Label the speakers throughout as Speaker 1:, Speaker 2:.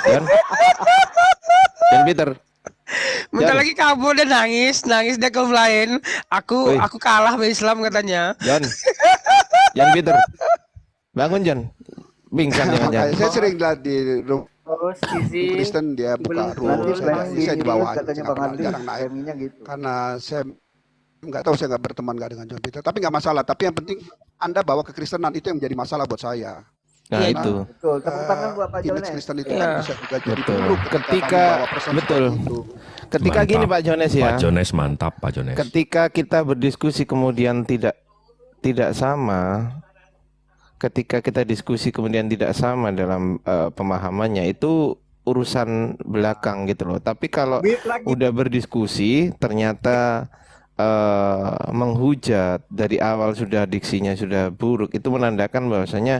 Speaker 1: John, John Peter.
Speaker 2: Bentar
Speaker 1: John.
Speaker 2: lagi kabur dia nangis dia komplain.
Speaker 1: Woi.
Speaker 2: Aku kalah sama Islam katanya.
Speaker 1: John, John Peter, bangun John. Pingsan
Speaker 3: Makanya
Speaker 1: jangan-jangan.
Speaker 3: saya sering lihat di
Speaker 4: Terus izin
Speaker 3: Kristen dia buka
Speaker 4: belum
Speaker 3: room,
Speaker 5: Nanti
Speaker 4: turun,
Speaker 3: saya,
Speaker 5: planning
Speaker 4: Pak.
Speaker 3: saya di bawah aja,
Speaker 5: katanya
Speaker 3: saya nggak
Speaker 5: Bang
Speaker 3: pernah
Speaker 5: Adli,
Speaker 3: jarang naik
Speaker 5: framingnya gitu.
Speaker 3: karena saya nggak tahu, saya nggak berteman nggak dengan John Peter, tapi nggak masalah. Tapi yang penting Anda bawa kekristenan, itu yang menjadi masalah buat saya.
Speaker 1: Nah
Speaker 2: Iya,
Speaker 1: itu.
Speaker 5: Betul, tepuk tangan buat Pak
Speaker 3: Image
Speaker 5: Jones.
Speaker 3: Kristen itu
Speaker 2: Iya.
Speaker 3: kan bisa juga jadi
Speaker 1: Betul.
Speaker 3: buruk
Speaker 1: Ketika
Speaker 3: kamu bawa pesan
Speaker 1: betul.
Speaker 3: seperti itu.
Speaker 1: Ketika
Speaker 6: Mantap.
Speaker 1: gini Pak Jones ya.
Speaker 6: Pak Jones mantap, Pak Jones.
Speaker 1: Ketika kita berdiskusi kemudian tidak sama, ketika kita diskusi kemudian tidak sama dalam pemahamannya, itu urusan belakang gitu loh. Tapi kalau udah berdiskusi ternyata menghujat dari awal, sudah diksinya sudah buruk, itu menandakan bahwasanya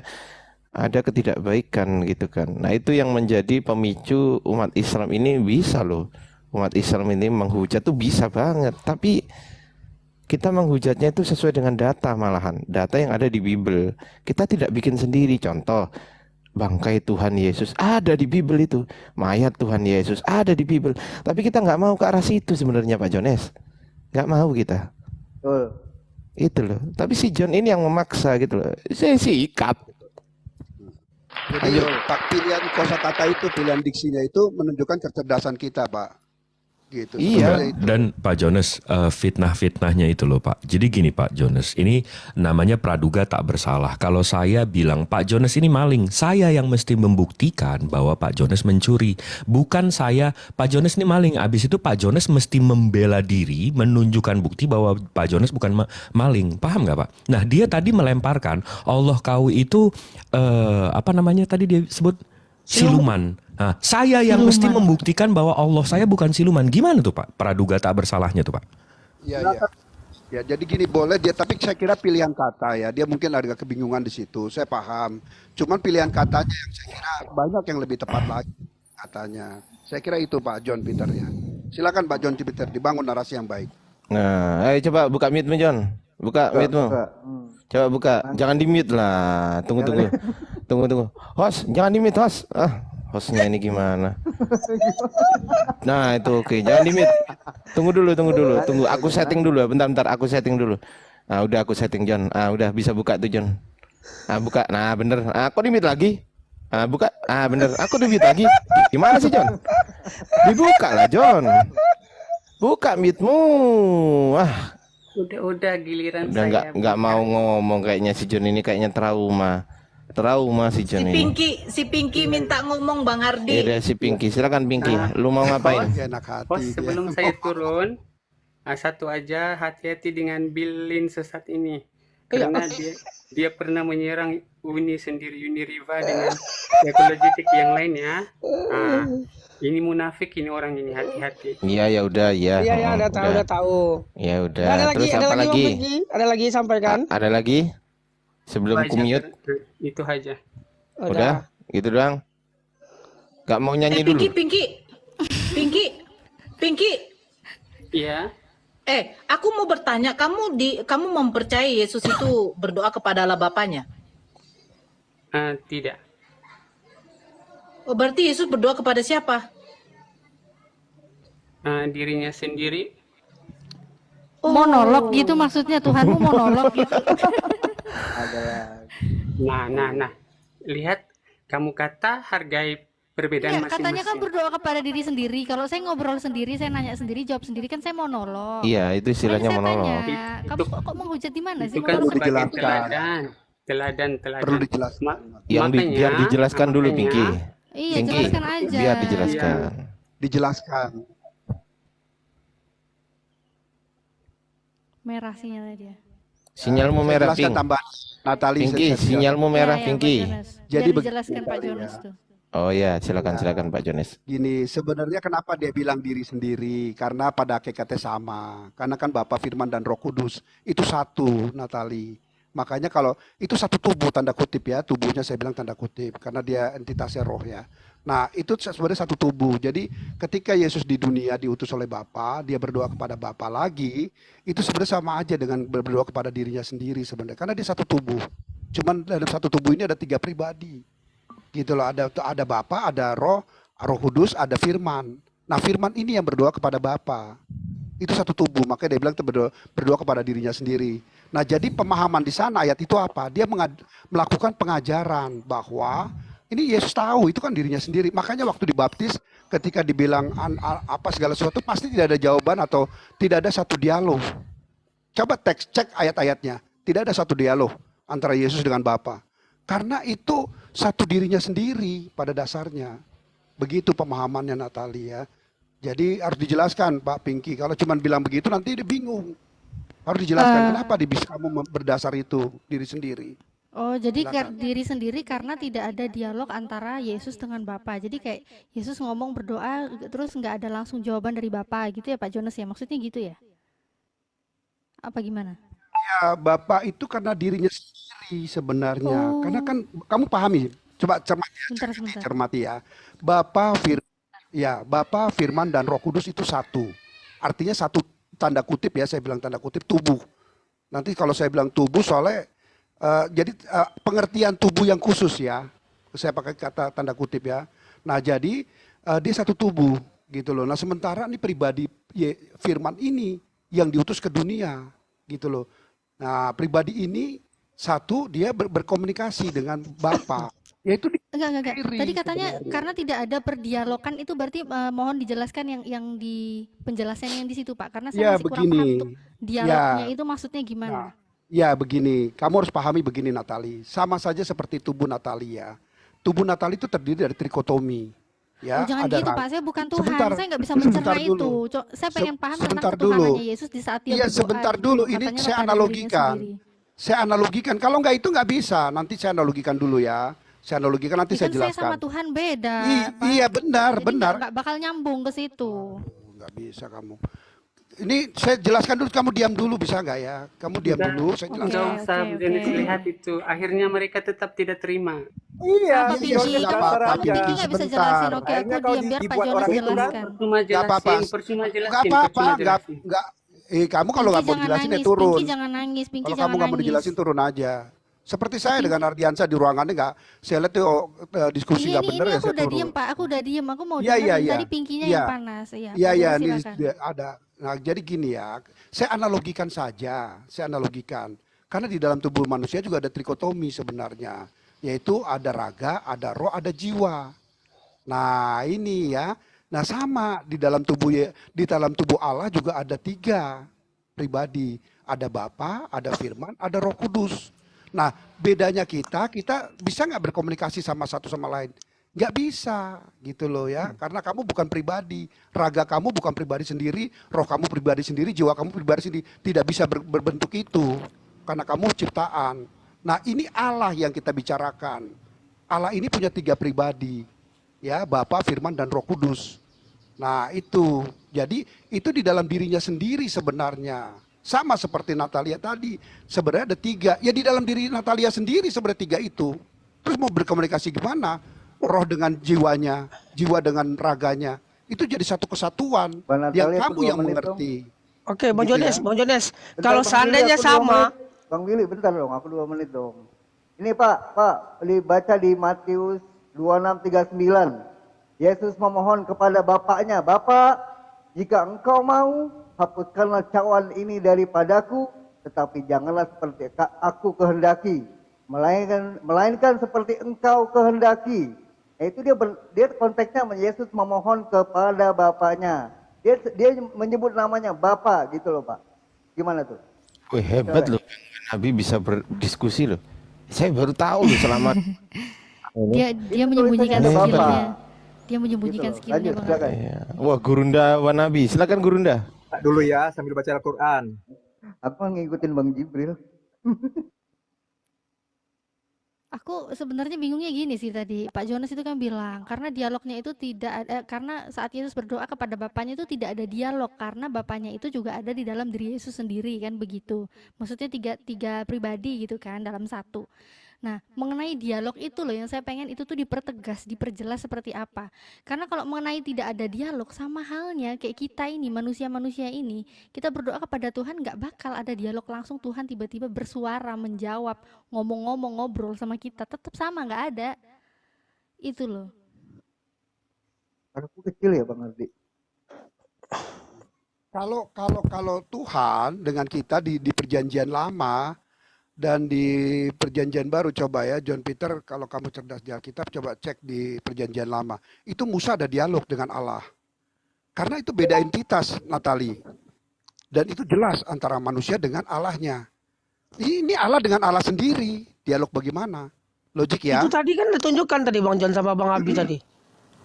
Speaker 1: ada ketidakbaikan gitu kan. Nah itu yang menjadi pemicu umat Islam ini bisa loh. Umat Islam ini menghujat tuh bisa banget. Tapi kita menghujatnya itu sesuai dengan data malahan. Data yang ada di Bible. Kita tidak bikin sendiri. Contoh, bangkai Tuhan Yesus ada di Bible itu. Mayat Tuhan Yesus ada di Bible. Tapi kita nggak mau ke arah situ sebenarnya Pak Jones. Nggak mau kita.
Speaker 5: Betul.
Speaker 1: Itu loh. Tapi si John ini yang memaksa gitu loh. Saya sikat.
Speaker 3: Jadi pilihan kosakata itu, pilihan diksinya itu menunjukkan kecerdasan kita, Pak. Gitu.
Speaker 1: Iya.
Speaker 3: Sebenarnya itu.
Speaker 6: Dan Pak Jones, fitnah-fitnahnya itu loh Pak. Jadi gini Pak Jones, ini namanya praduga tak bersalah. Kalau saya bilang Pak Jones ini maling, saya yang mesti membuktikan bahwa Pak Jones mencuri. Bukan saya, Pak Jones ini maling. Abis itu Pak Jones mesti membela diri, menunjukkan bukti bahwa Pak Jones bukan maling. Paham nggak Pak? Nah dia tadi melemparkan, Allah kau itu, apa namanya tadi dia sebut? Siluman. Nah, saya yang mesti membuktikan bahwa Allah saya bukan siluman. Gimana tuh Pak? Praduga tak bersalahnya tuh Pak.
Speaker 3: Ya, ya. Ya, jadi gini boleh dia, tapi saya kira pilihan kata ya, dia mungkin ada kebingungan di situ. Saya paham. Cuman pilihan katanya yang saya kira banyak yang lebih tepat lagi katanya. Saya kira itu Pak John Peter ya. Silakan Pak John Peter, dibangun narasi yang baik.
Speaker 1: Nah, ayo coba buka mute-mu John. Buka mute-mu. Coba buka. Jangan di mute lah. Tunggu. Tunggu. Host, jangan di mute host. Hostnya ini gimana? Nah, itu oke. Jangan di mute. Tunggu dulu. Tunggu. Aku setting dulu. Bentar. Aku setting dulu. Nah, udah aku setting John. Udah bisa buka tuh John. Buka. Nah, bener. Kok di mute lagi? Buka. Bener. Aku di mute lagi. Gimana sih John? Dibuka lah John. Buka mute-mu.
Speaker 4: Udah giliran
Speaker 1: Udah
Speaker 4: saya.
Speaker 1: nggak mau ngomong kayaknya si John ini, kayaknya trauma si John ini.
Speaker 7: Si Pinky minta ngomong Bang
Speaker 1: Ya
Speaker 7: Ardi.
Speaker 1: udah si Pinky, silakan Pinky. Lu mau ngapain?
Speaker 3: Dia enak hati.
Speaker 4: Bos,
Speaker 3: dia.
Speaker 4: sebelum saya turun, satu aja, hati-hati dengan Billin sesat ini. Karena dia pernah menyerang Uniriva dengan apologetik yang lainnya. Ini munafik ini orang ini, hati-hati.
Speaker 1: Iya ya udah ya.
Speaker 2: Iya, udah tahu.
Speaker 1: Ya udah.
Speaker 2: Ada lagi,
Speaker 1: Terus apa lagi?
Speaker 2: Ada lagi sampaikan.
Speaker 1: Ada lagi? Sebelum
Speaker 4: Itu aja,
Speaker 1: kumute?
Speaker 4: itu aja.
Speaker 1: Udah? Gitu doang? Gak mau nyanyi dulu?
Speaker 7: Pinky.
Speaker 4: Iya.
Speaker 7: Aku mau bertanya, kamu mempercayai Yesus itu berdoa kepada Allah Bapanya?
Speaker 4: Tidak.
Speaker 7: Oh, berarti Yesus berdoa kepada siapa?
Speaker 4: Dirinya sendiri.
Speaker 8: Monolog gitu maksudnya, Tuhanmu monolog gitu.
Speaker 4: Nah. Lihat, kamu kata hargai perbedaan
Speaker 8: Iya, katanya kan
Speaker 4: masing-masing.
Speaker 8: berdoa kepada diri sendiri. Kalau saya ngobrol sendiri, saya nanya sendiri, jawab sendiri, kan saya monolog.
Speaker 1: Iya, itu istilahnya
Speaker 8: Makanya saya
Speaker 1: monolog.
Speaker 8: tanya, kamu kok menghujat di mana sih?
Speaker 4: Itu kan
Speaker 3: Perlu
Speaker 4: sebagai
Speaker 3: dijelaskan.
Speaker 4: teladan.
Speaker 3: Perlu dijelaskan.
Speaker 1: Biar dijelaskan dulu
Speaker 4: makanya-
Speaker 1: Pinky.
Speaker 8: Iya,
Speaker 1: Pinky,
Speaker 8: jelaskan aja.
Speaker 1: biar dijelaskan.
Speaker 3: Dijelaskan.
Speaker 8: Merah sinyalnya dia.
Speaker 1: Sinyalmu merah
Speaker 3: Jelaskan
Speaker 1: Pink.
Speaker 3: tambahan Natali.
Speaker 1: Pinky, sinyalmu merah
Speaker 8: Ya,
Speaker 1: Pinky.
Speaker 8: Pak Jonas.
Speaker 3: Jadi
Speaker 8: Biar dijelaskan Pak Jonas tuh.
Speaker 1: Oh ya, silakan Pak Jones.
Speaker 3: Gini, sebenarnya kenapa dia bilang diri sendiri? Karena pada hakikatnya sama. Karena kan Bapa, Firman, dan Roh Kudus itu satu, Natali. Makanya kalau itu satu tubuh, tanda kutip ya, tubuhnya saya bilang tanda kutip, karena dia entitasnya roh ya. Nah itu sebenarnya satu tubuh. Jadi ketika Yesus di dunia diutus oleh Bapa, dia berdoa kepada Bapa lagi, itu sebenarnya sama aja dengan berdoa kepada dirinya sendiri sebenarnya. Karena dia satu tubuh. Cuman dalam satu tubuh ini ada 3 pribadi. Gitu loh, ada Bapa, ada Roh, Roh Kudus, ada firman. Nah, firman ini yang berdoa kepada Bapa. Itu satu tubuh, makanya dia bilang berdoa kepada dirinya sendiri. Nah, jadi pemahaman di sana ayat itu apa? Dia melakukan pengajaran bahwa ini Yesus tahu itu kan dirinya sendiri. Makanya waktu dibaptis, ketika dibilang apa segala sesuatu, pasti tidak ada jawaban atau tidak ada satu dialog. Coba cek ayat-ayatnya. Tidak ada satu dialog antara Yesus dengan Bapa. Karena itu satu dirinya sendiri pada dasarnya. Begitu pemahamannya Natalia. Jadi harus dijelaskan Pak Pinky. Kalau cuma bilang begitu nanti dia bingung. Harus dijelaskan kenapa bisa kamu berdasar itu diri sendiri.
Speaker 8: Oh, jadi
Speaker 3: Silakan.
Speaker 8: diri sendiri karena tidak ada dialog antara Yesus dengan Bapa. Jadi kayak Yesus ngomong berdoa terus nggak ada langsung jawaban dari Bapa gitu ya Pak Jonas ya? Maksudnya gitu ya? Apa gimana?
Speaker 3: Ya, Bapak itu karena dirinya sendiri sebenarnya.
Speaker 8: Oh,
Speaker 3: Karena kan kamu pahami. Coba
Speaker 8: sebentar.
Speaker 3: cermati ya. Bapa, Firman dan Roh Kudus itu satu. Artinya satu, tanda kutip ya, saya bilang tanda kutip tubuh. Nanti kalau saya bilang tubuh soalnya jadi pengertian tubuh yang khusus ya. Saya pakai kata tanda kutip ya. Nah, jadi dia satu tubuh gitu loh. Nah, sementara ini pribadi Firman ini yang diutus ke dunia gitu loh. Nah, pribadi ini satu dia berkomunikasi dengan Bapa. Yaitu
Speaker 8: Enggak.
Speaker 3: diri
Speaker 8: Tadi katanya
Speaker 3: sebenarnya.
Speaker 8: karena tidak ada perdialogan itu berarti mohon dijelaskan yang di penjelasan yang di situ Pak. Karena saya
Speaker 3: Ya
Speaker 8: masih kurang paham untuk
Speaker 3: begini.
Speaker 8: dialognya
Speaker 3: Ya,
Speaker 8: itu maksudnya gimana.
Speaker 3: nah, ya begini. Kamu harus pahami begini Natali. Sama saja seperti tubuh Natali ya. Tubuh Natali itu terdiri dari trikotomi.
Speaker 8: Oh,
Speaker 3: Ya,
Speaker 8: jangan
Speaker 3: ada
Speaker 8: gitu Pak, saya bukan Tuhan,
Speaker 3: sebentar,
Speaker 8: saya nggak bisa
Speaker 3: sebentar
Speaker 8: mencerna
Speaker 3: dulu.
Speaker 8: itu. Saya pengen paham tentang
Speaker 3: Sebentar dulu.
Speaker 8: ketuhanannya Yesus di saat dia
Speaker 3: Iya,
Speaker 8: berdoa
Speaker 3: sebentar
Speaker 8: gitu.
Speaker 3: dulu. Ini
Speaker 8: Katanya
Speaker 3: saya
Speaker 8: kepada dirinya
Speaker 3: analogikan.
Speaker 8: sendiri.
Speaker 3: Saya analogikan. Kalau nggak itu nggak bisa. Nanti saya analogikan dulu ya. Saya analogikan nanti
Speaker 8: Ya
Speaker 3: saya
Speaker 8: kan saya sama
Speaker 3: jelaskan.
Speaker 8: Tuhan beda, Pak.
Speaker 3: Iya benar,
Speaker 8: Jadi
Speaker 3: benar.
Speaker 8: nggak bakal nyambung ke situ.
Speaker 3: Nggak bisa kamu. Ini saya jelaskan dulu. Kamu diam dulu bisa nggak ya? Kamu diam dulu. Saya jelaskan.
Speaker 4: Enggak usah
Speaker 8: Oke.
Speaker 4: Jonas lihat itu. Akhirnya mereka tetap tidak terima.
Speaker 8: Apa
Speaker 5: Iya,
Speaker 3: Iya,
Speaker 8: Pinky?
Speaker 3: nggak
Speaker 8: Kamu,
Speaker 3: apa-apa,
Speaker 8: kamu Pinky
Speaker 3: Pinky,
Speaker 8: nggak bisa
Speaker 3: sebentar.
Speaker 8: jelasin? Oke, aku
Speaker 5: Akhirnya kalau
Speaker 8: diam biar Pak
Speaker 5: dibuat
Speaker 8: Jonas
Speaker 5: orang itu
Speaker 8: jelaskan.
Speaker 5: kan
Speaker 4: Percuma
Speaker 3: Nggak apa-apa.
Speaker 4: jelasin, percuma
Speaker 3: Nggak
Speaker 4: jelasin,
Speaker 3: apa-apa.
Speaker 4: percuma jelasin.
Speaker 3: Nggak. Kamu kalau
Speaker 8: Pinky
Speaker 3: nggak mau
Speaker 8: jangan
Speaker 3: dijelasin ya
Speaker 8: nangis,
Speaker 3: turun.
Speaker 8: Pinky jangan nangis, Pinky
Speaker 3: Kalau kamu
Speaker 8: jangan
Speaker 3: nggak mau
Speaker 8: nangis.
Speaker 3: dijelasin turun aja. Seperti saya
Speaker 8: Pinky,
Speaker 3: dengan Ardiansa di ruangannya nggak. Saya lihat tuh diskusi
Speaker 8: iya
Speaker 3: nggak benar
Speaker 8: ini
Speaker 3: ya
Speaker 8: aku
Speaker 3: saya
Speaker 8: udah diem
Speaker 3: turun.
Speaker 8: Pak, aku udah diem, aku mau
Speaker 3: Iya iya
Speaker 8: dengerin.
Speaker 3: iya.
Speaker 8: Tadi Pinkynya
Speaker 3: Iya.
Speaker 8: yang panas, iya.
Speaker 3: Iya
Speaker 8: Pak
Speaker 3: iya
Speaker 8: Jonas
Speaker 3: ini
Speaker 8: silakan.
Speaker 3: ada. Nah, jadi gini ya. Saya analogikan saja. Saya analogikan. Karena di dalam tubuh manusia juga ada trikotomi sebenarnya. Yaitu ada raga, ada roh, ada jiwa. Nah, ini ya. Nah, sama di dalam tubuh Allah juga ada 3 pribadi. Ada Bapa, ada Firman, ada Roh Kudus. Nah, bedanya kita bisa nggak berkomunikasi sama satu sama lain? Nggak bisa, gitu loh ya. Karena kamu bukan pribadi. Raga kamu bukan pribadi sendiri, roh kamu pribadi sendiri, jiwa kamu pribadi sendiri. Tidak bisa berbentuk itu. Karena kamu ciptaan. Nah, ini Allah yang kita bicarakan. Allah ini punya 3 pribadi. Ya, Bapa, Firman, dan Roh Kudus. Nah, itu. Jadi, itu di dalam dirinya sendiri sebenarnya. Sama seperti Natalia tadi. Sebenarnya ada 3. Ya, di dalam diri Natalia sendiri sebenarnya 3 itu. Terus mau berkomunikasi gimana? Roh dengan jiwanya, jiwa dengan raganya. Itu jadi satu kesatuan.
Speaker 5: Bang
Speaker 3: Yang
Speaker 5: Natalia,
Speaker 3: kamu
Speaker 5: 2
Speaker 3: yang
Speaker 5: menit dong.
Speaker 3: mengerti.
Speaker 2: Oke, Bang
Speaker 3: Gitu
Speaker 2: Jones,
Speaker 3: ya.
Speaker 2: Bang Jones.
Speaker 5: Bentar,
Speaker 2: Kalau
Speaker 5: Bang Willy,
Speaker 2: seandainya
Speaker 5: aku 2
Speaker 2: sama,
Speaker 5: menit. Bang Willy, bentar dong, aku 2 menit dong. Ini Pak, baca di Matius 26:39. Yesus memohon kepada Bapaknya, Bapa, jika engkau mau, hapuskanlah cawan ini daripadaku, tetapi janganlah seperti aku kehendaki, melainkan seperti engkau kehendaki. Itu dia konteksnya Yesus memohon kepada Bapaknya. Dia menyebut namanya Bapa gitu loh Pak. Gimana tuh?
Speaker 1: Wih, hebat loh. Nabi bisa berdiskusi loh. Saya baru tahu loh selama ini.
Speaker 8: Dia menyembunyikan
Speaker 5: Itu ceritanya
Speaker 8: skillnya.
Speaker 5: Bapak.
Speaker 8: Dia menyembunyikan
Speaker 5: Gitu loh.
Speaker 8: skillnya
Speaker 5: Lanjut,
Speaker 8: Bang.
Speaker 5: silakan.
Speaker 1: Iya. Wah, Gurunda Wanabi. Silakan Gurunda.
Speaker 9: Dulu ya sambil baca Al-Quran.
Speaker 5: Aku ngikutin Bang Jibril.
Speaker 8: Aku sebenarnya bingungnya gini sih tadi Pak Jonas itu kan bilang karena dialognya itu tidak ada, karena saat Yesus berdoa kepada Bapaknya itu tidak ada dialog karena Bapaknya itu juga ada di dalam diri Yesus sendiri kan begitu. Maksudnya tiga pribadi gitu kan dalam satu. Nah, mengenai dialog itu loh yang saya pengen itu tuh dipertegas, diperjelas seperti apa. Karena kalau mengenai tidak ada dialog sama halnya kayak kita ini manusia-manusia ini, kita berdoa kepada Tuhan nggak bakal ada dialog langsung, Tuhan tiba-tiba bersuara, menjawab, ngomong-ngomong, ngobrol sama kita, tetap sama nggak ada. Itu loh.
Speaker 5: Aku kecil ya Bang Ardi.
Speaker 3: Kalau Tuhan dengan kita di perjanjian lama dan di perjanjian baru, coba ya John Peter, kalau kamu cerdas di Alkitab, coba cek di perjanjian lama. Itu Musa ada dialog dengan Allah. Karena itu beda entitas, Natali. Dan itu jelas antara manusia dengan Allahnya. Ini Allah dengan Allah sendiri. Dialog bagaimana? Logik ya?
Speaker 2: Itu tadi kan ditunjukkan tadi Bang John sama Bang Abi tadi.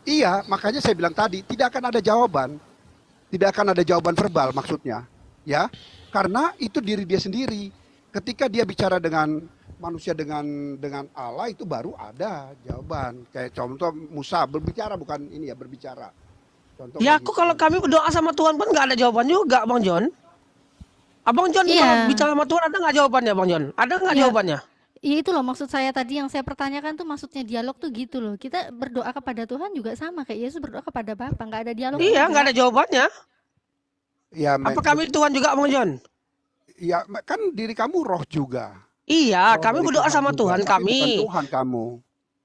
Speaker 3: Iya, makanya saya bilang tadi, tidak akan ada jawaban. Tidak akan ada jawaban verbal maksudnya. Ya, karena itu diri dia sendiri. Ketika dia bicara dengan manusia dengan Allah, itu baru ada jawaban. Kayak contoh Musa berbicara, bukan ini ya, berbicara. Contoh
Speaker 2: Ya
Speaker 3: begitu.
Speaker 2: aku kalau kami berdoa sama Tuhan pun nggak ada jawaban juga Bang John. Abang John
Speaker 8: Iya.
Speaker 2: kalau bicara sama Tuhan ada nggak jawabannya Bang John? Ada nggak
Speaker 8: Iya.
Speaker 2: jawabannya?
Speaker 8: Iya itu loh maksud saya tadi yang saya pertanyakan tuh maksudnya dialog tuh gitu loh. Kita berdoa kepada Tuhan juga sama kayak Yesus berdoa kepada Bapa, nggak ada dialog.
Speaker 2: Iya
Speaker 8: juga.
Speaker 2: nggak ada jawabannya.
Speaker 3: Ya,
Speaker 2: Apa kami Tuhan juga Bang John?
Speaker 3: ya kan diri kamu roh juga.
Speaker 2: Iya
Speaker 3: Roh
Speaker 2: kami
Speaker 3: dari
Speaker 2: berdoa sama
Speaker 3: juga,
Speaker 2: Tuhan
Speaker 3: tapi
Speaker 2: kami.
Speaker 3: bukan Tuhan kamu.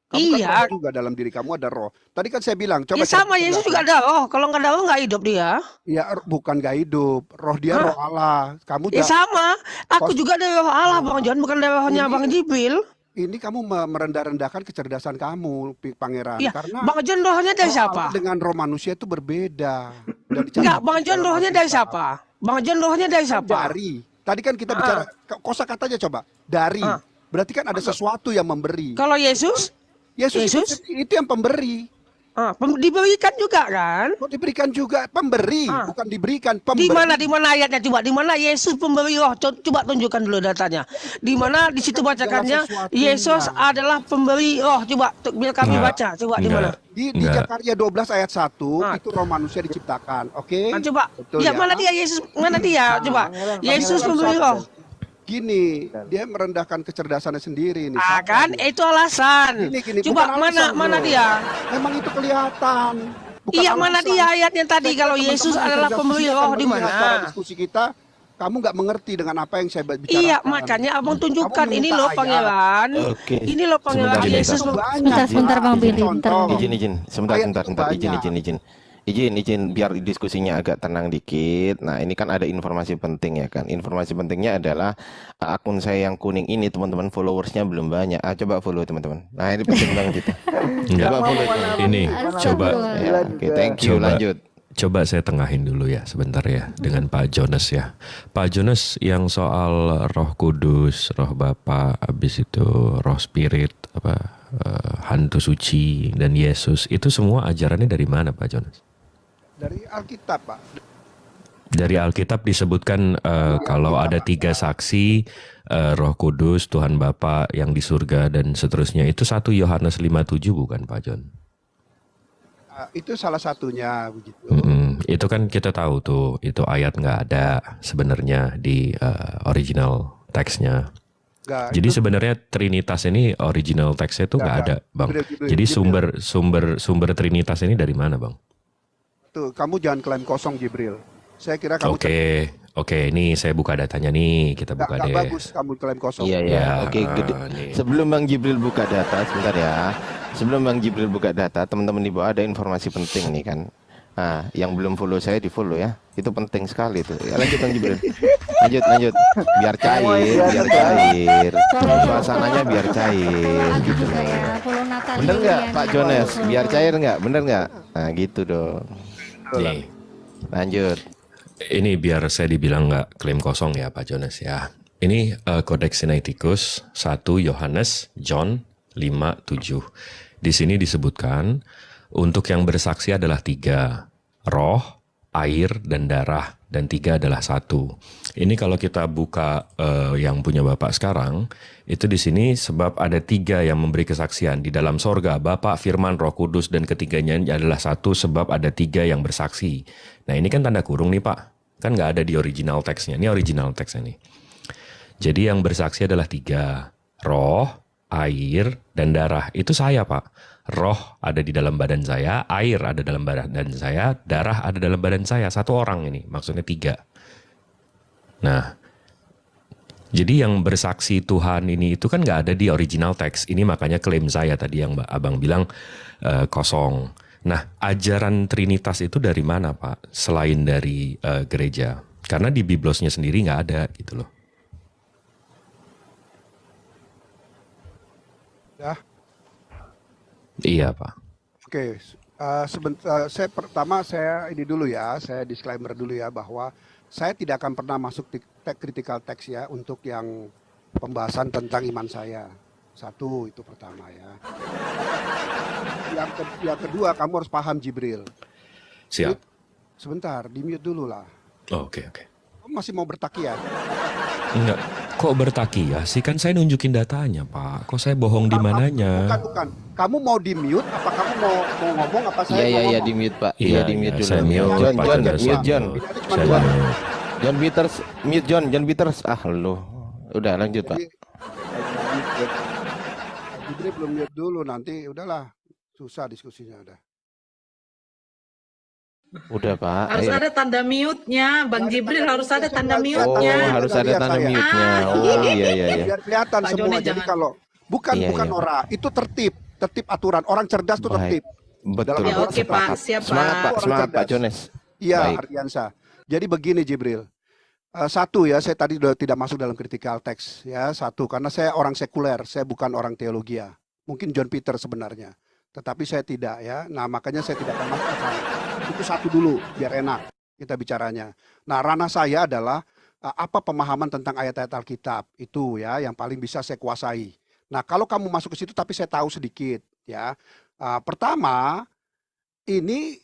Speaker 3: Kamu
Speaker 2: Iya.
Speaker 3: kan roh juga, dalam diri kamu ada roh. Tadi kan saya bilang, coba
Speaker 2: Ya sama
Speaker 3: cek
Speaker 2: Yesus
Speaker 3: sebelah.
Speaker 2: juga ada roh. Kalau nggak ada roh nggak hidup dia.
Speaker 3: Ya bukan gak hidup, roh dia
Speaker 2: Hah?
Speaker 3: roh Allah. Kamu
Speaker 2: Ya sama. Aku
Speaker 3: Pos-
Speaker 2: juga dari roh Allah Bang John, bukan dari rohnya
Speaker 3: Ini-
Speaker 2: Bang Jibril.
Speaker 3: ini kamu merendah-rendahkan kecerdasan kamu, Pangeran.
Speaker 2: Iya.
Speaker 3: Karena
Speaker 2: Bang John rohnya dari
Speaker 3: roh
Speaker 2: siapa?
Speaker 3: Allah dengan roh manusia itu berbeda. Dan
Speaker 2: Enggak,
Speaker 3: dicatat
Speaker 2: Bang John
Speaker 3: dalam
Speaker 2: rohnya dari
Speaker 3: Alkitab.
Speaker 2: siapa? Bang John rohnya dari siapa?
Speaker 3: Dari. Tadi kan kita bicara kosakatanya coba. Dari.
Speaker 2: Ah.
Speaker 3: Berarti kan ada sesuatu yang memberi.
Speaker 2: Kalau Yesus,
Speaker 3: Yesus
Speaker 2: Yesus?
Speaker 3: itu yang pemberi.
Speaker 2: diberikan juga kan?
Speaker 3: Kok diberikan juga pemberi,
Speaker 2: Ah.
Speaker 3: bukan diberikan
Speaker 2: Di
Speaker 3: pemberi.
Speaker 2: mana ayatnya coba? Di mana Yesus pemberi roh? Coba tunjukkan dulu datanya. Di mana di situ bacakannya
Speaker 3: sesuatunya.
Speaker 2: Yesus adalah pemberi roh. Coba biar kami
Speaker 6: Enggak.
Speaker 2: baca. Coba di mana?
Speaker 3: Di
Speaker 6: Enggak.
Speaker 3: Zakarya 12 ayat 1
Speaker 2: Ah.
Speaker 3: itu roh manusia diciptakan. Oke.
Speaker 2: Coba.
Speaker 3: Betul
Speaker 2: Ya,
Speaker 3: ya.
Speaker 2: mana dia Yesus? Mana dia? Coba.
Speaker 5: Pangeran,
Speaker 2: Yesus
Speaker 5: Pangeran.
Speaker 2: pemberi roh.
Speaker 3: Gini, dia merendahkan kecerdasannya sendiri nih.
Speaker 2: Ah
Speaker 3: Siapa
Speaker 2: kan?
Speaker 3: ini?
Speaker 2: Itu alasan.
Speaker 3: Gini,
Speaker 2: Coba
Speaker 3: bukan alasan,
Speaker 2: mana
Speaker 3: bro.
Speaker 2: dia?
Speaker 3: Memang itu kelihatan. Bukan
Speaker 2: Iya, mana
Speaker 3: alasan.
Speaker 2: dia ayatnya tadi
Speaker 3: Saya
Speaker 2: kalau
Speaker 3: kira
Speaker 2: Yesus
Speaker 3: teman-teman
Speaker 2: adalah
Speaker 3: yang
Speaker 2: pemberi
Speaker 3: diskusi
Speaker 2: roh
Speaker 3: akan
Speaker 2: di
Speaker 3: melihat
Speaker 2: mana?
Speaker 3: cara diskusi kita, kamu nggak mengerti dengan apa yang saya bicarakan.
Speaker 2: Iya, makanya abang tunjukkan
Speaker 3: Kamu
Speaker 2: ini
Speaker 3: minta
Speaker 2: loh
Speaker 3: ayat.
Speaker 2: pangeran.
Speaker 1: Oke.
Speaker 2: Ini loh pangeran
Speaker 1: Sebentar,
Speaker 2: Yesus.
Speaker 3: Itu banyak.
Speaker 8: Sebentar, Bang Billy, bentar, Bang
Speaker 3: Contoh.
Speaker 8: Billy.
Speaker 1: Izin, sebentar,
Speaker 3: Ayat
Speaker 1: sebentar,
Speaker 3: itu
Speaker 1: sebentar.
Speaker 3: banyak.
Speaker 1: Izin, biar diskusinya agak tenang dikit. Nah, ini kan ada informasi penting ya kan. Informasi pentingnya adalah akun saya yang kuning ini, teman-teman, followersnya belum banyak. Coba follow teman-teman. Nah, ini penting banget itu.
Speaker 6: Enggak.
Speaker 1: Coba follow.
Speaker 6: Ini coba
Speaker 1: Ya, oke, thank you.
Speaker 6: Coba.
Speaker 1: Lanjut.
Speaker 6: Coba saya tengahin dulu ya sebentar ya dengan Pak Jonas ya. Pak Jonas yang soal Roh Kudus, Roh Bapa, habis itu Roh Spirit, hantu suci dan Yesus, itu semua ajarannya dari mana Pak Jonas?
Speaker 3: Dari Alkitab, Pak.
Speaker 6: Dari Alkitab disebutkan kalau ada 3 saksi, Roh Kudus, Tuhan Bapa yang di surga dan seterusnya, itu 1 Yohanes 5:7 bukan Pak John?
Speaker 3: Itu salah satunya begitu.
Speaker 6: Itu kan kita tahu tuh, itu ayat nggak ada sebenarnya di original teksnya.
Speaker 3: Nggak,
Speaker 6: Jadi
Speaker 3: itu
Speaker 6: sebenarnya Trinitas ini original teksnya itu nggak ada, Bang.
Speaker 3: Jibril,
Speaker 6: Jadi
Speaker 3: Jibril.
Speaker 6: sumber Trinitas ini dari mana, Bang?
Speaker 3: tuh, kamu jangan klaim kosong, Jibril. Saya kira kamu
Speaker 6: Oke, ini saya buka datanya nih, kita buka
Speaker 3: nggak
Speaker 6: deh.
Speaker 3: bagus kamu klaim kosong.
Speaker 1: Iya,
Speaker 6: Ya,
Speaker 1: oke.
Speaker 6: nih.
Speaker 1: Sebelum Bang Jibril buka data, sebentar ya. Sebelum Bang Jibril buka data, teman-teman di bawah ada informasi penting nih kan. Nah, yang belum follow saya di follow ya. Itu penting sekali tuh. Ya, lanjut Bang Jibril. Lanjut. Biar cair. Suasananya biar cair
Speaker 8: Aku
Speaker 1: gitu
Speaker 8: juga
Speaker 1: loh.
Speaker 8: ya, follow Natalia.
Speaker 1: Bener nggak
Speaker 8: Liliana.
Speaker 1: Pak Jones? Biar cair nggak? Bener nggak? Nah gitu dong.
Speaker 6: Nih,
Speaker 1: Lanjut.
Speaker 6: ini biar saya dibilang nggak klaim kosong ya Pak Jonas ya. Ini Codex Sinaiticus 1 Yohanes John 5:7. Di sini disebutkan untuk yang bersaksi adalah 3, roh, air, dan darah, dan 3 adalah 1. Ini kalau kita buka yang punya Bapak sekarang, itu di sini sebab ada 3 yang memberi kesaksian di dalam sorga, Bapa, Firman, Roh Kudus, dan ketiganya adalah 1 sebab ada 3 yang bersaksi. Nah ini kan tanda kurung nih Pak, kan nggak ada di original teksnya. Ini original teksnya nih. Jadi yang bersaksi adalah 3, roh, air, dan darah. Itu saya Pak. Roh ada di dalam badan saya, air ada dalam badan saya, darah ada dalam badan saya. 1 orang ini, maksudnya 3. Nah, jadi yang bersaksi Tuhan ini itu kan nggak ada di original teks. Ini makanya klaim saya tadi yang Abang bilang kosong. Nah, ajaran Trinitas itu dari mana, Pak? Selain dari gereja? Karena di Biblosnya sendiri nggak ada gitu loh.
Speaker 3: Ya,
Speaker 6: Iya, Pak.
Speaker 3: oke. Sebentar, saya ini dulu ya, saya disclaimer dulu ya bahwa saya tidak akan pernah masuk di critical text ya untuk yang pembahasan tentang iman saya. Satu itu pertama ya. Yang kedua kamu harus paham Jibril.
Speaker 6: Siap.
Speaker 3: Sebentar, di mute dulu lah.
Speaker 6: Oh, oke.
Speaker 3: Kamu masih mau bertaki ya?
Speaker 6: Enggak. Kok bertaki ya sih? Kan saya nunjukin datanya, Pak. Kok saya bohong di mananya?
Speaker 3: Bukan. Kamu mau di mute? Apa kamu mau ngomong? Apa saya mau
Speaker 1: Iya
Speaker 3: ngomong?
Speaker 1: di mute Pak.
Speaker 6: Iya,
Speaker 1: Iya di mute dulu.
Speaker 6: saya mute,
Speaker 1: John,
Speaker 6: Pak
Speaker 1: John,
Speaker 6: Jonas.
Speaker 1: mute John.
Speaker 3: Ini aja cuma
Speaker 6: Saya
Speaker 3: dua.
Speaker 6: mute.
Speaker 1: John Peters, mute John Peters. Ah lu. Udah lanjut Pak.
Speaker 3: Jadi, Jibril belum mute dulu, nanti udahlah susah diskusinya udah.
Speaker 1: Udah Pak.
Speaker 7: Harus
Speaker 1: Ayo.
Speaker 7: ada tanda mute-nya, Bang Jibril harus ada tanda
Speaker 1: Oh,
Speaker 7: mute-nya.
Speaker 1: harus ada tanda
Speaker 3: Saya.
Speaker 1: mute-nya. Oh iya.
Speaker 3: Biar kelihatan
Speaker 7: Pak
Speaker 3: semua.
Speaker 7: Joni
Speaker 3: Jadi
Speaker 7: jangan.
Speaker 3: kalau bukan
Speaker 1: Iya,
Speaker 3: bukan
Speaker 1: iya, Pak.
Speaker 3: Nora, itu tertib aturan. Orang cerdas tuh
Speaker 1: Baik.
Speaker 3: tertib.
Speaker 1: Betul.
Speaker 3: Dalam
Speaker 7: Ya
Speaker 3: aturan
Speaker 7: oke Pak,
Speaker 3: sepakat.
Speaker 7: siap
Speaker 1: Semangat Pak,
Speaker 7: Pak.
Speaker 1: semangat Pak
Speaker 3: cerdas.
Speaker 1: Jones.
Speaker 3: Iya,
Speaker 1: Baik.
Speaker 3: Ardiansa. Jadi begini Jibril. Satu ya, saya tadi udah tidak masuk dalam critical text ya. Satu, karena saya orang sekuler, saya bukan orang teologia. Mungkin John Peter sebenarnya, tetapi saya tidak ya. Nah makanya saya tidak akan masuk ke sana. Itu satu dulu, biar enak kita bicaranya. Nah ranah saya adalah apa pemahaman tentang ayat-ayat Alkitab itu ya, yang paling bisa saya kuasai. Nah kalau kamu masuk ke situ, tapi saya tahu sedikit ya. Pertama, ini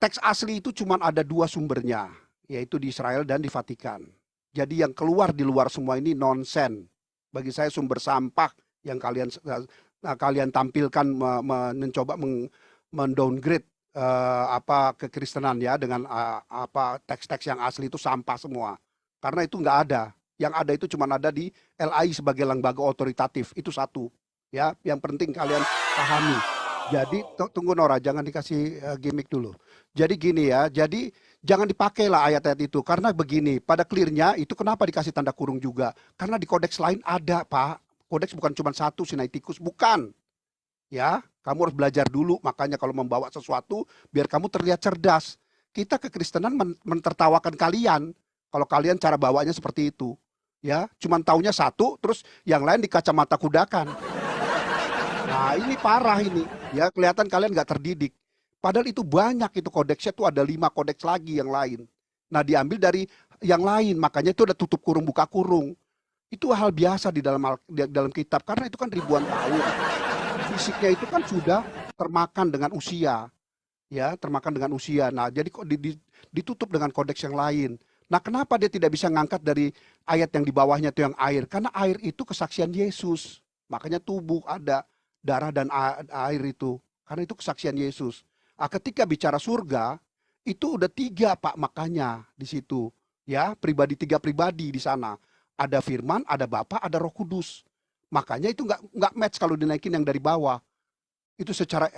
Speaker 3: teks asli itu cuma ada dua sumbernya, yaitu di Israel dan di Vatikan. Jadi yang keluar di luar semua ini nonsen. Bagi saya sumber sampah yang kalian tampilkan mencoba mendowngrade kekristenan ya dengan teks-teks yang asli itu sampah semua. Karena itu nggak ada. Yang ada itu cuma ada di LAI sebagai lembaga otoritatif. Itu satu. Ya, yang penting kalian pahami. Jadi tunggu Nora, jangan dikasih gimmick dulu. Jadi gini ya, jadi jangan dipakailah ayat-ayat itu. Karena begini, pada clear-nya itu kenapa dikasih tanda kurung juga? Karena di kodeks lain ada Pak. Kodeks bukan cuma satu, Sinaiticus, bukan. Ya, kamu harus belajar dulu. Makanya kalau membawa sesuatu, biar kamu terlihat cerdas. Kita kekristenan mentertawakan kalian. Kalau kalian cara bawanya seperti itu. Ya, cuman taunya satu, terus yang lain dikacamata kudakan. Nah ini parah ini, ya kelihatan kalian nggak terdidik. Padahal itu banyak itu kodeksnya tuh ada 5 kodeks lagi yang lain. Nah diambil dari yang lain, makanya itu ada tutup kurung buka kurung. Itu hal biasa di dalam kitab karena itu kan ribuan tahun. Fisiknya itu kan sudah termakan dengan usia, ya termakan dengan usia. Nah jadi kok ditutup dengan kodeks yang lain. Nah kenapa dia tidak bisa ngangkat dari ayat yang di bawahnya itu yang air? Karena air itu kesaksian Yesus, makanya tubuh ada. Darah dan air itu, karena itu kesaksian Yesus. Ketika bicara surga, itu udah 3 Pak, makanya di situ, ya 3 pribadi di sana. Ada Firman, ada Bapa, ada Roh Kudus. Makanya itu nggak match kalau dinaikin yang dari bawah. Itu secara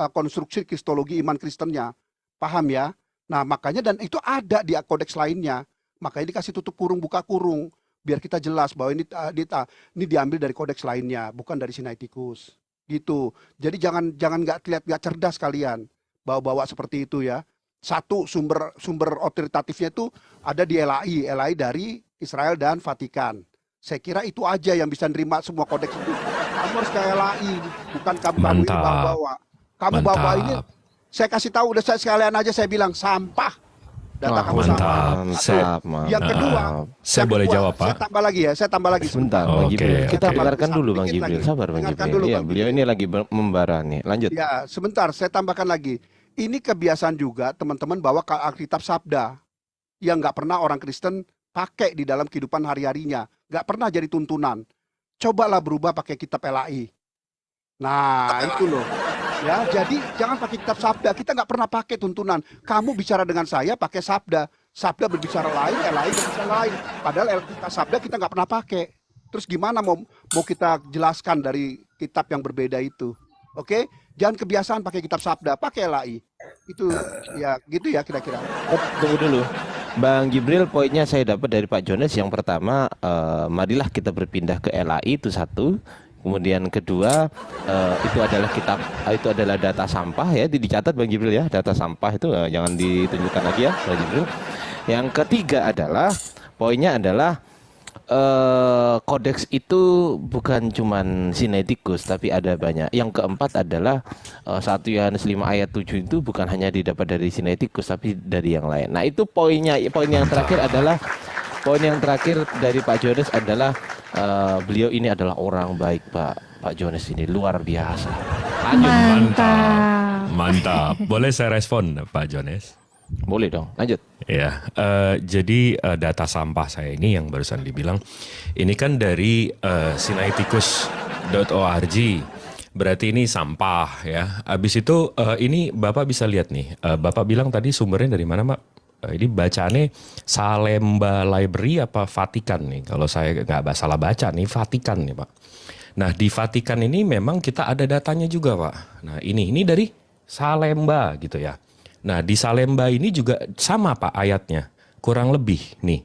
Speaker 3: konstruksi kristologi iman Kristennya, paham ya? Nah makanya dan itu ada di kodeks lainnya. Makanya dikasih tutup kurung buka kurung. Biar kita jelas bahwa ini diambil dari kodeks lainnya, bukan dari Sinaiticus. Gitu. Jadi jangan nggak cerdas kalian bawa-bawa seperti itu ya. Satu sumber otoritatifnya itu ada di LAI dari Israel dan Vatikan. Saya kira itu aja yang bisa nerima semua kodeks itu. Kamu harus ke LAI, bukan kamu ini bawa-bawa. Kamu bawa ini, saya kasih tahu udah sekalian aja saya bilang sampah. Data kamu
Speaker 6: mantap.
Speaker 3: Yang kedua,
Speaker 6: saya boleh jawab Pak?
Speaker 3: Saya tambah lagi.
Speaker 1: Sebentar Bang
Speaker 6: Oke.
Speaker 1: Jibril. Kita
Speaker 3: Oke.
Speaker 1: dengarkan dulu Bang
Speaker 3: Sedikit
Speaker 1: Jibril.
Speaker 3: lagi.
Speaker 1: Sabar Bang
Speaker 3: Dengarkan
Speaker 1: Jibril.
Speaker 3: dulu,
Speaker 1: Iya,
Speaker 3: Bang
Speaker 1: beliau ini lagi membara nih. Lanjut.
Speaker 3: Ya, sebentar, saya tambahkan lagi. Ini kebiasaan juga teman-teman bawa ke Alkitab Sabda yang nggak pernah orang Kristen pakai di dalam kehidupan hari-harinya, nggak pernah jadi tuntunan. Cobalah berubah pakai kitab LAI. Nah, itu loh. Ya, jadi jangan pakai kitab Sabda. Kita nggak pernah pakai tuntunan. Kamu bicara dengan saya pakai Sabda. Sabda berbicara lain, LAI berbicara lain. Padahal kitab Sabda kita nggak pernah pakai. Terus gimana mau kita jelaskan dari kitab yang berbeda itu? Oke? Jangan kebiasaan pakai kitab Sabda, pakai LAI. Itu ya gitu ya kira-kira.
Speaker 1: Tunggu dulu. Bang Jibril, poinnya saya dapat dari Pak Jones yang pertama, marilah kita berpindah ke LAI itu satu. Kemudian kedua, itu adalah data sampah ya, dicatat Bang Jibril ya, data sampah itu jangan ditunjukkan lagi ya Bang Jibril. Yang ketiga adalah poinnya adalah kodeks itu bukan cuman Sinaiticus tapi ada banyak. Yang keempat adalah 1 Yohanes 5 ayat 7 itu bukan hanya didapat dari Sinaiticus tapi dari yang lain. Nah, itu poinnya. Poin yang terakhir dari Pak Jones adalah beliau ini adalah orang baik, Pak Jones ini luar biasa.
Speaker 6: Mantap. Boleh saya respon, Pak Jones?
Speaker 1: Boleh dong, lanjut.
Speaker 6: Ya, jadi data sampah saya ini yang barusan dibilang, ini kan dari sinaiticus.org, berarti ini sampah ya. Habis itu ini Bapak bisa lihat nih, Bapak bilang tadi sumbernya dari mana, Mbak? Ini bacaannya Salemba Library apa Vatikan nih? Kalau saya nggak salah baca nih, Vatikan nih Pak. Nah di Vatikan ini memang kita ada datanya juga Pak. Nah ini dari Salemba gitu ya. Nah di Salemba ini juga sama Pak ayatnya, kurang lebih nih.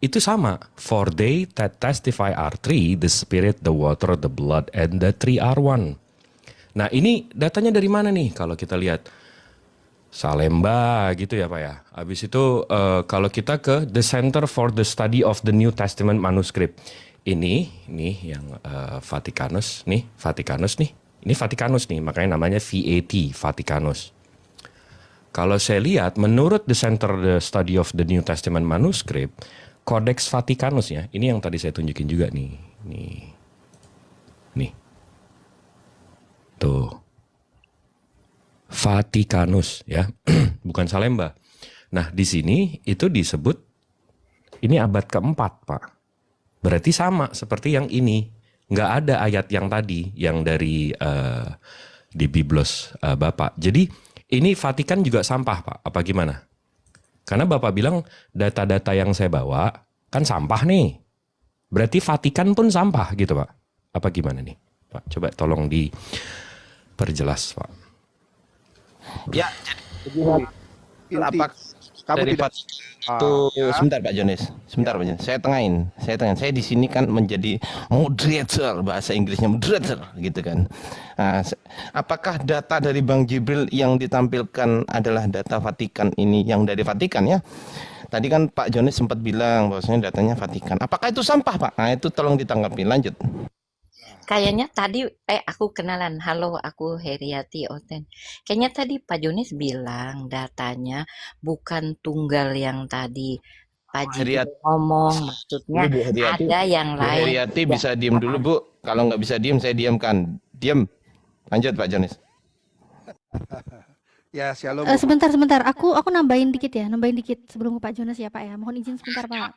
Speaker 6: Itu sama. For they that testify are three, the spirit, the water, the blood, and the three are one. Nah ini datanya dari mana nih kalau kita lihat? Salemba gitu ya Pak ya. Habis itu kalau kita ke The Center for the Study of the New Testament Manuscript. Ini yang Vaticanus nih. Ini Vaticanus nih, makanya namanya VAT, Vaticanus. Kalau saya lihat, menurut The Center the Study of the New Testament Manuscript, Codex Vaticanus ya, ini yang tadi saya tunjukin juga nih. Nih. Tuh. Vaticanus ya, bukan Salemba. Nah di sini itu disebut ini abad keempat Pak. Berarti sama seperti yang ini. Nggak ada ayat yang tadi yang dari di Biblos Bapak. Jadi ini Vatikan juga sampah Pak. Apa gimana? Karena Bapak bilang data-data yang saya bawa kan sampah nih. Berarti Vatikan pun sampah gitu Pak. Apa gimana nih Pak? Coba tolong diperjelas Pak.
Speaker 1: Ya, jadi apa
Speaker 3: Kamu tidak
Speaker 1: sebentar Pak Jones. Saya tengahin. Saya di sini kan menjadi moderator, bahasa Inggrisnya moderator gitu kan. Nah, apakah data dari Bang Jibril yang ditampilkan adalah data Vatikan ini yang dari Vatikan ya? Tadi kan Pak Jones sempat bilang bahwasanya datanya Vatikan. Apakah itu sampah Pak? Nah, itu tolong ditanggapi. Lanjut.
Speaker 10: Kayaknya tadi aku kenalan. Halo, aku Heriati Oten. Kayaknya tadi Pak Jones bilang datanya bukan tunggal yang tadi Pak Jibril ngomong. Maksudnya
Speaker 1: Bu Heriati,
Speaker 10: ada yang
Speaker 1: Bu
Speaker 10: lain.
Speaker 1: Heriati bisa diem dulu Bu. Kalau nggak bisa diem, saya diamkan. Diem. Lanjut Pak Jones.
Speaker 3: Ya, shalom.
Speaker 8: Sebentar. Aku nambahin dikit sebelum ke Pak Jonas ya Pak ya. Mohon izin sebentar Pak.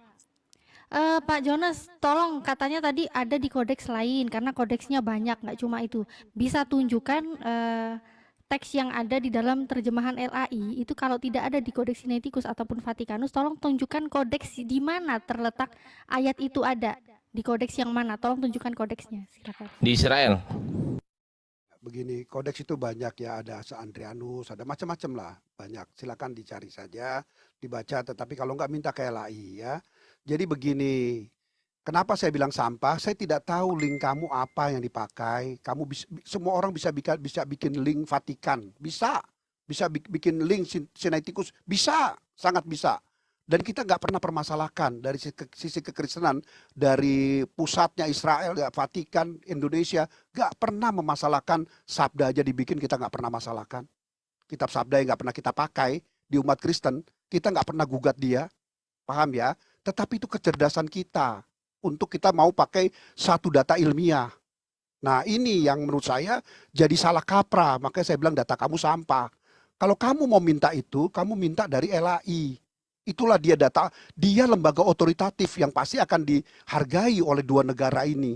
Speaker 8: Pak Jonas, tolong katanya tadi ada di kodeks lain karena kodeksnya banyak, nggak cuma itu. Bisa tunjukkan teks yang ada di dalam terjemahan LAI itu kalau tidak ada di kodeks Sinaiticus ataupun Vatikanus, tolong tunjukkan kodeks di mana terletak ayat itu ada. Di kodeks yang mana? Tolong tunjukkan kodeksnya. Silakan.
Speaker 1: Di Israel.
Speaker 3: Begini, kodeks itu banyak ya, ada Seandrianus, ada macam-macam lah, banyak. Silakan dicari saja, dibaca, tetapi kalau nggak minta ke LAI ya. Jadi begini, kenapa saya bilang sampah? Saya tidak tahu link kamu apa yang dipakai. Semua orang bisa bikin link Vatikan, bisa bikin link Sinaiticus, bisa, sangat bisa. Dan kita nggak pernah permasalahkan dari sisi kekristenan, dari pusatnya Israel, ya, Vatikan, Indonesia, nggak pernah memasalahkan. Sabda aja dibikin, kita nggak pernah masalahkan. Kitab Sabda yang nggak pernah kita pakai di umat Kristen, kita nggak pernah gugat dia, paham ya? Tetapi itu kecerdasan kita untuk kita mau pakai satu data ilmiah. Nah ini yang menurut saya jadi salah kaprah, makanya saya bilang data kamu sampah. Kalau kamu mau minta itu, kamu minta dari LAI. Itulah dia data, dia lembaga otoritatif yang pasti akan dihargai oleh dua negara ini.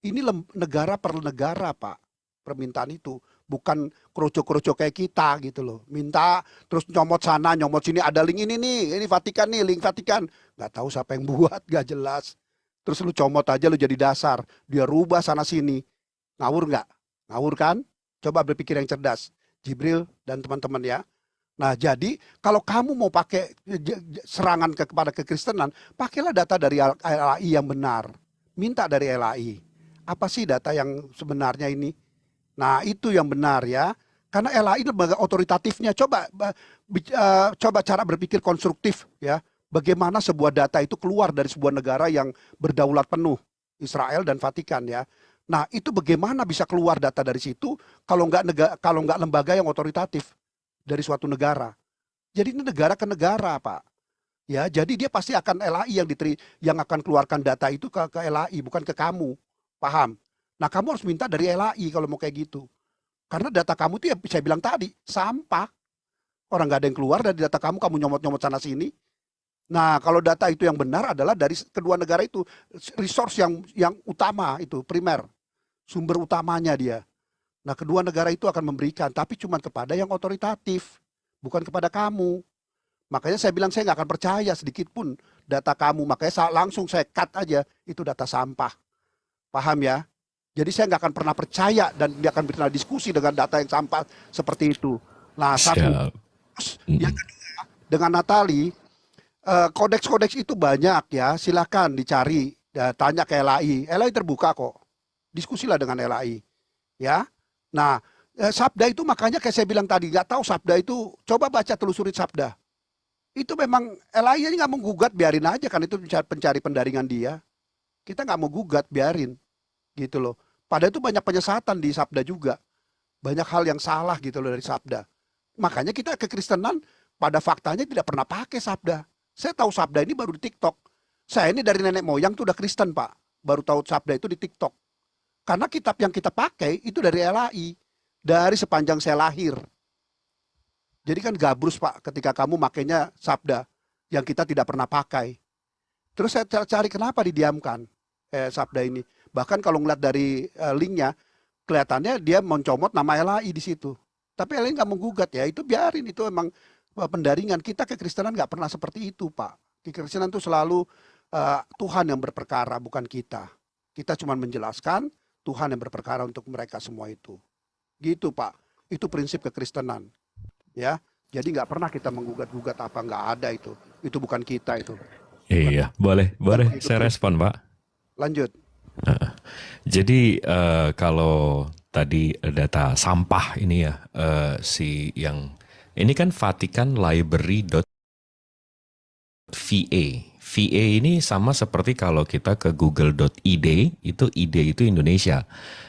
Speaker 3: Ini negara per negara Pak, permintaan itu. Bukan kroco-kroco kayak kita gitu loh. Minta terus nyomot sana, nyomot sini, ada link ini nih, ini Vatikan nih, link Vatikan. Nggak tahu siapa yang buat, nggak jelas. Terus lu comot aja, lu jadi dasar. Dia rubah sana sini. Ngawur nggak? Ngawur kan? Coba berpikir yang cerdas. Jibril dan teman-teman ya. Nah jadi kalau kamu mau pakai serangan kepada kekristenan, pakailah data dari LAI yang benar. Minta dari LAI. Apa sih data yang sebenarnya ini? Nah, itu yang benar ya. Karena LAI lembaga otoritatifnya. Coba cara berpikir konstruktif ya. Bagaimana sebuah data itu keluar dari sebuah negara yang berdaulat penuh, Israel dan Vatikan ya. Nah, itu bagaimana bisa keluar data dari situ kalau nggak lembaga yang otoritatif dari suatu negara. Jadi ini negara ke negara, Pak. Ya, jadi dia pasti akan LAI yang akan keluarkan data itu ke LAI, bukan ke kamu. Paham? Nah, kamu harus minta dari LAI kalau mau kayak gitu. Karena data kamu itu ya saya bilang tadi, sampah. Orang nggak ada yang keluar dari data kamu nyomot-nyomot sana sini. Nah, kalau data itu yang benar adalah dari kedua negara itu, resource yang utama itu, primer. Sumber utamanya dia. Nah, kedua negara itu akan memberikan, tapi cuma kepada yang otoritatif, bukan kepada kamu. Makanya saya bilang saya nggak akan percaya sedikit pun data kamu. Makanya langsung saya cut aja, itu data sampah. Paham ya? Jadi saya nggak akan pernah percaya dan dia akan pernah diskusi dengan data yang sampah seperti itu. Nah, satu. Yang kedua, dengan Natali, kodeks-kodeks itu banyak ya. Silakan dicari, ya, tanya ke LAI. LAI terbuka kok. Diskusilah dengan LAI. Ya. Nah, sabda itu makanya kayak saya bilang tadi, nggak tahu sabda itu, coba baca telusuri sabda. Itu memang LAI nggak mau gugat, biarin aja kan itu pencari pendaringan dia. Kita nggak mau gugat, biarin gitu loh. Padahal itu banyak penyesatan di sabda juga, banyak hal yang salah gitu loh dari sabda. Makanya kita kekristenan pada faktanya tidak pernah pakai sabda. Saya tahu sabda ini baru di TikTok. Saya ini dari nenek moyang tuh udah Kristen Pak, baru tahu sabda itu di TikTok. Karena kitab yang kita pakai itu dari LAI, dari sepanjang saya lahir. Jadi kan gabrus Pak ketika kamu makainya sabda yang kita tidak pernah pakai. Terus saya cari kenapa didiamkan sabda ini. Bahkan kalau ngeliat dari linknya, kelihatannya dia mencomot nama LAI di situ. Tapi LAI nggak menggugat ya, itu biarin, itu emang pendaringan. Kita kekristenan nggak pernah seperti itu Pak. Kekristenan itu selalu Tuhan yang berperkara, bukan kita. Kita cuma menjelaskan Tuhan yang berperkara untuk mereka semua itu. Gitu Pak, itu prinsip kekristenan. Ya, jadi nggak pernah kita menggugat-gugat apa, nggak ada itu bukan kita itu.
Speaker 6: Iya, boleh saya respon Pak.
Speaker 3: Lanjut.
Speaker 6: Jadi kalau tadi data sampah ini ya, ini kan Vatican Library.va. VA ini sama seperti kalau kita ke google.id, itu id itu Indonesia.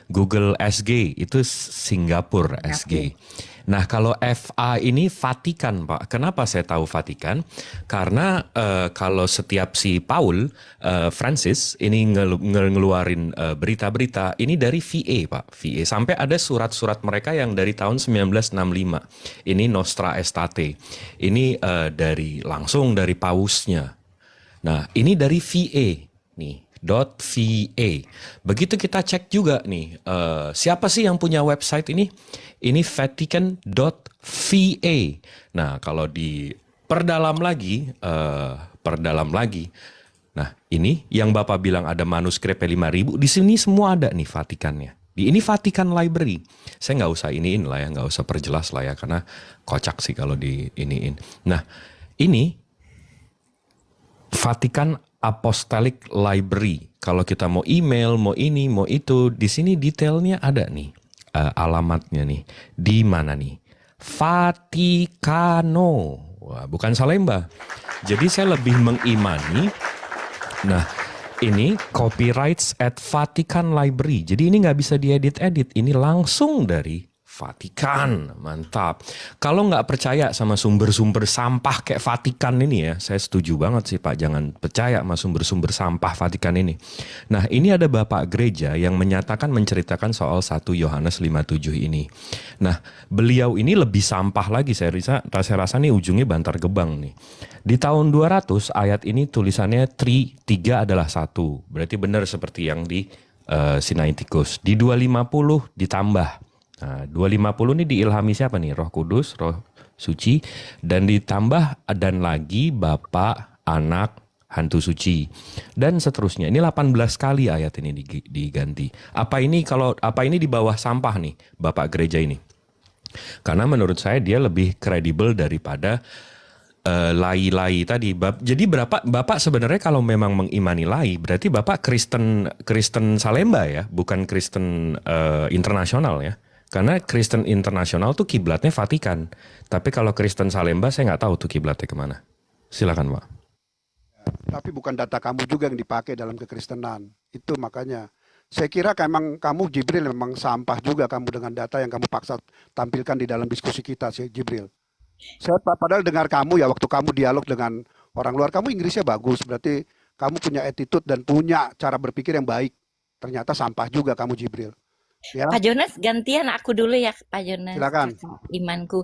Speaker 6: Google SG itu Singapura SG. Nah, kalau FA ini Vatikan, Pak. Kenapa saya tahu Vatikan? Karena kalau setiap si Paul Francis ini ngeluarin berita-berita ini dari VA, Pak. VA sampai ada surat-surat mereka yang dari tahun 1965. Ini Nostra Aetate. Ini langsung dari pausnya. Nah, ini dari VA nih. .va. Begitu kita cek juga nih, siapa sih yang punya website ini? Ini Vatican.va. Nah, kalau diperdalam lagi, nah ini yang Bapak bilang ada manuskrip 5.000, di sini semua ada nih Vatikannya. Ini Vatican Library. Saya nggak usah iniin lah ya, nggak usah perjelas lah ya, karena kocak sih kalau di iniin. Nah, ini Vatican Apostolic Library. Kalau kita mau email, mau ini, mau itu, di sini detailnya ada nih, alamatnya nih. Di mana nih? Vaticano. Wah, bukan Salemba. Jadi saya lebih mengimani. Nah, ini copyrights at Vatican Library. Jadi ini nggak bisa diedit-edit. Ini langsung dari Vatikan, mantap. Kalau nggak percaya sama sumber-sumber sampah kayak Vatikan ini ya, saya setuju banget sih Pak, jangan percaya sama sumber-sumber sampah Vatikan ini. Nah, ini ada Bapak Gereja yang menceritakan soal 1 Yohanes 5:7 ini. Nah, beliau ini lebih sampah lagi, saya rasa nih ujungnya Bantar Gebang nih. Di tahun 200 ayat ini tulisannya 3 adalah 1. Berarti benar seperti yang di Sinaiticus. Di 250 ditambah. Nah, 250 ini diilhami siapa nih? Roh Kudus, Roh Suci, dan ditambah dan lagi Bapa, Anak, Hantu Suci, dan seterusnya. Ini 18 kali ayat ini diganti. Apa ini di bawah sampah nih, Bapak Gereja ini? Karena menurut saya dia lebih kredibel daripada lai-lai tadi. Jadi Bapak sebenarnya kalau memang mengimani lai, berarti Bapak Kristen Salemba ya, bukan Kristen internasional ya. Karena Kristen internasional tuh kiblatnya Vatikan. Tapi kalau Kristen Salemba saya nggak tahu tuh kiblatnya kemana. Silakan Pak.
Speaker 3: Tapi bukan data kamu juga yang dipakai dalam kekristenan. Itu makanya. Saya kira memang kamu Jibril memang sampah juga kamu dengan data yang kamu paksa tampilkan di dalam diskusi kita sih Jibril. Saya padahal dengar kamu ya waktu kamu dialog dengan orang luar, kamu Inggrisnya bagus, berarti kamu punya attitude dan punya cara berpikir yang baik. Ternyata sampah juga kamu Jibril. Ya,
Speaker 10: Pak Jonas, gantian aku dulu ya, Pak Jonas.
Speaker 3: silakan.
Speaker 10: Kakak imanku.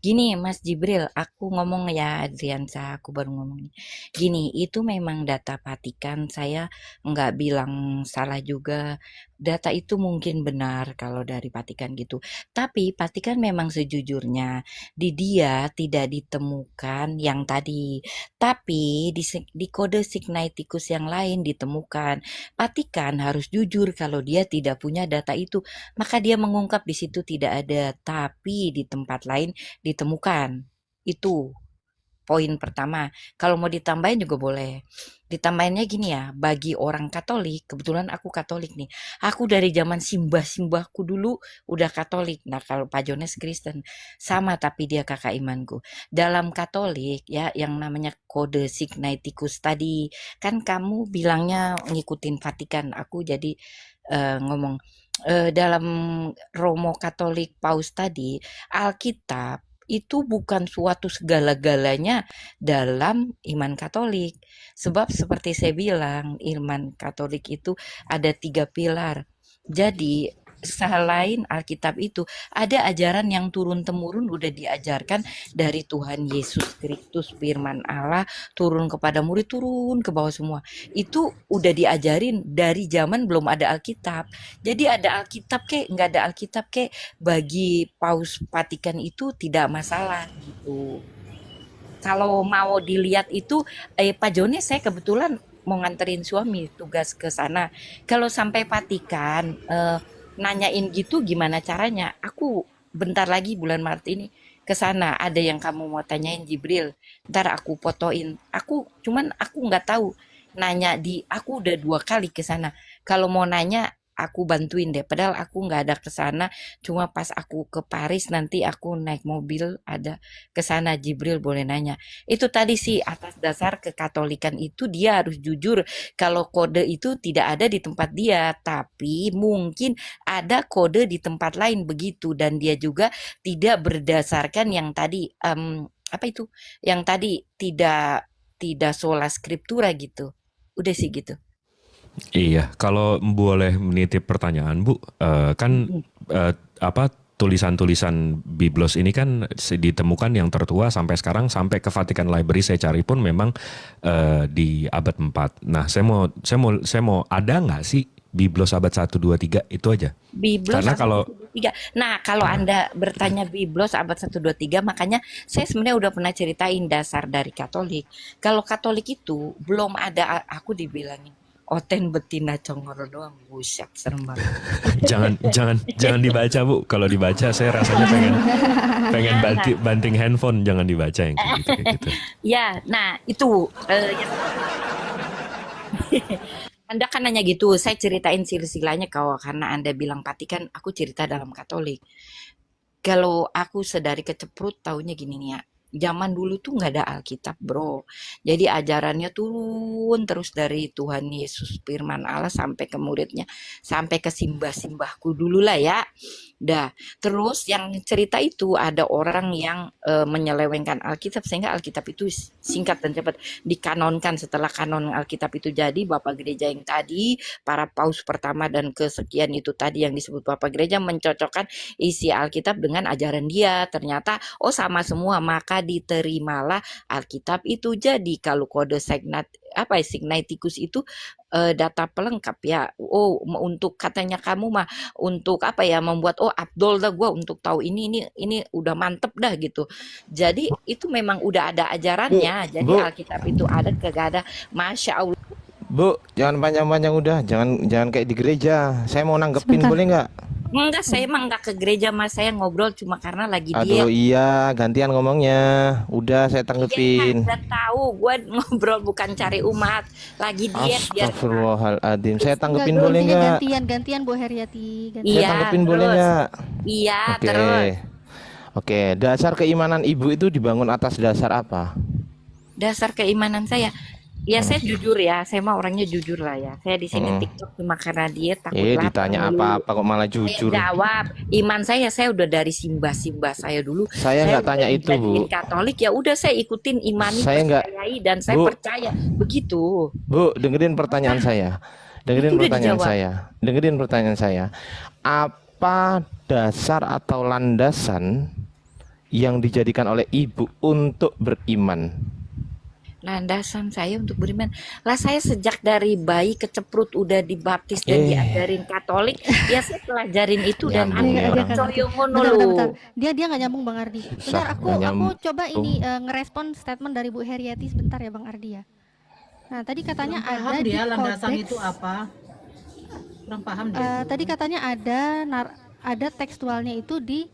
Speaker 10: Gini, Mas Jibril, aku ngomong ya, Adriansa, aku baru ngomong nih. Gini, itu memang data Vatikan, saya nggak bilang salah juga. Data itu mungkin benar kalau dari Vatikan gitu. Tapi Vatikan memang sejujurnya di dia tidak ditemukan yang tadi. Tapi di kode Signaticus yang lain ditemukan. Vatikan harus jujur kalau dia tidak punya data itu. Maka dia mengungkap di situ tidak ada, tapi di tempat lain ditemukan. Itu poin pertama. Kalau mau ditambahin juga boleh. Ditambahinnya gini ya, bagi orang Katolik, kebetulan aku Katolik nih. Aku dari zaman simbah-simbahku dulu udah Katolik. Nah, kalau Pak Jones Kristen sama tapi dia kakak imanku. Dalam Katolik ya yang namanya kode Signaticus tadi, kan kamu bilangnya ngikutin Vatikan. Aku jadi ngomong dalam Romo Katolik Paus tadi, Alkitab itu bukan suatu segala-galanya dalam iman Katolik. Sebab seperti saya bilang, iman Katolik itu ada 3 pilar. Jadi selain Alkitab itu ada ajaran yang turun-temurun udah diajarkan dari Tuhan Yesus Kristus, firman Allah turun kepada murid, turun ke bawah semua. Itu udah diajarin dari zaman belum ada Alkitab. Jadi ada Alkitab kek, nggak ada Alkitab kek, bagi Paus Vatikan itu tidak masalah gitu. Kalau mau dilihat itu, Pak Joni, saya kebetulan mau nganterin suami tugas ke sana. Kalau sampai Vatikan nanyain gitu gimana caranya? Aku bentar lagi bulan Maret ini ke sana. Ada yang kamu mau tanyain Jibril? Ntar aku fotoin. Aku nggak tahu. Aku udah 2 kali ke sana. Kalau mau nanya aku bantuin deh. Padahal aku nggak ada ke sana. Cuma pas aku ke Paris nanti aku naik mobil ada ke sana. Jibril boleh nanya. Itu tadi sih atas dasar kekatolikan itu dia harus jujur kalau kode itu tidak ada di tempat dia. Tapi mungkin ada kode di tempat lain begitu. Dan dia juga tidak berdasarkan yang tadi apa itu? Yang tadi tidak sola scriptura gitu. Udah sih gitu.
Speaker 6: Iya, kalau boleh menitip pertanyaan Bu, kan tulisan-tulisan Biblos ini kan ditemukan yang tertua sampai sekarang, sampai ke Vatican Library saya cari pun memang di abad 4. Nah, saya mau ada nggak sih Biblos abad 1, 2, 3 itu aja?
Speaker 10: Biblos
Speaker 6: Karena
Speaker 10: abad
Speaker 6: kalau
Speaker 10: 1, 2, 3. Nah, kalau Anda bertanya Biblos abad 1, 2, 3, makanya saya sebenarnya udah pernah ceritain dasar dari Katolik. Kalau Katolik itu belum ada, aku dibilangin Oten betina congoro doang, buset, serem banget.
Speaker 6: jangan dibaca Bu. Kalau dibaca saya rasanya pengen banting handphone, jangan dibaca yang kayak gitu.
Speaker 10: Ya, nah itu Anda kan nanya gitu, saya ceritain silsilahnya karena Anda bilang Vatikan, aku cerita dalam Katolik. Kalau aku sedari keceprut taunya gini nih ya. Zaman dulu tuh nggak ada Alkitab bro. Jadi ajarannya turun terus dari Tuhan Yesus firman Allah sampai ke muridnya. Sampai ke simbah-simbahku dulu lah ya. Dah, terus yang cerita itu ada orang yang menyelewengkan Alkitab sehingga Alkitab itu singkat dan cepat dikanonkan. Setelah kanon Alkitab itu jadi, Bapak Gereja yang tadi, para paus pertama dan kesekian itu tadi yang disebut Bapak Gereja mencocokkan isi Alkitab dengan ajaran dia. Ternyata sama semua, maka diterimalah Alkitab itu jadi. Kalau kode Signaticus itu data pelengkap ya. Untuk katanya kamu mah untuk apa ya, membuat Abdul dah gue untuk tahu ini udah mantep dah gitu. Jadi itu memang udah ada ajarannya. Jadi Alkitab itu ada kagak ada, Masya Allah.
Speaker 1: Bu, jangan panjang-panjang udah, jangan kayak di gereja. Saya mau nanggepin,
Speaker 8: Sebentar.
Speaker 1: boleh nggak?
Speaker 10: Enggak, saya emang enggak ke gereja, Mas. Saya ngobrol cuma karena lagi
Speaker 1: Aduh
Speaker 10: diet.
Speaker 1: iya, gantian ngomongnya. Udah saya
Speaker 10: Iya,
Speaker 1: tanggepin.
Speaker 10: udah tahu. Gue ngobrol bukan cari umat. Lagi diet biar
Speaker 1: Astagfirullahaladzim. Saya
Speaker 8: Enggak,
Speaker 1: tanggepin
Speaker 8: gue
Speaker 1: boleh
Speaker 8: intinya
Speaker 1: nggak?
Speaker 8: gantian Bu Heriati.
Speaker 1: Saya
Speaker 10: Iya,
Speaker 1: tanggepin boleh
Speaker 10: terus.
Speaker 1: nggak?
Speaker 10: Iya,
Speaker 1: Oke.
Speaker 10: terus.
Speaker 1: Oke, dasar keimanan ibu itu dibangun atas dasar apa?
Speaker 10: Dasar keimanan saya. Ya saya jujur ya, saya mah orangnya jujur lah ya. Saya di sini TikTok cuma karena diet takut lapar
Speaker 1: Ditanya
Speaker 10: dulu.
Speaker 1: apa-apa kok malah
Speaker 10: Saya
Speaker 1: jujur.
Speaker 10: jawab, iman saya udah dari simbah-simbah saya dulu.
Speaker 1: Saya nggak
Speaker 10: udah
Speaker 1: tanya itu, Bu.
Speaker 10: dijadiin Katolik, ya udah saya ikutin imani,
Speaker 1: Saya nggak,
Speaker 10: percayai dan saya
Speaker 1: Bu.
Speaker 10: percaya begitu.
Speaker 1: Bu, dengerin pertanyaan saya. Dengerin
Speaker 10: Itu udah
Speaker 1: pertanyaan
Speaker 10: dijawab.
Speaker 1: saya. Dengerin pertanyaan saya. Apa dasar atau landasan yang dijadikan oleh ibu untuk beriman?
Speaker 10: Landasan saya untuk beriman lah, saya sejak dari bayi keceprut udah dibaptis dan diajarin Katolik, ya saya pelajarin itu dan
Speaker 1: Nyambung
Speaker 10: ada
Speaker 1: ya orang.
Speaker 10: percaya ngono
Speaker 8: Bentar, bentar,
Speaker 10: loh.
Speaker 8: bentar. Dia nggak nyambung Bang Ardi. Bentar, aku coba ini ngerespon statement dari Bu Heriati sebentar ya Bang Ardi ya. Nah, tadi katanya
Speaker 7: Kurang
Speaker 8: ada
Speaker 7: paham
Speaker 8: di
Speaker 7: dia landasan
Speaker 8: kodeks.
Speaker 7: itu apa. Kurang paham dia.
Speaker 8: Tadi katanya ada tekstualnya itu di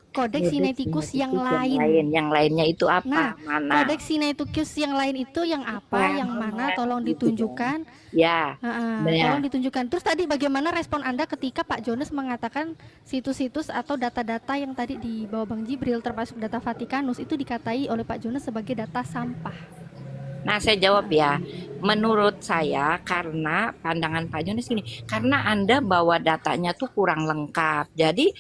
Speaker 8: Kodeks Sinaiticus yang lain.
Speaker 10: Yang lainnya itu apa?
Speaker 8: Nah,
Speaker 10: mana?
Speaker 8: Kodeks Sinaiticus yang lain itu yang apa? Yang mana? Tolong ditunjukkan.
Speaker 10: Ya,
Speaker 8: Tolong ditunjukkan. Terus tadi bagaimana respon Anda ketika Pak Jones mengatakan situs-situs atau data-data yang tadi dibawa Bang Jibril termasuk data Vatikanus itu dikatai oleh Pak Jones sebagai data sampah?
Speaker 10: Nah, saya jawab ya. Menurut saya karena pandangan Pak Jones gini, karena Anda bawa datanya tuh kurang lengkap. Jadi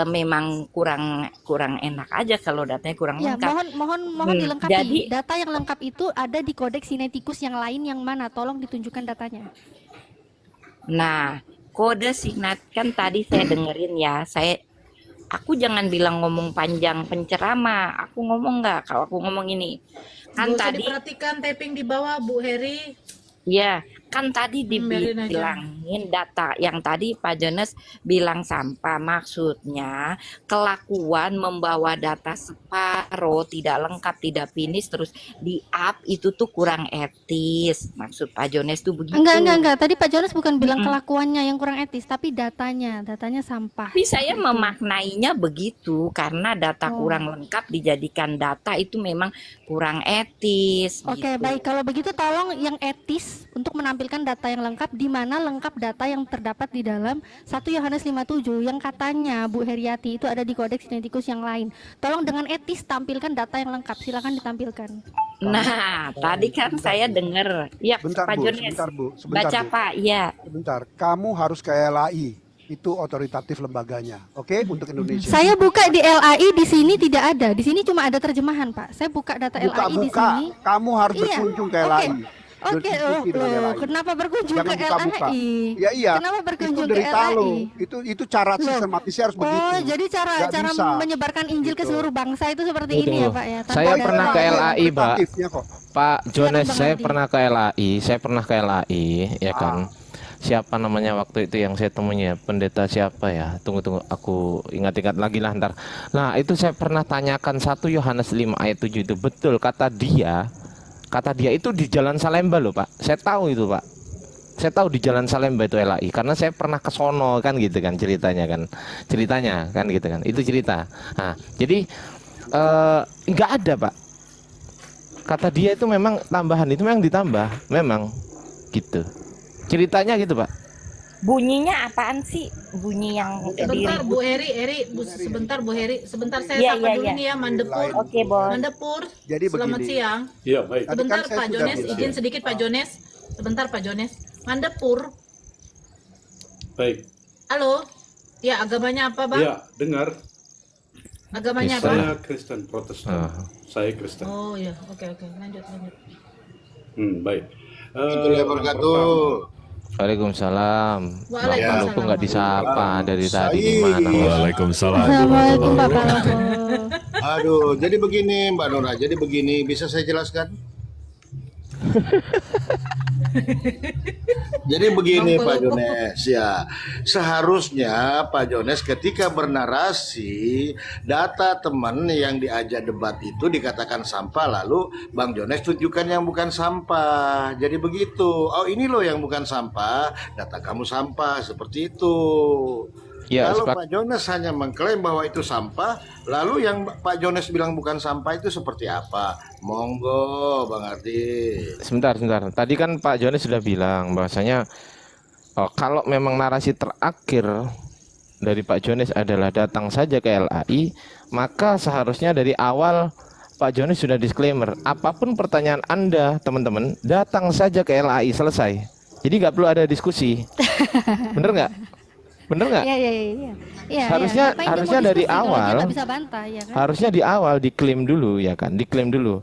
Speaker 10: memang kurang enak aja kalau datanya kurang
Speaker 8: Ya,
Speaker 10: lengkap.
Speaker 8: mohon dilengkapi.
Speaker 10: Jadi
Speaker 8: Data yang lengkap itu ada di Kodeks Sinaiticus yang lain yang mana? Tolong ditunjukkan datanya.
Speaker 10: nah, kode signat kan tadi saya dengerin ya. Aku jangan bilang ngomong panjang penceramah. Aku ngomong nggak? Kalau aku ngomong ini kan
Speaker 7: Nggak usah
Speaker 10: tadi
Speaker 7: diperhatikan taping di bawah Bu Heri.
Speaker 10: ya, kan tadi
Speaker 7: Biarin aja.
Speaker 10: dibilangin data yang tadi Pak Jones bilang sampah, maksudnya kelakuan membawa data separuh, tidak lengkap, tidak finish, terus di up itu tuh kurang etis. Maksud Pak Jones tuh begitu.
Speaker 8: Enggak. Tadi Pak Jones bukan bilang kelakuannya yang kurang etis, tapi datanya sampah.
Speaker 10: Tapi saya memaknainya begitu karena data kurang lengkap dijadikan data itu memang kurang etis.
Speaker 8: Oke,
Speaker 10: gitu.
Speaker 8: baik. Kalau begitu tolong yang etis untuk menampilkan data yang lengkap, di mana lengkap data yang terdapat di dalam 1 Yohanes 5:7 yang katanya Bu Heriati itu ada di Kodeks Sinaiticus yang lain. Tolong dengan etis tampilkan data yang lengkap. Silakan ditampilkan.
Speaker 10: Nah, tadi kan saya dengar. Ya,
Speaker 3: Bentar,
Speaker 10: Pak
Speaker 3: Bu,
Speaker 10: Jones.
Speaker 3: sebentar, Bu.
Speaker 10: Baca,
Speaker 3: Bu.
Speaker 10: Pak. Ya.
Speaker 3: Sebentar, kamu harus ke LAI. Itu otoritatif lembaganya. Oke, untuk Indonesia.
Speaker 8: Saya buka di LAI, di sini tidak ada. Di sini cuma ada terjemahan, Pak. Saya buka data LAI di
Speaker 3: Buka-buka,
Speaker 8: sini.
Speaker 3: kamu harus
Speaker 8: Iya,
Speaker 3: berkunjung ke
Speaker 8: oke.
Speaker 3: LAI.
Speaker 8: Oke,
Speaker 3: Berdiskusi dengan LAI.
Speaker 8: kenapa berkunjung
Speaker 3: Jangan
Speaker 8: ke
Speaker 3: buka-buka.
Speaker 8: LAI?
Speaker 3: Ya iya.
Speaker 8: Kenapa berkunjung
Speaker 3: Itu
Speaker 8: ke
Speaker 3: derita
Speaker 8: LAI?
Speaker 3: lo. Itu cara sistematisnya harus begitu.
Speaker 8: Oh, jadi cara
Speaker 3: Nggak bisa.
Speaker 8: menyebarkan Injil ke
Speaker 3: Gitu.
Speaker 8: seluruh bangsa itu seperti ini ya, Pak ya. Tanpa
Speaker 1: Saya
Speaker 8: ada-
Speaker 1: pernah ke LAI, Pak.
Speaker 3: Otoritatifnya kok.
Speaker 1: Pak Jones,
Speaker 8: Bang
Speaker 1: saya
Speaker 8: Ardi.
Speaker 1: pernah ke LAI. Saya pernah ke LAI, ya kan. Siapa namanya waktu itu yang saya temunya? Pendeta siapa ya? Tunggu, aku ingat-ingat lagi lah ntar. Nah, itu saya pernah tanyakan 1 Yohanes 5 ayat 7 itu betul kata dia itu di Jalan Salemba loh, Pak. Saya tahu itu, Pak. Saya tahu di Jalan Salemba itu LAI karena saya pernah ke sono kan gitu kan ceritanya kan gitu kan, itu cerita. Nah, jadi nggak ada, Pak. Kata dia itu memang tambahan, itu memang ditambah, memang gitu ceritanya gitu, Pak.
Speaker 10: Bunyinya apaan sih? Bunyi yang
Speaker 7: Sebentar Bu Heri, sebentar Bu Heri, sebentar saya
Speaker 10: Iya,
Speaker 7: sapa
Speaker 10: iya,
Speaker 7: dulu
Speaker 10: iya.
Speaker 7: nih ya Mandepur.
Speaker 10: Oke, Bos.
Speaker 7: Mandepur.
Speaker 3: Jadi
Speaker 7: Selamat
Speaker 3: begini.
Speaker 7: siang.
Speaker 9: Iya, baik.
Speaker 3: Tadi
Speaker 7: Sebentar
Speaker 3: kan saya
Speaker 7: Pak
Speaker 3: sudah
Speaker 7: Jones,
Speaker 3: bilang.
Speaker 7: izin sedikit Pak Jones. Sebentar Pak Jones. Mandepur.
Speaker 9: Baik.
Speaker 7: Halo. Ya, agamanya apa, Bang?
Speaker 9: Iya, dengar.
Speaker 7: Agamanya apa?
Speaker 9: Saya Kristen Protestan. Saya Kristen.
Speaker 7: Oh iya, oke. Lanjut.
Speaker 9: Baik.
Speaker 1: Waalaikumsalam.
Speaker 7: Waalaikumsalam.
Speaker 1: Lupa nggak disapa dari tadi gimana?
Speaker 6: Waalaikumsalam.
Speaker 8: Assalamualaikum Bapak Lobo.
Speaker 11: Aduh, jadi begini Mbak Nora, jadi begini, bisa saya jelaskan? Jadi begini Pak Jones ya, seharusnya Pak Jones ketika bernarasi data teman yang diajak debat itu dikatakan sampah, lalu Bang Jones tunjukkan yang bukan sampah. Jadi begitu, oh ini loh yang bukan sampah, data kamu sampah, seperti itu.
Speaker 1: Ya,
Speaker 11: Kalau
Speaker 1: sepak.
Speaker 11: Pak Jones hanya mengklaim bahwa itu sampah, lalu yang Pak Jones bilang bukan sampah itu seperti apa? Monggo, Bang Ardi.
Speaker 1: Sebentar, sebentar. Tadi kan Pak Jones sudah bilang bahwasanya kalau memang narasi terakhir dari Pak Jones adalah datang saja ke LAI, maka seharusnya dari awal Pak Jones sudah disclaimer, apapun pertanyaan Anda, teman-teman, datang saja ke LAI, selesai. Jadi nggak perlu ada diskusi. Bener nggak? Bener nggak?
Speaker 8: Iya, iya, iya. Iya,
Speaker 1: Harusnya
Speaker 8: ngapain dia mau
Speaker 1: harusnya dari
Speaker 8: diskusi kalau dia
Speaker 1: awal,
Speaker 8: nggak bisa bantah, ya kan?
Speaker 1: harusnya di awal diklaim dulu ya kan, diklaim dulu.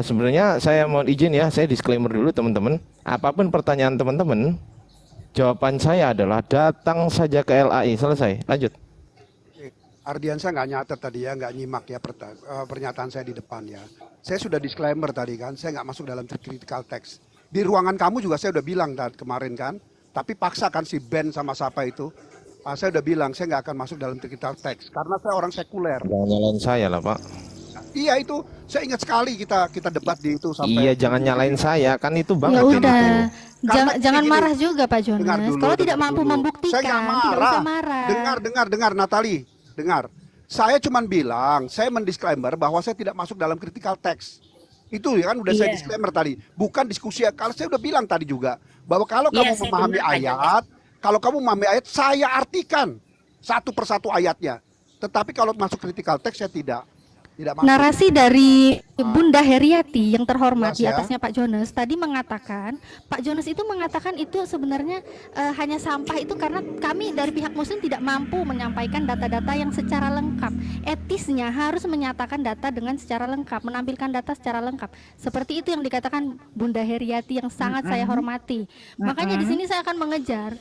Speaker 1: Sebenarnya saya mohon izin ya, saya disclaimer dulu teman-teman. Apapun pertanyaan teman-teman, jawaban saya adalah datang saja ke LAI, selesai. Lanjut.
Speaker 3: Ardiansyah nggak nyatet tadi ya, nggak nyimak ya pernyataan saya di depan ya. Saya sudah disclaimer tadi kan, saya nggak masuk dalam critical text. Di ruangan kamu juga saya udah bilang kemarin kan, tapi paksa kan si Ben sama siapa itu. Saya udah bilang saya nggak akan masuk dalam critical text karena saya orang sekuler.
Speaker 1: Jangan nyalain saya lah Pak.
Speaker 3: Iya itu, saya ingat sekali kita debat di itu sampai.
Speaker 1: Iya, jangan nyalain saya, kan itu
Speaker 8: Ya
Speaker 1: banget ini.
Speaker 8: udah,
Speaker 3: Karena
Speaker 8: jangan
Speaker 3: gini,
Speaker 8: marah juga Pak
Speaker 3: dengar
Speaker 8: Jones.
Speaker 3: dulu,
Speaker 8: Kalau tidak
Speaker 3: dengar
Speaker 8: mampu
Speaker 3: dulu.
Speaker 8: membuktikan,
Speaker 3: Saya nggak
Speaker 8: tidak
Speaker 3: marah.
Speaker 8: usah marah.
Speaker 3: Dengar Natali, dengar. Saya cuman bilang, saya mendisclaimer bahwa saya tidak masuk dalam critical text. Itu ya kan udah saya
Speaker 10: Iya.
Speaker 3: disclaimer tadi. Bukan diskusi, kalau saya udah bilang tadi juga bahwa kalau
Speaker 10: Iya,
Speaker 3: kamu
Speaker 10: saya
Speaker 3: memahami
Speaker 10: dengar, Pak
Speaker 3: ayat, kalau kamu memahami ayat, saya artikan satu persatu ayatnya. Tetapi kalau masuk critical text saya tidak masuk.
Speaker 8: Narasi dari Bunda Heriati yang terhormat
Speaker 3: Jelas
Speaker 8: di
Speaker 3: ya.
Speaker 8: atasnya Pak Jones tadi mengatakan, Pak Jones itu mengatakan itu sebenarnya hanya sampah itu karena kami dari pihak Muslim tidak mampu menyampaikan data-data yang secara lengkap. Etisnya harus menyatakan data dengan secara lengkap, menampilkan data secara lengkap. Seperti itu yang dikatakan Bunda Heriati yang sangat saya hormati. Makanya di sini saya akan mengejar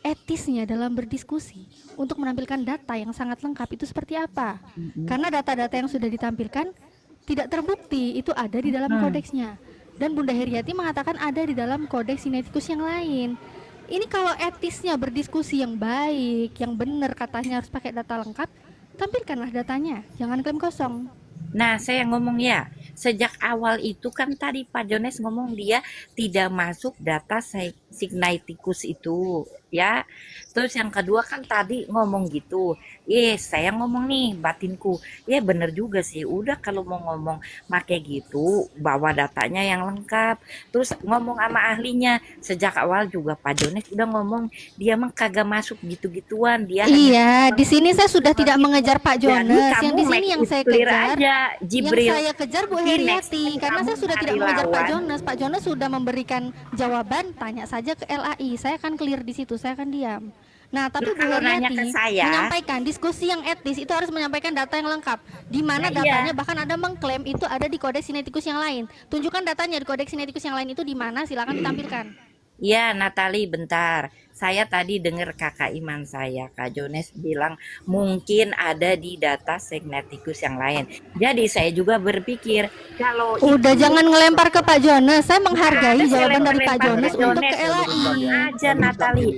Speaker 8: etisnya dalam berdiskusi untuk menampilkan data yang sangat lengkap itu seperti apa. Karena data-data yang sudah ditampilkan tidak terbukti itu ada di dalam kodeksnya. Dan Bunda Heriati mengatakan ada di dalam kodeks Sinaiticus yang lain. Ini kalau etisnya berdiskusi yang baik, yang benar katanya harus pakai data lengkap, tampilkanlah datanya, jangan klaim kosong.
Speaker 10: Nah, saya ngomong ya, sejak awal itu kan tadi Pak Jones ngomong dia tidak masuk data Sinaiticus itu, ya. Terus yang kedua kan tadi ngomong gitu, saya ngomong nih batinku, bener juga sih, udah kalau mau ngomong make gitu, bawa datanya yang lengkap. Terus ngomong sama ahlinya, sejak awal juga Pak Jones udah ngomong, dia mah kagak masuk gitu-gituan, dia
Speaker 8: Iya, di sini saya sudah tidak mengejar Pak
Speaker 10: Jadi
Speaker 8: Jones.
Speaker 10: kamu
Speaker 8: Yang di sini
Speaker 10: make
Speaker 8: yang
Speaker 10: it
Speaker 8: saya
Speaker 10: clear
Speaker 8: kejar,
Speaker 10: aja, Jibril.
Speaker 8: yang saya kejar Bu
Speaker 10: Jadi next
Speaker 8: Heriati,
Speaker 10: time
Speaker 8: karena
Speaker 10: kamu
Speaker 8: saya sudah tidak
Speaker 10: cari
Speaker 8: mengejar Pak
Speaker 10: lawan.
Speaker 8: Jones. Pak Jones sudah memberikan jawaban, tanya saja ke LAI. Saya akan clear di situ, saya akan diam. Nah, tapi
Speaker 10: Nah,
Speaker 8: Bu
Speaker 10: kalau nanya
Speaker 8: Heriati
Speaker 10: ke saya,
Speaker 8: menyampaikan diskusi yang etis itu harus menyampaikan data yang lengkap. Di mana
Speaker 10: Nah, iya.
Speaker 8: datanya bahkan ada mengklaim itu ada di kodeks Sinaiticus yang lain. Tunjukkan datanya di kodeks Sinaiticus yang lain itu di mana, silakan ditampilkan.
Speaker 10: ya Natali bentar. Saya tadi dengar kakak iman saya, Kak Jones bilang mungkin ada di data Sinaiticus yang lain. Jadi saya juga berpikir kalau
Speaker 8: Udah
Speaker 10: itu
Speaker 8: jangan ngelempar ke Pak Jones. Saya menghargai
Speaker 10: ada, saya
Speaker 8: jawaban dari Pak
Speaker 10: lempar-lempar
Speaker 8: Jones
Speaker 10: ke
Speaker 8: untuk
Speaker 10: Jones.
Speaker 8: ke LAI.
Speaker 10: aja Natali,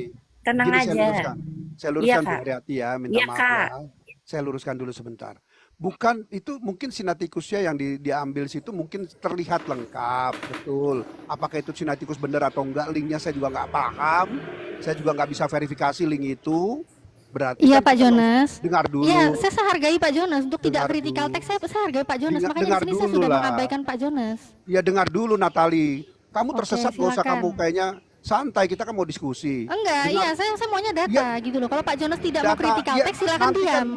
Speaker 10: tenang
Speaker 3: Gini,
Speaker 10: aja.
Speaker 3: Saya
Speaker 10: Iya,
Speaker 3: luruskan Bu
Speaker 10: Kak.
Speaker 3: Heriati ya, minta
Speaker 10: Iya,
Speaker 3: maaf
Speaker 10: Kak.
Speaker 3: ya. Saya luruskan dulu sebentar. Bukan itu mungkin Sinaiticusnya yang diambil situ mungkin terlihat lengkap, betul. Apakah itu Sinaiticus benar atau enggak, linknya saya juga nggak paham. Saya juga nggak bisa verifikasi link itu. Berarti
Speaker 8: Iya
Speaker 3: kan
Speaker 8: Pak
Speaker 3: kita
Speaker 8: Jones.
Speaker 3: dengar dulu.
Speaker 8: Iya, saya hargai Pak Jones untuk tidak
Speaker 3: Dengar
Speaker 8: critical
Speaker 3: dulu.
Speaker 8: text. Saya hargai Pak Jones. Makanya di
Speaker 3: Dengar
Speaker 8: sini saya
Speaker 3: dulu
Speaker 8: sudah
Speaker 3: lah.
Speaker 8: mengabaikan Pak Jones.
Speaker 3: Ya dengar dulu Natali. Kamu
Speaker 8: Oke,
Speaker 3: tersesat gak usah
Speaker 8: silakan.
Speaker 3: kamu kayaknya santai, kita kan mau diskusi.
Speaker 8: Enggak,
Speaker 3: Dengar-
Speaker 8: iya saya maunya data gitu loh. Kalau Pak Jones tidak mau
Speaker 3: Data,
Speaker 8: critical
Speaker 3: ya,
Speaker 8: text silakan
Speaker 3: nanti
Speaker 8: diam.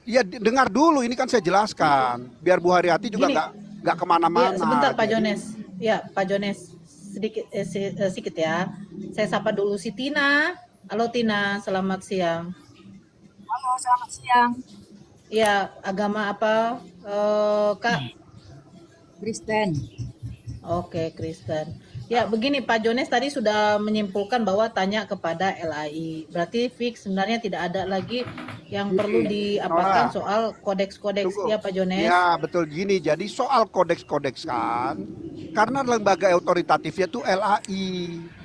Speaker 3: Iya dengar dulu, ini kan saya jelaskan. Biar Bu Heriati juga
Speaker 12: Gini.
Speaker 3: nggak kemana-mana.
Speaker 12: Sebentar Pak
Speaker 3: Jadi-
Speaker 12: Jones. Ya Pak Jones, sedikit ya. Saya sapa dulu si Tina. Halo Tina, selamat siang.
Speaker 13: Halo, selamat siang.
Speaker 12: Ya, agama apa Kak?
Speaker 13: Kristen.
Speaker 12: Oke, Kristen. Ya, begini Pak Jones tadi sudah menyimpulkan bahwa tanya kepada LAI. Berarti fix sebenarnya tidak ada lagi yang perlu diapakan
Speaker 3: Nora.
Speaker 12: soal kodeks-kodeks
Speaker 3: Tunggu.
Speaker 12: ya Pak Jones.
Speaker 3: Ya betul gini. Jadi soal kodeks-kodeks kan, karena lembaga otoritatifnya itu LAI.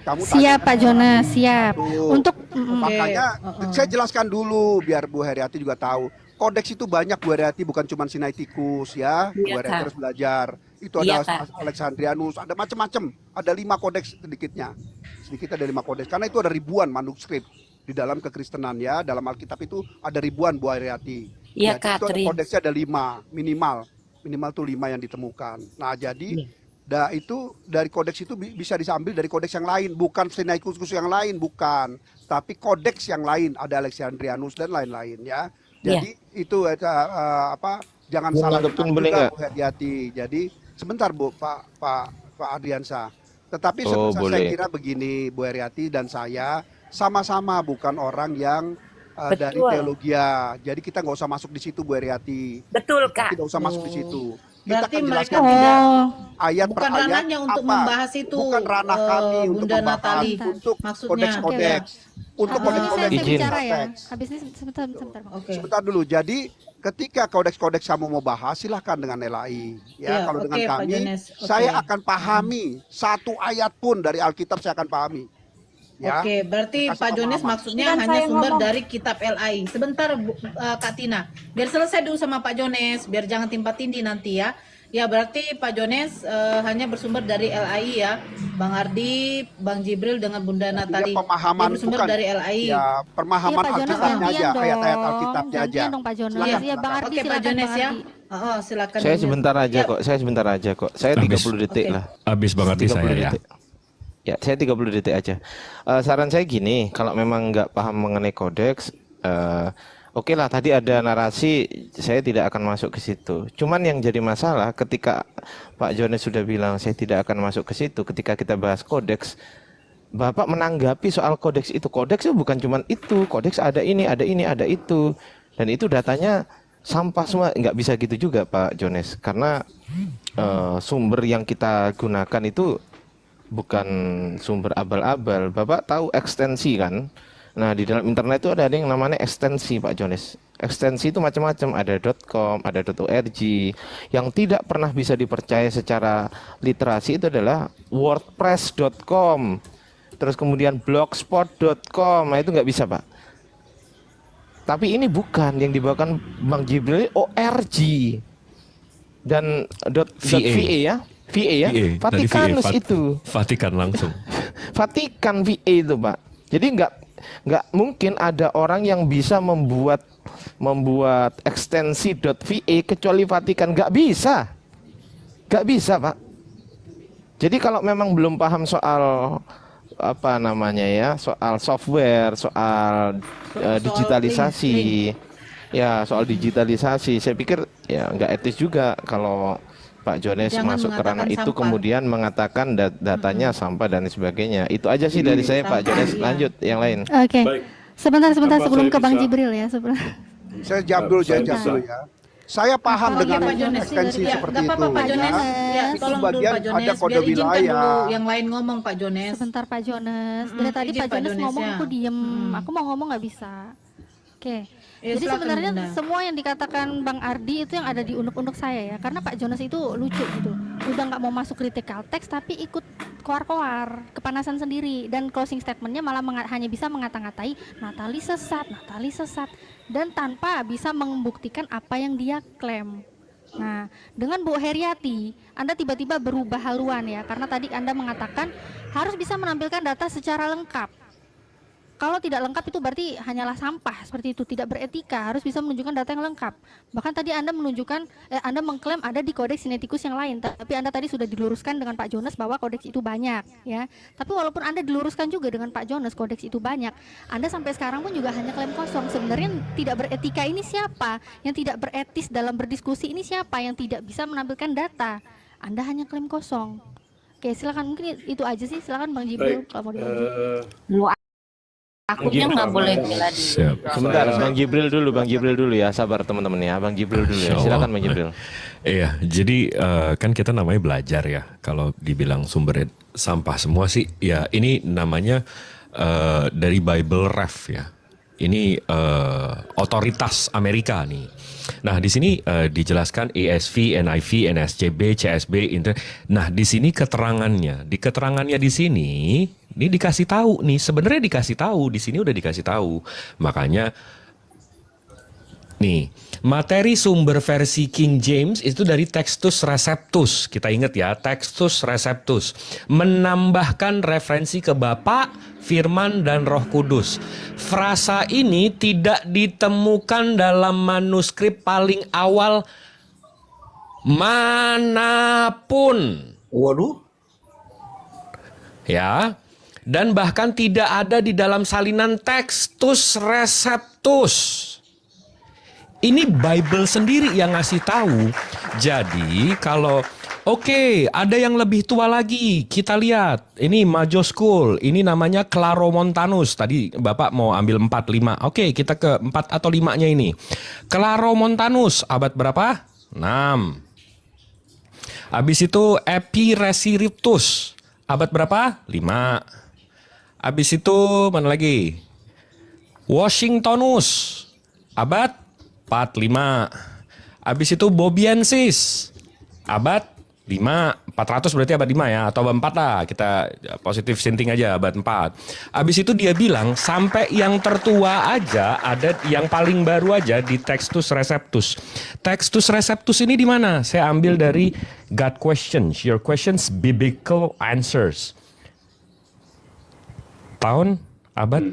Speaker 3: Kamu
Speaker 8: Siap
Speaker 3: tanya-
Speaker 8: Pak Jones, siap.
Speaker 3: Tuh.
Speaker 8: Untuk
Speaker 3: Makanya saya jelaskan dulu biar Bu Heriati juga tahu. Kodeks itu banyak Bu Heriati, bukan cuma Sinaiticus ya. Bu
Speaker 10: Iya,
Speaker 3: Heriati
Speaker 10: Kak.
Speaker 3: harus belajar. Itu
Speaker 10: Iya,
Speaker 3: ada
Speaker 10: Kak.
Speaker 3: Alexandrianus, ada macam-macam. Ada 5 kodeks sedikitnya. Sedikit ada 5 kodeks. Karena itu ada ribuan manuskrip. di dalam kekristenan ya. Dalam Alkitab itu ada ribuan, Bu Haryati.
Speaker 10: Iya,
Speaker 3: Jadi itu ada
Speaker 10: Katrin.
Speaker 3: kodeksnya ada 5 minimal tuh 5 yang ditemukan. Nah jadi itu dari kodeks itu bisa diambil dari kodeks yang lain, bukan Sinaiticus yang lain, bukan, tapi kodeks yang lain, ada Alexandrianus dan lain-lain ya. Jadi itu jangan salah dengar juga, Bu Haryati. Jadi sebentar Bu, Pak Adriansa. Tetapi saya kira begini, Bu Haryati dan saya sama-sama bukan orang yang dari teologia. Jadi kita nggak usah masuk di situ, Bu Haryati.
Speaker 10: Betul, Kak.
Speaker 3: Tidak usah masuk di situ. Kita
Speaker 12: Berarti
Speaker 3: akan
Speaker 12: mereka
Speaker 3: jelaskan
Speaker 12: tidak
Speaker 3: ayat per
Speaker 12: bukan
Speaker 3: ayat
Speaker 12: ranahnya untuk
Speaker 3: apa.
Speaker 12: membahas itu,
Speaker 3: Bukan ranah kami untuk
Speaker 12: Bunda
Speaker 3: membahas
Speaker 12: Natali.
Speaker 3: untuk
Speaker 12: Maksudnya.
Speaker 3: kodeks-kodeks. Untuk
Speaker 8: Habis ini
Speaker 3: kodeks-kodeks
Speaker 8: saya
Speaker 1: Izin.
Speaker 8: bicara ya.
Speaker 3: konteks.
Speaker 8: Habis ini sebentar.
Speaker 12: Oke.
Speaker 3: Sebentar dulu. Jadi ketika kodeks-kodeks kamu mau bahas, silahkan dengan LAI. Ya, kalau
Speaker 12: oke,
Speaker 3: dengan
Speaker 12: Pak
Speaker 3: kami,
Speaker 12: Jones. Oke.
Speaker 3: saya akan pahami satu ayat pun dari Alkitab saya akan pahami. Ya.
Speaker 12: Oke, berarti
Speaker 3: Kasih
Speaker 12: Pak Jones
Speaker 3: pemahaman.
Speaker 12: maksudnya
Speaker 13: Kan
Speaker 12: hanya
Speaker 13: saya
Speaker 12: sumber
Speaker 13: ngomong.
Speaker 12: dari kitab LAI. Sebentar, Kak Tina. Biar selesai dulu sama Pak Jones, biar jangan timpa tindih nanti ya. Ya, berarti Pak Jones hanya bersumber dari LAI ya. Bang Ardi, Bang Jibril dengan Bunda Natali.
Speaker 3: Dia pemahaman
Speaker 12: Dia bersumber
Speaker 3: bukan
Speaker 12: dari LAI.
Speaker 3: ya pemahaman
Speaker 8: Iya, Pak Jones
Speaker 3: Alkitabnya aja,
Speaker 8: gantian
Speaker 3: ayat-ayat
Speaker 8: dong.
Speaker 3: Alkitabnya aja.
Speaker 8: Gantian dong Pak Jones.
Speaker 3: Silakan,
Speaker 8: Iya, Bang Ardi
Speaker 12: Oke, Pak
Speaker 8: silakan
Speaker 12: Jones
Speaker 8: Bang
Speaker 12: ya.
Speaker 8: Ardi.
Speaker 12: Silakan.
Speaker 1: Saya
Speaker 12: Jones.
Speaker 1: sebentar aja
Speaker 12: Ya,
Speaker 1: kok. Saya sebentar aja kok. Saya
Speaker 6: Habis.
Speaker 1: 30 detik
Speaker 12: Oke.
Speaker 1: lah.
Speaker 6: Habis banget nih
Speaker 1: 30
Speaker 6: saya ya.
Speaker 1: detik. Ya, saya 30 detik aja. Saran saya gini, kalau memang nggak paham mengenai kodeks, oke lah, tadi ada narasi, saya tidak akan masuk ke situ. Cuman yang jadi masalah ketika Pak Jones sudah bilang saya tidak akan masuk ke situ, ketika kita bahas kodeks, Bapak menanggapi soal kodeks itu. Kodeks itu bukan cuman itu, kodeks ada ini, ada ini, ada itu. Dan itu datanya sampah semua, nggak bisa gitu juga Pak Jones. Karena sumber yang kita gunakan itu bukan sumber abal-abal. Bapak tahu ekstensi kan? Nah, di dalam internet itu ada yang namanya ekstensi, Pak Jones. Ekstensi itu macam-macam, ada .com, ada .org. Yang tidak pernah bisa dipercaya secara literasi itu adalah wordpress.com. Terus kemudian blogspot.com. Nah, itu nggak bisa, Pak. Tapi ini bukan yang dibawakan Bang Jibril, ORG. Dan .va ya. VA ya,
Speaker 6: VA, dari
Speaker 1: Vatikanus
Speaker 6: VA,
Speaker 1: itu.
Speaker 6: Vatikan langsung.
Speaker 1: Vatikan VA itu, Pak. Jadi nggak mungkin ada orang yang bisa membuat ekstensi .va kecuali Vatikan. Nggak bisa, Pak. Jadi kalau memang belum paham soal apa namanya ya, soal software, soal digitalisasi, ya soal digitalisasi, saya pikir ya nggak etis juga kalau Pak Jones
Speaker 12: Jangan
Speaker 1: masuk ke ranah
Speaker 12: mengatakan
Speaker 1: itu
Speaker 12: sampah.
Speaker 1: kemudian mengatakan datanya sampah dan sebagainya. Itu aja sih dari saya, Pak
Speaker 12: Sampah,
Speaker 1: Jones.
Speaker 12: iya.
Speaker 1: Lanjut yang lain.
Speaker 8: Oke.
Speaker 9: Baik.
Speaker 8: Sebentar
Speaker 9: Apa
Speaker 8: sebelum
Speaker 9: saya
Speaker 8: ke Bang
Speaker 9: bisa-
Speaker 8: Jibril ya. Sebentar.
Speaker 3: Saya jawab dulu,
Speaker 9: Saya
Speaker 3: jawab
Speaker 9: bisa.
Speaker 3: dulu ya. Saya paham
Speaker 12: Oke,
Speaker 3: dengan
Speaker 12: Pak Jones.
Speaker 3: ekstensi
Speaker 12: Ya,
Speaker 3: seperti
Speaker 12: nggak apa-apa,
Speaker 3: itu.
Speaker 12: Pak Jones. Ya,
Speaker 3: Itu
Speaker 12: tolong dulu
Speaker 3: bagian
Speaker 12: Pak Jones.
Speaker 3: ada kode
Speaker 12: Biar izinkan
Speaker 3: wilayah.
Speaker 12: dulu yang lain ngomong, Pak Jones.
Speaker 8: Sebentar Pak Jones. Dari tadi
Speaker 12: izin,
Speaker 8: Pak
Speaker 12: Pak
Speaker 8: Jones
Speaker 12: Jones,
Speaker 8: ngomong
Speaker 12: ya.
Speaker 8: aku diem. Aku mau ngomong nggak bisa. Oke.
Speaker 12: Ya,
Speaker 8: Jadi
Speaker 12: silakan,
Speaker 8: sebenarnya
Speaker 12: Bunda.
Speaker 8: semua yang dikatakan Bang Ardi itu yang ada di unduk-unduk saya ya. Karena Pak Jones itu lucu gitu. Udah nggak mau masuk critical text tapi ikut koar-koar, kepanasan sendiri. Dan closing statementnya malah hanya bisa mengata-ngatai Natali sesat, dan tanpa bisa membuktikan apa yang dia klaim. Nah, dengan Bu Haryati, Anda tiba-tiba berubah haluan ya, karena tadi Anda mengatakan harus bisa menampilkan data secara lengkap. Kalau tidak lengkap itu berarti hanyalah sampah, seperti itu, tidak beretika, harus bisa menunjukkan data yang lengkap. Bahkan tadi Anda menunjukkan, Anda mengklaim ada di kodeks Sinaiticus yang lain, tapi Anda tadi sudah diluruskan dengan Pak Jones bahwa kodeks itu banyak, ya. Tapi walaupun Anda diluruskan juga dengan Pak Jones kodeks itu banyak, Anda sampai sekarang pun juga hanya klaim kosong. Sebenarnya yang tidak beretika ini siapa? Yang tidak beretis dalam berdiskusi ini siapa? Yang tidak bisa menampilkan data? Anda hanya klaim kosong. Oke, silakan, mungkin itu aja sih. Silakan Bang Jibril
Speaker 9: Baik.
Speaker 8: kalau mau dilanjut.
Speaker 10: Lu takutnya nggak boleh bela diri.
Speaker 6: Siap.
Speaker 1: Sebentar, Bang Jibril dulu ya. Sabar teman-teman ya. Bang Jibril dulu ya.
Speaker 6: Insya Allah.
Speaker 1: Silakan Bang Jibril.
Speaker 6: Iya, jadi kan kita namanya belajar ya. Kalau dibilang sumber sampah semua sih, ya ini namanya dari Bible Ref ya. Ini otoritas Amerika nih. Nah di sini dijelaskan ESV, NIV, NSCB, CSB, Nah di sini keterangannya, di keterangannya di sini, ini dikasih tahu nih. Sebenarnya dikasih tahu di sini udah dikasih tahu. Makanya nih Materi sumber versi King James itu dari Textus Receptus. Kita ingat ya, Textus Receptus. Menambahkan referensi ke Bapa, Firman, dan Roh Kudus. Frasa ini tidak ditemukan dalam manuskrip paling awal manapun.
Speaker 11: Waduh.
Speaker 6: Ya. Dan bahkan tidak ada di dalam salinan Textus Receptus. Ini Bible sendiri yang ngasih tahu. Jadi kalau oke, ada yang lebih tua lagi. Kita lihat. Ini Majo School. Ini namanya Claromontanus. Tadi Bapak mau ambil 4, 5. Oke, kita ke 4 atau 5-nya ini. Claromontanus abad berapa? 6. Habis itu Epiresiriptus abad berapa? 5. Habis itu mana lagi? Washingtonus abad 45. Habis itu Bobiensis abad 5. 400 berarti abad 5 ya, atau abad 4 lah, kita positif sinting aja abad 4. Habis itu dia bilang sampai yang tertua aja, ada yang paling baru aja di Textus Receptus. Textus Receptus ini di mana? Saya ambil dari God Questions, Your Questions, Biblical Answers. Tahun abad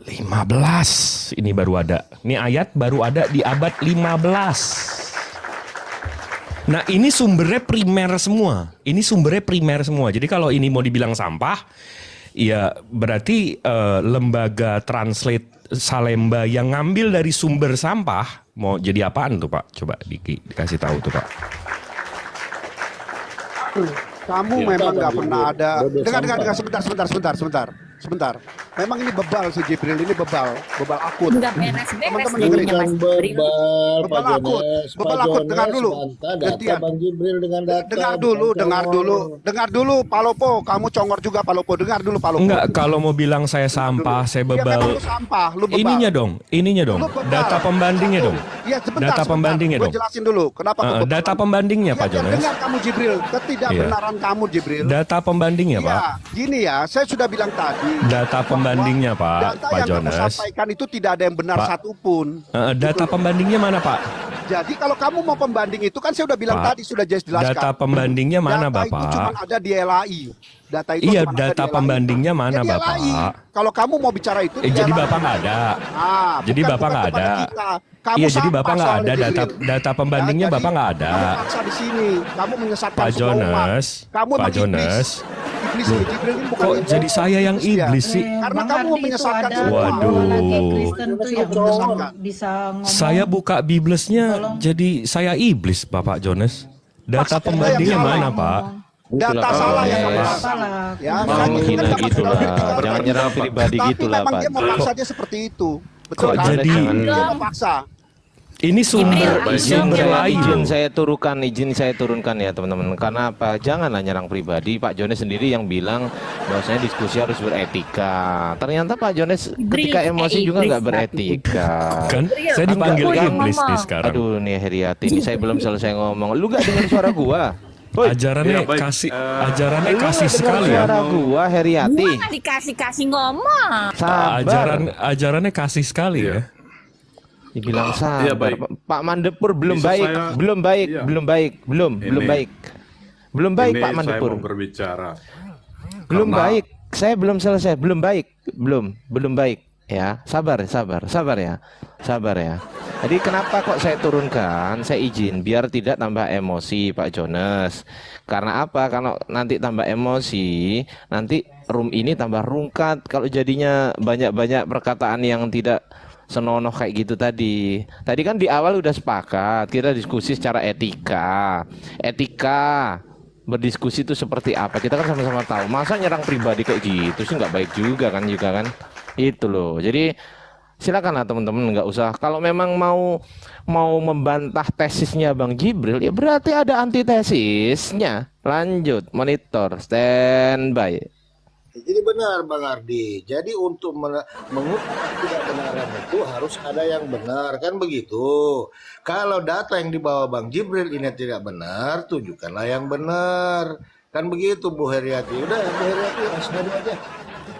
Speaker 6: 15 ini baru ada. Ini ayat baru ada di abad 15. Nah, ini sumbernya primer semua. Ini sumbernya primer semua. Jadi kalau ini mau dibilang sampah, ya berarti lembaga translate Salemba yang ngambil dari sumber sampah mau jadi apaan tuh, Pak? Coba dikasih tahu tuh, Pak.
Speaker 3: Kamu memang nggak pernah ada. Dengar, sebentar. Memang ini bebal si Jibril, ini bebal akut.
Speaker 13: Nggak beres-beres
Speaker 3: Teman-teman
Speaker 13: nih
Speaker 3: dengerin.
Speaker 13: Mas Jibril.
Speaker 3: Bebal akut. Dengar dulu. Gantian. Dengar dulu, Palopo. Kamu congor juga, Palopo. Dengar dulu, Palopo.
Speaker 6: Enggak, kalau mau bilang saya sampah, saya
Speaker 3: Ya, memang
Speaker 6: bebal.
Speaker 3: lu sampah, lu bebal.
Speaker 6: Ininya dong.
Speaker 3: Lu bebal.
Speaker 6: Data pembandingnya dong.
Speaker 3: Ya, sebentar.
Speaker 6: Data pembandingnya
Speaker 3: Gua
Speaker 6: dong.
Speaker 3: jelasin dulu. Kenapa kok bebal.
Speaker 6: Data pembandingnya, Pak Jones.
Speaker 3: Dengar kamu, Jibril. Ketidakbenaran kamu, Jibril.
Speaker 6: Data pembandingnya,
Speaker 3: Iya,
Speaker 6: Pak.
Speaker 3: gini ya, saya sudah bilang tadi.
Speaker 6: Data pembandingnya, Pak.
Speaker 3: Data
Speaker 6: Pak
Speaker 3: yang kamu
Speaker 6: Jones.
Speaker 3: sampaikan itu tidak ada yang benar
Speaker 6: Pak.
Speaker 3: satupun.
Speaker 6: Data pembandingnya mana, Pak?
Speaker 3: Jadi kalau kamu mau pembanding itu kan saya udah bilang
Speaker 6: Pak,
Speaker 3: tadi, sudah jelaskan.
Speaker 6: data pembandingnya mana,
Speaker 3: Data itu cuma
Speaker 6: Bapak?
Speaker 3: ada di LAI. Data itu
Speaker 6: Iya,
Speaker 3: cuma ada
Speaker 6: data
Speaker 3: di LAI.
Speaker 6: pembandingnya mana,
Speaker 3: Ya, di
Speaker 6: Bapak?
Speaker 3: LAI. Kalau kamu mau bicara itu di
Speaker 6: Jadi
Speaker 3: LAI.
Speaker 6: Bapak nggak ada. Jadi
Speaker 3: bukan
Speaker 6: Bapak nggak
Speaker 3: kepada
Speaker 6: ada.
Speaker 3: kita. Kamu
Speaker 6: Iya, jadi
Speaker 3: sampah
Speaker 6: Bapak nggak
Speaker 3: soalnya,
Speaker 6: ada
Speaker 3: Jibril.
Speaker 6: data pembandingnya,
Speaker 3: Jadi
Speaker 6: Bapak nggak ada.
Speaker 3: Kamu paksa di sini. Kamu menyesatkan
Speaker 6: Pak
Speaker 3: semua umat.
Speaker 6: Jones,
Speaker 3: Kamu
Speaker 6: Pak
Speaker 3: emang
Speaker 6: Jones.
Speaker 3: Iblis ini, Jibril ini bukan
Speaker 6: Kok
Speaker 3: iblis.
Speaker 6: jadi saya yang
Speaker 3: Ya.
Speaker 6: iblis sih?
Speaker 3: Karena
Speaker 12: Bang
Speaker 3: kamu
Speaker 12: Ardi itu
Speaker 3: menyesatkan
Speaker 12: ada
Speaker 3: semua.
Speaker 6: Waduh.
Speaker 12: lagi Kristen tuh yang
Speaker 3: Menyesatkan.
Speaker 12: bisa ngomong.
Speaker 6: Saya buka Biblesnya, jadi saya iblis, Bapak Jones. Data
Speaker 3: Maksudnya
Speaker 6: pembandingnya
Speaker 3: yang
Speaker 6: mana,
Speaker 3: salah.
Speaker 6: Pak?
Speaker 3: Data salah yang kamu
Speaker 1: Yes.
Speaker 3: paksa.
Speaker 12: Salah.
Speaker 3: Ya,
Speaker 1: Mau
Speaker 3: saya
Speaker 1: menghina
Speaker 3: ingat sama
Speaker 1: gitulah.
Speaker 3: saudara.
Speaker 1: Jangan nyerang pribadi
Speaker 3: Tapi
Speaker 1: gitulah,
Speaker 3: memang
Speaker 1: Pak.
Speaker 3: dia memaksa dia seperti itu. Betul
Speaker 6: Kok
Speaker 3: kan?
Speaker 6: jadi
Speaker 3: Dia memaksa.
Speaker 6: ini sumber lain
Speaker 1: Izin
Speaker 6: loh.
Speaker 1: saya turunkan ya teman-teman. Karena apa? Janganlah nyerang pribadi. Pak Jones sendiri yang bilang bahwasanya diskusi harus beretika. Ternyata Pak Jones ketika emosi juga nggak beretika.
Speaker 6: Kan saya dipanggil iblis nih sekarang.
Speaker 1: Aduh nih Heriati, ini saya belum selesai ngomong. Lu gak dengar suara gua? Woi,
Speaker 6: Ajarannya
Speaker 9: Ya, baik.
Speaker 6: kasih, ajarannya
Speaker 1: lu
Speaker 6: kasih
Speaker 1: nggak dengar
Speaker 6: sekali ya.
Speaker 1: suara gua, Heriati.
Speaker 13: Gua dikasih ngomong.
Speaker 1: Sabar.
Speaker 6: Ajarannya kasih sekali ya.
Speaker 1: Dibilang
Speaker 9: Iya,
Speaker 1: sabar.
Speaker 9: baik.
Speaker 1: Pak Mandepur belum
Speaker 9: Bisa
Speaker 1: baik,
Speaker 9: saya-
Speaker 1: belum baik,
Speaker 9: Iya.
Speaker 1: belum baik, belum
Speaker 9: Ini-
Speaker 1: baik. Belum baik
Speaker 9: Ini
Speaker 1: Pak
Speaker 9: saya
Speaker 1: Mandepur.
Speaker 9: mau berbicara.
Speaker 1: Belum
Speaker 9: Karena-
Speaker 1: baik. Saya belum selesai, belum baik. Belum baik. Ya, sabar ya. Sabar ya. Jadi kenapa kok saya turunkan? Saya izin biar tidak tambah emosi Pak Jones. Karena apa? Kalau nanti tambah emosi, nanti room ini tambah rungkat. Kalau jadinya banyak-banyak perkataan yang tidak senonoh kayak gitu tadi. Tadi kan di awal udah sepakat, kita diskusi secara etika. Berdiskusi itu seperti apa? Kita kan sama-sama tahu. Masa nyerang pribadi kayak gitu sih nggak baik juga kan Itu loh. Jadi silakanlah teman-teman, nggak usah. Kalau memang mau membantah tesisnya Bang Jibril, ya berarti ada antitesisnya. Lanjut, monitor, standby.
Speaker 11: Jadi benar Bang Ardi. Jadi untuk mengukur ketidakbenaran itu harus ada yang benar, kan begitu. Kalau data yang dibawa Bang Jibril ini tidak benar, tunjukkanlah yang benar. Kan begitu Bu Heriati. Udah Bu Heriati langsung aja.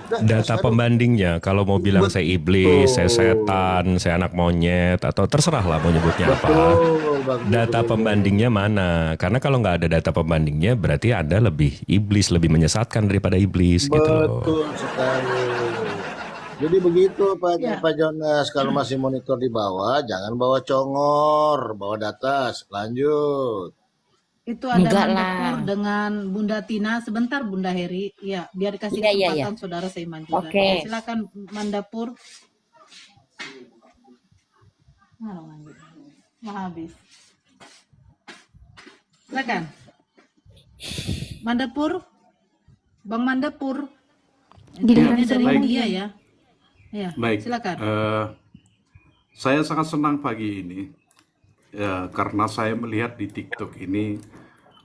Speaker 6: Data pembandingnya, kalau mau bilang saya iblis, saya setan, saya anak monyet, atau terserah lah mau nyebutnya apa. Data pembandingnya mana? Karena kalau nggak ada data pembandingnya, berarti Anda lebih iblis, lebih menyesatkan daripada iblis gitu loh.
Speaker 11: Betul sekali. Jadi begitu Pak Jonas, kalau masih monitor di bawah, jangan bawa congor, bawa data. Lanjut.
Speaker 12: Itu ada
Speaker 10: Enggak
Speaker 12: Mandapur
Speaker 10: lah.
Speaker 12: dengan Bunda Tina. Sebentar Bunda Heri. Ya, biar dikasih
Speaker 10: Iya, iya,
Speaker 12: kesempatan saudara seiman juga.
Speaker 10: Oke.
Speaker 12: Silakan Mandapur. Nah, habis. Silakan. Mandapur. Bang Mandapur.
Speaker 8: Giliran
Speaker 12: Jawabnya dari
Speaker 9: Baik.
Speaker 12: dia ya. Ya,
Speaker 9: Baik,
Speaker 12: silakan.
Speaker 9: saya sangat senang pagi ini karena saya melihat di TikTok ini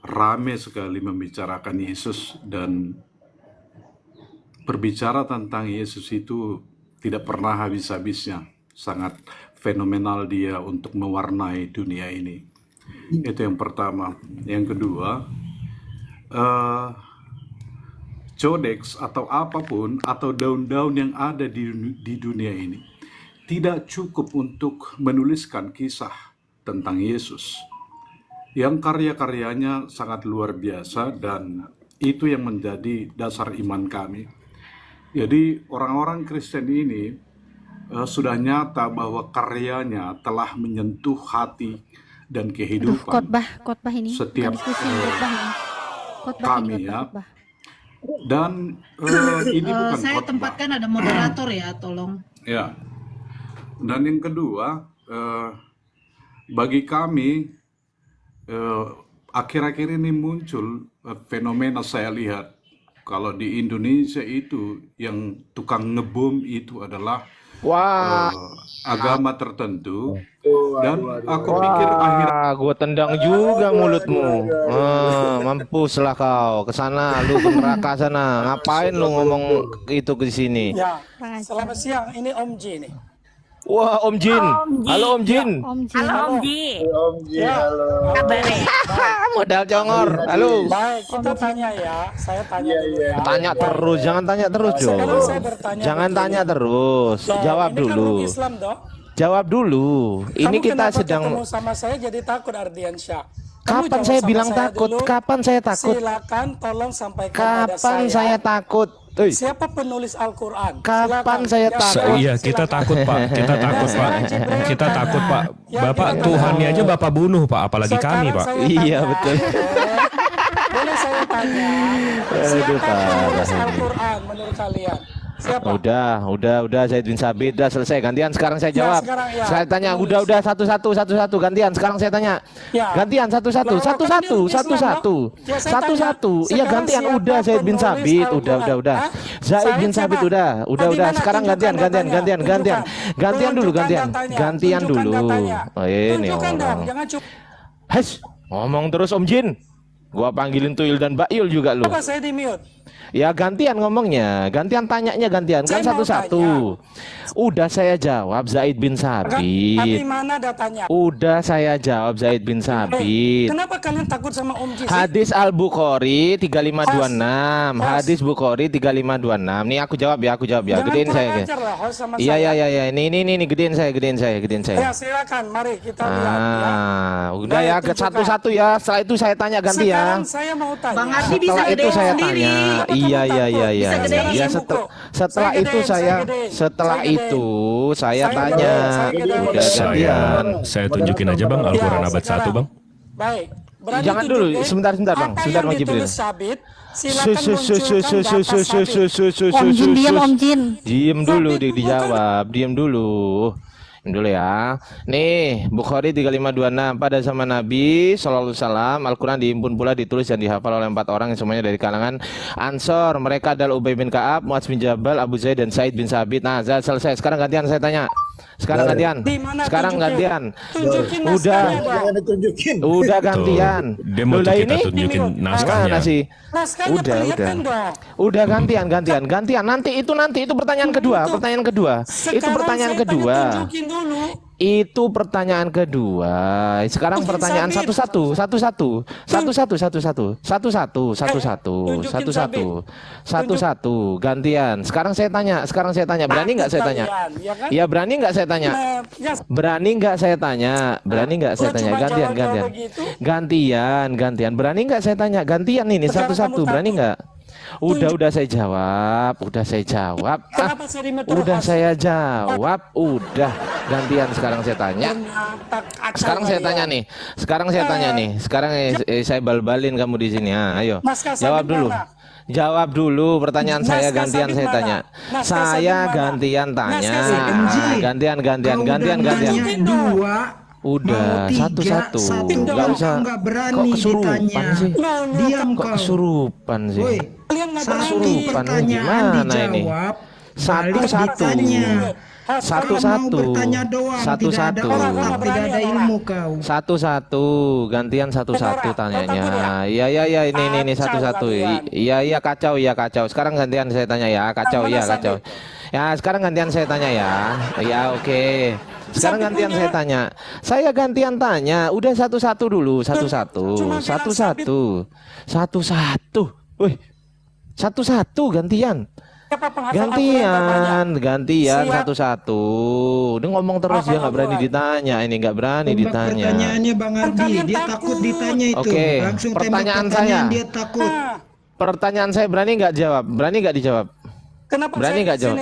Speaker 9: rame sekali membicarakan Yesus, dan berbicara tentang Yesus itu tidak pernah habis-habisnya. Sangat fenomenal dia untuk mewarnai dunia ini. Itu yang pertama. Yang kedua, codex atau apapun atau daun-daun yang ada di dunia ini tidak cukup untuk menuliskan kisah tentang Yesus yang karya-karyanya sangat luar biasa, dan itu yang menjadi dasar iman kami. Jadi orang-orang Kristen ini sudah nyata bahwa karyanya telah menyentuh hati dan
Speaker 8: Aduh,
Speaker 9: kehidupan
Speaker 8: khotbah ini.
Speaker 9: setiap
Speaker 8: Bukan diskusi, khotbah ini. Khotbah
Speaker 9: kami
Speaker 8: ini,
Speaker 9: ya.
Speaker 8: khotbah.
Speaker 9: Dan ini bukan
Speaker 12: Saya
Speaker 9: khotbah.
Speaker 12: tempatkan ada moderator ya, tolong.
Speaker 9: Ya. Dan yang kedua, bagi kami akhir-akhir ini muncul fenomena saya lihat kalau di Indonesia itu yang tukang ngebom itu adalah
Speaker 1: Wah,
Speaker 9: agama tertentu, dan aku pikir akhir
Speaker 1: gua tendang juga mulutmu. Mampus lah kau. Ke sana, lu ke neraka sana. Ngapain lu ngomong itu ke sini?
Speaker 14: Ya, selamat siang. Ini Om Ji nih.
Speaker 1: Wah, Om Jin. Halo Om Jin.
Speaker 8: Om Jin.
Speaker 13: Halo Om Ji.
Speaker 11: Om Ji, halo.
Speaker 13: Kabarnya?
Speaker 1: Modal congor. Halo.
Speaker 14: Baik, kita tanya ya. Saya tanya dulu ya.
Speaker 1: Tanya terus, jangan tanya terus, Jo.
Speaker 14: Sekarang saya bertanya
Speaker 1: Jangan
Speaker 14: begini.
Speaker 1: tanya terus.
Speaker 14: Loh,
Speaker 1: Jawab
Speaker 14: ini kan
Speaker 1: dulu.
Speaker 14: orang Islam dong.
Speaker 1: Jawab dulu. Ini
Speaker 14: Kamu
Speaker 1: kita
Speaker 14: kenapa
Speaker 1: sedang.
Speaker 14: ketemu sama saya jadi takut Ardiansyah? Kamu
Speaker 1: Kapan
Speaker 14: jawab
Speaker 1: saya
Speaker 14: sama
Speaker 1: bilang
Speaker 14: saya
Speaker 1: takut?
Speaker 14: dulu.
Speaker 1: Kapan saya takut?
Speaker 14: Silakan tolong sampaikan pada
Speaker 1: Kapan saya takut? Euy,
Speaker 14: Siapa penulis Al-Quran?
Speaker 1: kapan saya
Speaker 14: Yang
Speaker 1: takut?
Speaker 14: sekarang
Speaker 6: Iya, kita
Speaker 14: silakan.
Speaker 6: takut Pak, kita takut Pak, kita takut Pak.
Speaker 14: Ya,
Speaker 6: Bapak
Speaker 14: kita
Speaker 6: Tuhannya
Speaker 14: tahu.
Speaker 6: aja Bapak bunuh Pak, apalagi
Speaker 14: Sekarang
Speaker 6: kami Pak.
Speaker 14: saya
Speaker 1: Iya,
Speaker 14: tanya,
Speaker 1: betul.
Speaker 14: Boleh saya tanya,
Speaker 1: Aduh,
Speaker 14: siapa penulis
Speaker 1: parah.
Speaker 14: Al-Quran menurut kalian? Siapa?
Speaker 1: Udah, Zaid bin Sabit, udah selesai. Gantian sekarang saya
Speaker 14: Ya,
Speaker 1: jawab.
Speaker 14: sekarang ya.
Speaker 1: Saya tanya,
Speaker 14: Penulis.
Speaker 1: udah satu-satu. Gantian sekarang saya tanya.
Speaker 14: Ya.
Speaker 1: Gantian satu-satu.
Speaker 14: Loh, kan ini Islam,
Speaker 1: Satu-satu.
Speaker 14: Ya, saya
Speaker 1: Satu-satu.
Speaker 14: tanya,
Speaker 1: Iya,
Speaker 14: sekarang
Speaker 1: gantian.
Speaker 14: siapa
Speaker 1: Udah Zaid bin
Speaker 14: penulis
Speaker 1: Sabit,
Speaker 14: Al-Quran?
Speaker 1: udah.
Speaker 14: Hah?
Speaker 1: Zaid
Speaker 14: Said
Speaker 1: bin Sabit
Speaker 14: siapa?
Speaker 1: udah.
Speaker 14: Tadi mana
Speaker 1: Sekarang gantian.
Speaker 14: tunjukkan datanya?
Speaker 1: Gantian dulu,
Speaker 14: Tunjukkan
Speaker 1: gantian.
Speaker 14: datanya.
Speaker 1: Gantian
Speaker 14: Tunjukkan
Speaker 1: dulu.
Speaker 14: datanya.
Speaker 1: Oh, ini
Speaker 14: Tunjukkan dong,
Speaker 1: orang.
Speaker 14: jangan cuma
Speaker 1: Hes, ngomong terus Om Jin. Gua panggilin Tuyul dan Bail juga lu.
Speaker 14: apa saya di mute.
Speaker 1: Ya gantian ngomongnya, gantian tanyanya gantian kan
Speaker 14: Saya mau
Speaker 1: satu-satu. Udah saya jawab Zaid bin
Speaker 14: Tapi
Speaker 1: Sabit.
Speaker 14: mana datanya?
Speaker 1: Udah saya jawab Zaid bin Sabit.
Speaker 14: Kenapa kalian takut sama Om Ji? sih?
Speaker 1: Hadis Al-Bukhari 3526. Hadis Bukhari 3526. Nih aku jawab ya.
Speaker 14: Jangan
Speaker 1: Gedein saya.
Speaker 14: kurang ajar lah, host sama
Speaker 1: Iya
Speaker 14: saya.
Speaker 1: iya. Ini gedein saya.
Speaker 14: Ya silakan, mari kita lihat ya.
Speaker 1: Udah
Speaker 14: Baik,
Speaker 1: ya ke
Speaker 14: tunjukkan.
Speaker 1: satu-satu ya. Setelah itu saya tanya ganti
Speaker 14: Sekarang
Speaker 1: ya.
Speaker 14: saya mau tanya.
Speaker 12: Bang Ardi bisa
Speaker 1: Setelah itu
Speaker 12: gedein
Speaker 1: saya
Speaker 12: sendiri.
Speaker 1: tanya. Iya.
Speaker 12: Bisa gedein.
Speaker 1: Ya setelah itu saya tanya. Udah gantian.
Speaker 6: Saya tunjukin aja Bang Al-Quran abad 1 Bang.
Speaker 14: Baik. Berani
Speaker 1: Jangan dulu,
Speaker 14: tunjukin
Speaker 1: sebentar Bang.
Speaker 14: apa
Speaker 1: Sebentar
Speaker 14: yang
Speaker 1: Bang Jibril.
Speaker 14: ditulis Sabit, silakan munculkan data Sabit.
Speaker 8: Om Jin, diam Om Jin.
Speaker 1: Diem dulu dijawab, diem dulu ya. Nih, Bukhari 3526 pada zaman Nabi sallallahu alaihi wasallam Al-Qur'an diimpun pula, ditulis dan dihafal oleh 4 orang yang semuanya dari kalangan Ansor. Mereka adalah Ubay bin Ka'ab, Muaz bin Jabal, Abu Zaid dan Said bin Sabit. Nah, selesai. Sekarang gantian saya tanya. Sekarang gantian.
Speaker 14: Di mana
Speaker 1: Sekarang
Speaker 14: tunjukin?
Speaker 1: gantian.
Speaker 14: Tunjukin
Speaker 1: Udah.
Speaker 14: naskahnya, Bang.
Speaker 11: Jangan ditunjukin.
Speaker 1: Udah gantian.
Speaker 6: Dia mau
Speaker 1: Loh, lah
Speaker 6: kita
Speaker 1: ini
Speaker 6: tunjukin
Speaker 1: mana
Speaker 6: naskahnya.
Speaker 1: sih?
Speaker 14: Naskahnya
Speaker 1: Udah.
Speaker 14: perlihatkan dong.
Speaker 1: Udah gantian. Nanti itu pertanyaan kedua, Itu
Speaker 14: Sekarang
Speaker 1: pertanyaan
Speaker 14: saya
Speaker 1: kedua.
Speaker 14: tanya tunjukin dulu.
Speaker 1: Itu pertanyaan kedua. Sekarang pertanyaan satu-satu, satu-satu, gantian. Sekarang saya tanya, berani nggak saya tanya? Ya berani nggak saya tanya? Berani nggak saya tanya? Gantian. Berani nggak saya tanya? Gantian ini satu-satu, berani nggak? Udah saya jawab. Udah gantian sekarang saya tanya. Sekarang saya tanya nih. Sekarang saya bal-balin kamu di sini. Ayo. Jawab dulu pertanyaan saya, gantian saya tanya. Saya gantian tanya. Gantian. Udah satu-satu. Enggak usah. Kok kesurupan sih? Kok kesurupan sih? Kesurupan gimana ini? Satu-satu. Satu-satu. Gantian satu-satu tanyanya. Iya ini satu-satu. Iya kacau. Sekarang gantian saya tanya ya. Kacau. Ya, sekarang gantian saya tanya ya. Ya, oke. Sekarang gantian saya tanya. Saya gantian tanya. Udah satu-satu dulu. Satu-satu. Wih. Satu-satu gantian satu-satu. Dia ngomong terus, dia nggak berani ditanya. Ini nggak berani ditanya.
Speaker 15: Pertanyaannya Bang Ardi, dia takut ditanya itu.
Speaker 1: Oke.
Speaker 15: Langsung
Speaker 1: Pertanyaan
Speaker 15: tembak
Speaker 1: saya.
Speaker 15: dia takut.
Speaker 1: Pertanyaan saya berani nggak jawab? Berani nggak dijawab? Berani nggak jawab?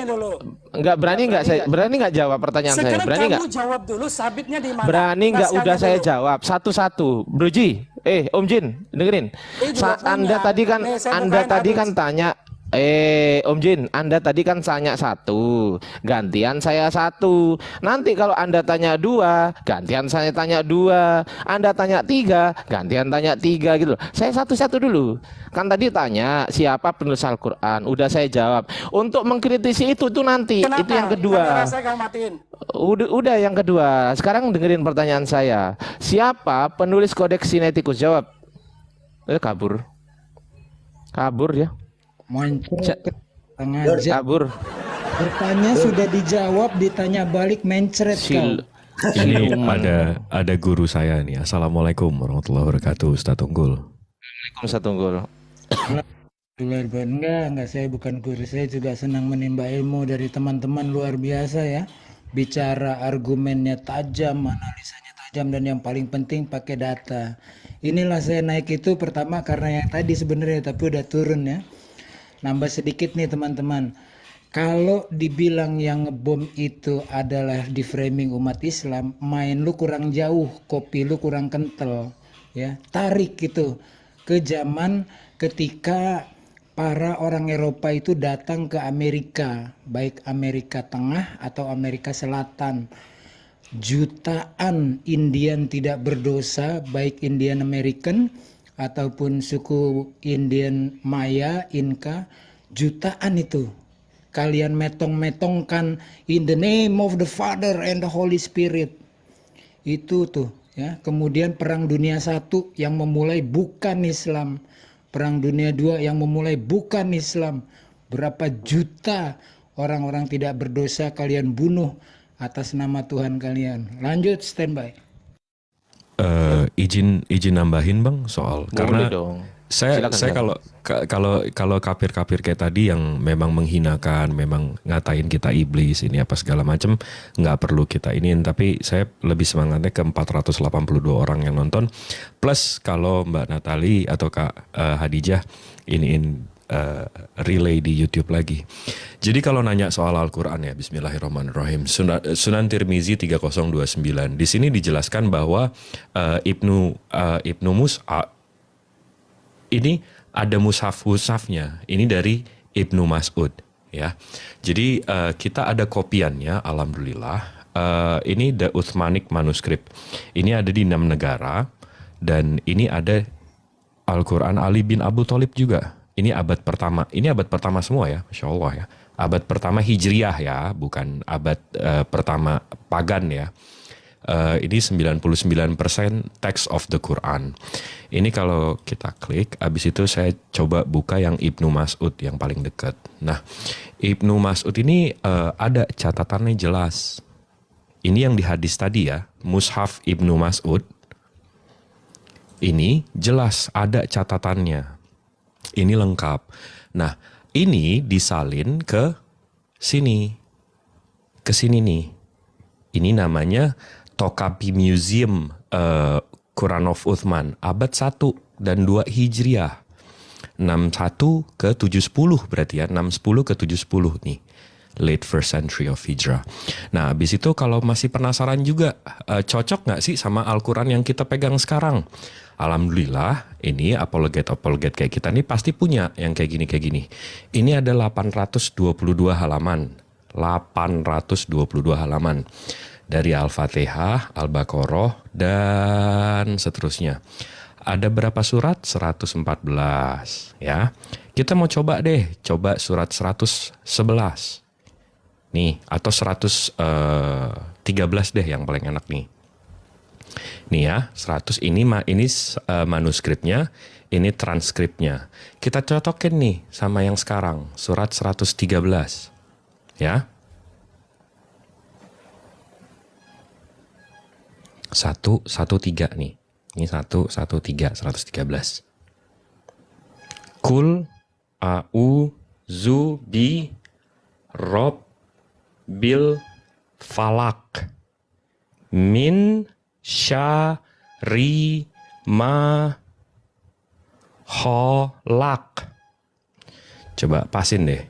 Speaker 1: Nggak berani nggak saya? Berani nggak jawab pertanyaan saya? Berani nggak?
Speaker 14: Jawab dulu, sabitnya di mana?
Speaker 1: Berani nggak? Udah saya jawab satu-satu. Broji, Om Jin, dengerin. Anda tadi kan tanya. Om Jin, Anda tadi kan tanya satu, gantian saya satu. Nanti kalau Anda tanya dua, gantian saya tanya dua. Anda tanya tiga, gantian tanya tiga gitu loh. Saya satu-satu dulu. Kan tadi tanya siapa penulis Al-Quran, udah saya jawab. Untuk mengkritisi itu tuh nanti.
Speaker 14: Kenapa?
Speaker 1: Itu yang kedua. Udah yang kedua. Sekarang dengerin pertanyaan saya. Siapa penulis Kodeks Sinaiticus? Jawab. Kabur ya. Kabur.
Speaker 15: Bertanya sudah dijawab, ditanya balik mencret kau.
Speaker 6: Ini ada guru saya nih. Assalamualaikum warahmatullahi wabarakatuh, Ustaz Tunggul.
Speaker 1: Ustaz Tunggul.
Speaker 15: Enggak, saya bukan guru. Saya juga senang menimba ilmu dari teman-teman luar biasa ya. Bicara argumennya tajam, analisanya tajam, dan yang paling penting pakai data. Inilah saya naik itu pertama karena yang tadi sebenarnya, tapi udah turun ya. Nambah sedikit nih teman-teman. Kalau dibilang yang ngebom itu adalah di framing umat Islam, main lu kurang jauh, kopi lu kurang kental, ya. Tarik gitu ke zaman ketika para orang Eropa itu datang ke Amerika, baik Amerika Tengah atau Amerika Selatan. Jutaan Indian tidak berdosa, baik Indian American ataupun suku Indian Maya, Inca, jutaan itu. Kalian metong-metongkan in the name of the Father and the Holy Spirit. Itu tuh ya. Kemudian Perang Dunia I yang memulai bukan Islam. Perang Dunia II yang memulai bukan Islam. Berapa juta orang-orang tidak berdosa kalian bunuh atas nama Tuhan kalian. Lanjut, standby.
Speaker 6: Izin nambahin Bang soal.
Speaker 1: Boleh
Speaker 6: karena
Speaker 1: dong.
Speaker 6: saya
Speaker 1: Silakan.
Speaker 6: kalau kafir-kafir kayak tadi yang memang menghinakan, memang ngatain kita iblis ini apa segala macam, nggak perlu kita iniin. Tapi saya lebih semangatnya ke 482 orang yang nonton, plus kalau Mbak Natali atau Kak Hadijah iniin relay di YouTube lagi. Jadi kalau nanya soal Al-Quran ya, Bismillahirrahmanirrahim. Sunan Tirmizi 3029. Di sini dijelaskan bahwa Ibnu Mus'ab ini ada mushaf-mushafnya. Ini dari Ibnu Mas'ud ya. Jadi kita ada kopiannya, alhamdulillah. Ini The Uthmanic Manuscript. Ini ada di 6 negara dan ini ada Al-Quran Ali bin Abu Thalib juga. Ini abad pertama. Ini abad pertama semua ya, Masya Allah ya. Abad pertama Hijriyah ya, bukan abad pertama pagan ya. Ini 99% text of the Quran. Ini kalau kita klik, abis itu saya coba buka yang Ibnu Mas'ud yang paling dekat. Nah, Ibnu Mas'ud ini ada catatannya jelas. ini yang di hadis tadi ya, Mushaf Ibnu Mas'ud, ini jelas ada catatannya. Ini lengkap. Nah, ini disalin ke sini. Ke sini nih. Ini namanya Tokapi Museum Quran of Uthman, abad 1 dan 2 Hijriah. 61 ke 710 berarti ya, 610 ke 710 nih. Late first century of Hijrah. Nah, habis itu kalau masih penasaran juga, cocok nggak sih sama Al-Quran yang kita pegang sekarang? Alhamdulillah, ini apologet kayak kita nih pasti punya yang kayak gini. Ini ada 822 halaman. 822 halaman. Dari Al-Fatihah, Al-Baqarah, dan seterusnya. Ada berapa surat? 114. Ya. Kita mau coba surat 111. Nih, atau 113 deh yang paling enak nih. Nih ya, 100 ini manuskripnya, ini transkripnya. Kita cocokin nih sama yang sekarang, surat 113. Ya. 113 nih. Ini 113, 113. Kul a'udzu bi rabbil falak min syarri ma khalaq. Coba pasin deh.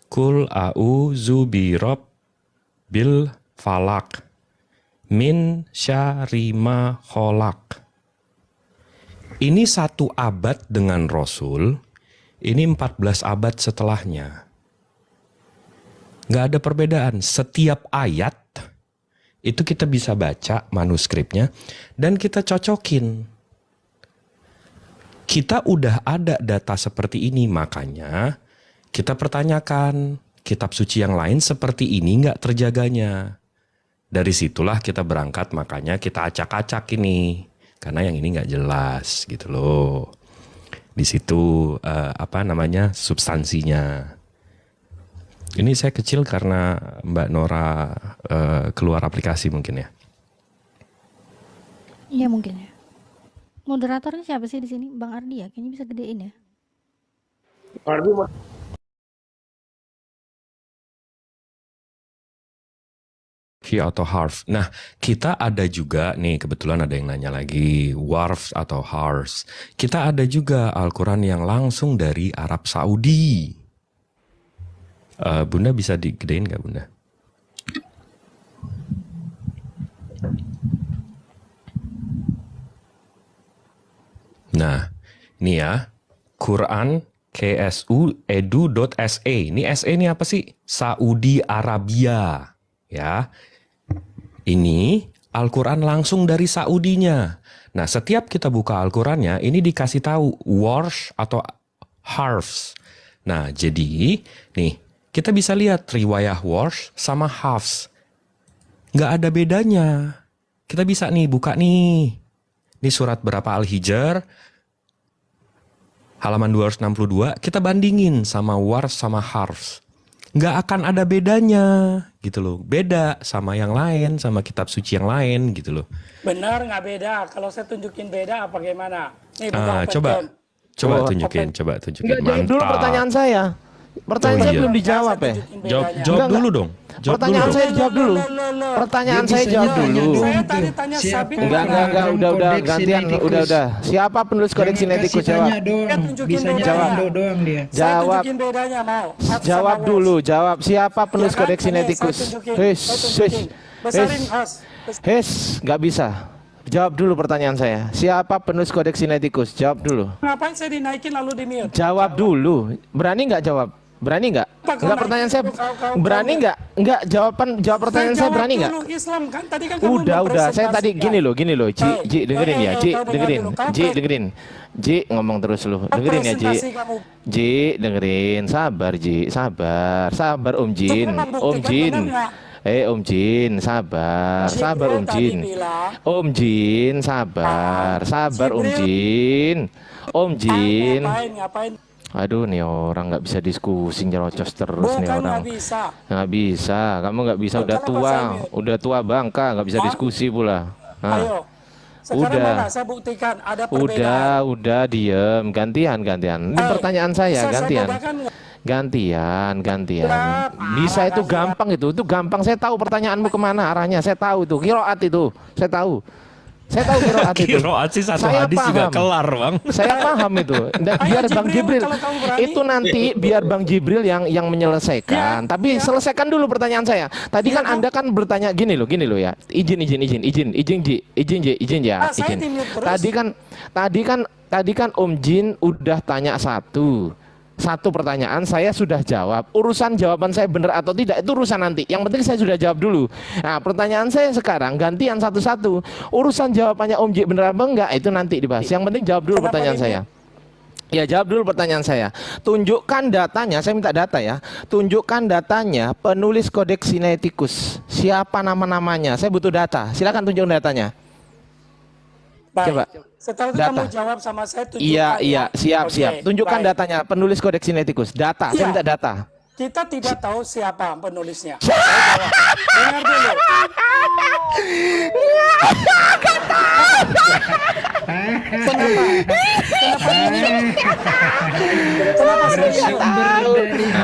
Speaker 6: Kul a'udzu bi rabbil falak min syarri ma khalaq. Ini 1 abad dengan Rasul, ini 14 abad setelahnya. Nggak ada perbedaan. Setiap ayat itu kita bisa baca manuskripnya dan kita cocokin. Kita udah ada data seperti ini, makanya kita pertanyakan kitab suci yang lain seperti ini nggak terjaganya. Dari situlah kita berangkat, makanya kita acak-acak ini. Karena yang ini nggak jelas gitu loh. Di situ substansinya. Ini saya kecil karena Mbak Nora keluar aplikasi mungkin ya.
Speaker 8: Iya mungkin ya. Moderatornya siapa sih di sini? Bang Ardi ya? Kayaknya bisa gedein ya.
Speaker 6: Atau harf. Nah, kita ada juga nih, kebetulan ada yang nanya lagi, warf atau hars. Kita ada juga Al-Quran yang langsung dari Arab Saudi. Bunda bisa digedein nggak Bunda? Nah, ini ya, Quran KSU edu.se. Ini SE ini apa sih? Saudi Arabia. Ya. Ini Al-Quran langsung dari Saudinya. Nah, setiap kita buka Al-Qurannya, ini dikasih tahu warsh atau harfs. Nah, jadi nih, kita bisa lihat riwayah warsh sama hafs. Nggak ada bedanya. Kita bisa nih, buka nih. Ini surat berapa Al-Hijr, halaman 262, kita bandingin sama warsh sama harfs. Nggak akan ada bedanya gitu loh. Beda sama yang lain, sama kitab suci yang lain gitu loh.
Speaker 14: Benar nggak beda? Kalau saya tunjukin beda apa gimana? Nih, buka
Speaker 6: coba tunjukin.
Speaker 1: Enggak, jawab dulu pertanyaan saya. Pertanyaan saya belum dijawab ya.
Speaker 6: Jawab dulu dong.
Speaker 1: Pertanyaan saya jawab dulu. Pertanyaan saya jawab dulu.
Speaker 14: Saya tadi tanya Sabit.
Speaker 1: Enggak, udah gantian, udah. Siapa penulis kodeks sinetikus? Jawab.
Speaker 15: Bisa jawab doang dia.
Speaker 1: Jawab.
Speaker 14: Bedanya mau.
Speaker 1: Jawab dulu, jawab. Siapa penulis kodeks sinetikus? Nggak bisa. Jawab dulu pertanyaan saya. Siapa penulis kodeks sinetikus? Jawab dulu.
Speaker 14: Ngapain saya dinaikin lalu di mute?
Speaker 1: Jawab dulu. Berani nggak jawab? Berani nggak? Enggak, pertanyaan saya berani nggak? Enggak, jawab pertanyaan saya berani nggak?
Speaker 14: Islam kan tadi kan
Speaker 1: Udah. Saya tadi gini loh. Ji, dengerin ya, dengerin. Ji, ngomong terus lu. Dengerin ya, Ji. Ji, dengerin. Sabar, Ji. Sabar Om Jin. Om Jin. Om Jin, sabar Om Jin. Om Jin, sabar Om Jin. Om Jin. Aduh, nih orang nggak bisa diskusi, nyerocos terus nih
Speaker 14: Bukan
Speaker 1: orang.
Speaker 14: nggak bisa.
Speaker 1: Nggak bisa, kamu nggak bisa,
Speaker 14: Loh,
Speaker 1: udah tua bangka, nggak bisa
Speaker 14: Hah?
Speaker 1: diskusi pula. Nah,
Speaker 14: Ayo. Sekarang
Speaker 1: udah,
Speaker 14: mana saya buktikan ada perbedaan.
Speaker 1: udah diem, gantian. Ini pertanyaan saya, gantian.
Speaker 14: bacakan nggak?
Speaker 1: Gantian. Bisa itu gampang itu gampang. Saya tahu pertanyaanmu kemana arahnya. Saya tahu itu kiroat itu. Saya tahu kiroat itu.
Speaker 6: Kiroat sih satu
Speaker 1: Saya
Speaker 6: hadis juga
Speaker 1: paham.
Speaker 6: kelar, Bang.
Speaker 1: Saya paham itu. Biar Bang Jibril itu nanti biar Bang Jibril yang menyelesaikan. Tapi selesaikan dulu pertanyaan saya. Tadi kan Anda kan bertanya gini loh ya. Izin ya.
Speaker 14: Saya
Speaker 1: Izin.
Speaker 14: di-mute terus.
Speaker 1: Tadi kan Om Jin udah tanya satu pertanyaan, saya sudah jawab. Urusan jawaban saya benar atau tidak itu urusan nanti. Yang penting saya sudah jawab dulu. Nah, pertanyaan saya sekarang gantian satu-satu. Urusan jawabannya Om Ji benar apa enggak itu nanti dibahas. Yang penting jawab dulu pertanyaan saya. Ya, jawab dulu pertanyaan saya. Tunjukkan datanya, saya minta data ya. Tunjukkan datanya penulis Kodeks Sinaiticus. Siapa nama-namanya? Saya butuh data. Silakan tunjukkan datanya.
Speaker 14: Baik.
Speaker 1: Coba.
Speaker 14: Setelah itu
Speaker 1: Data.
Speaker 14: kamu jawab sama saya, tunjukkan.
Speaker 1: Iya, siap.
Speaker 14: Oke,
Speaker 1: Tunjukkan
Speaker 14: baik.
Speaker 1: datanya penulis Kodeks Sinaiticus. Data, saya
Speaker 14: Iya.
Speaker 1: minta data.
Speaker 14: Kita tidak tahu siapa penulisnya. Saya jawab. Dengar dulu. Kenapa? Kenapa saya jawab?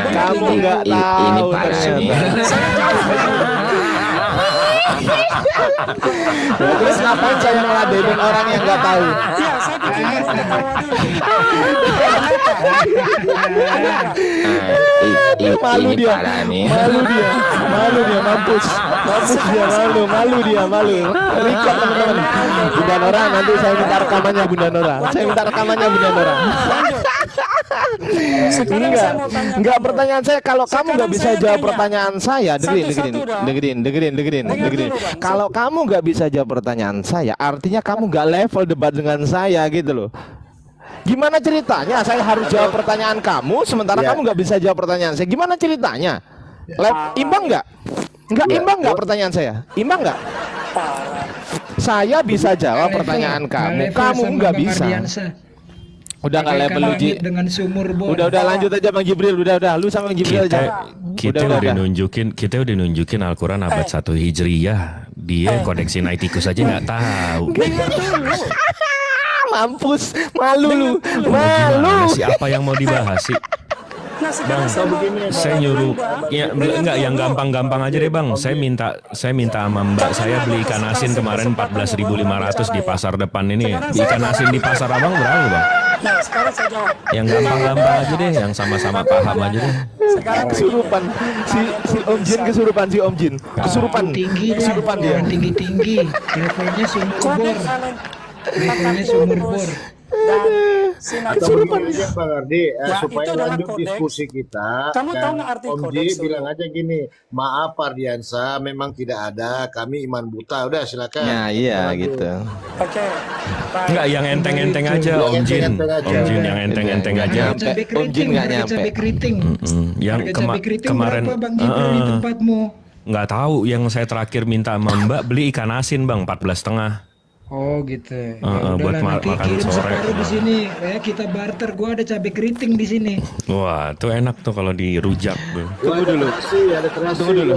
Speaker 1: Kamu nggak tahu ternyata. Terus ngapain saya ngeladenin orang yang nggak tahu?
Speaker 14: Iya, saya bikin baru ketawa dulu.
Speaker 1: Malu dia, mampus dia, malu. Record teman-teman. Bunda Nora, nanti saya minta rekamannya Bunda Nora. Enggak, pertanyaan saya kalau kamu nggak bisa jawab pertanyaan saya, dengerin. Kalau kamu nggak bisa jawab pertanyaan saya, artinya kamu nggak level debat dengan saya gitu loh. Gimana ceritanya saya harus jawab pertanyaan kamu sementara kamu nggak bisa jawab pertanyaan saya? Gimana ceritanya? Imbang nggak? Nggak imbang nggak pertanyaan saya? Imbang nggak? Saya bisa jawab pertanyaan kamu nggak bisa. Udah nggak level lu Ji.
Speaker 15: Dengan sumur bor.
Speaker 1: Udah lanjut aja Bang Jibril, udah lu sama Bang Jibril aja.
Speaker 6: Kita udah nunjukin Al-Quran abad 1 Hijriyah. Dia Kodeks Sinaiticus aja nggak tahu.
Speaker 1: Mampus, malu lu.
Speaker 6: Gimana sih, apa yang mau dibahas sih? Bang, saya nyuruh enggak yang gampang-gampang aja deh Bang. Saya minta sama Mbak saya beli ikan asin kemarin 14.500 di pasar depan ini. Ikan asin di pasar Abang berapa Bang?
Speaker 14: Nah, sekarang saya jawab.
Speaker 6: Yang gampang-gampang aja deh, yang sama-sama paham aja deh.
Speaker 1: Kesurupan si Om Jin, kesurupan dia.
Speaker 15: Tinggi. Levelnya sumur bor.
Speaker 11: Atau begini aja Bang Ardi, supaya
Speaker 14: itu adalah
Speaker 11: lanjut
Speaker 14: kodeks.
Speaker 11: diskusi kita.
Speaker 14: Kamu tahu nggak arti
Speaker 11: Om Ji
Speaker 14: kodeks dulu?
Speaker 11: bilang aja gini, maaf Ardiansa, memang tidak ada, kami iman buta. Udah silakan.
Speaker 1: Ya iya
Speaker 11: Lanjut.
Speaker 1: gitu.
Speaker 14: Oke. Baik.
Speaker 6: Enggak, yang enteng-enteng aja Om Jin. Om Jin yang enteng-enteng aja.
Speaker 1: Om Jin nggak nyampe.
Speaker 15: Cabai keriting.
Speaker 6: Yang
Speaker 15: Cabai keriting
Speaker 6: kemarin
Speaker 15: berapa Bang Jibril di tempatmu?
Speaker 6: nggak tahu, yang saya terakhir minta sama Mbak beli ikan asin Bang 14,5.
Speaker 15: Oh gitu.
Speaker 6: Buat
Speaker 15: nanti
Speaker 6: makan
Speaker 15: kirim
Speaker 6: sore.
Speaker 15: separuh di sini. Kita barter. Gua ada cabai keriting di sini.
Speaker 6: Wah, tuh enak tuh kalau dirujak tuh.
Speaker 1: Tunggu dulu.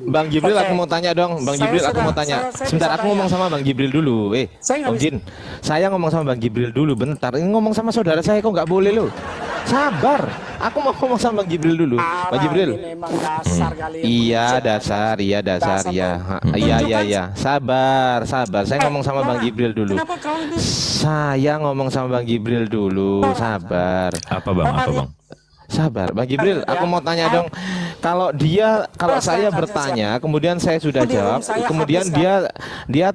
Speaker 1: Bang Jibril, aku mau tanya dong. Bang Jibril, aku mau tanya. Sebentar, aku ngomong sama Bang Jibril dulu. Om Jin, saya ngomong sama Bang Jibril dulu. Bentar, ini ngomong sama saudara saya kok nggak boleh lo. Sabar, aku mau ngomong sama Bang Jibril dulu. Bang Jibril. Iya dasar. Sabar. Saya ngomong sama Bang Jibril dulu. Sabar.
Speaker 6: Apa Bang?
Speaker 1: Sabar, Bang Jibril, aku mau tanya dong. Kalau saya bertanya, kemudian saya sudah jawab, kemudian dia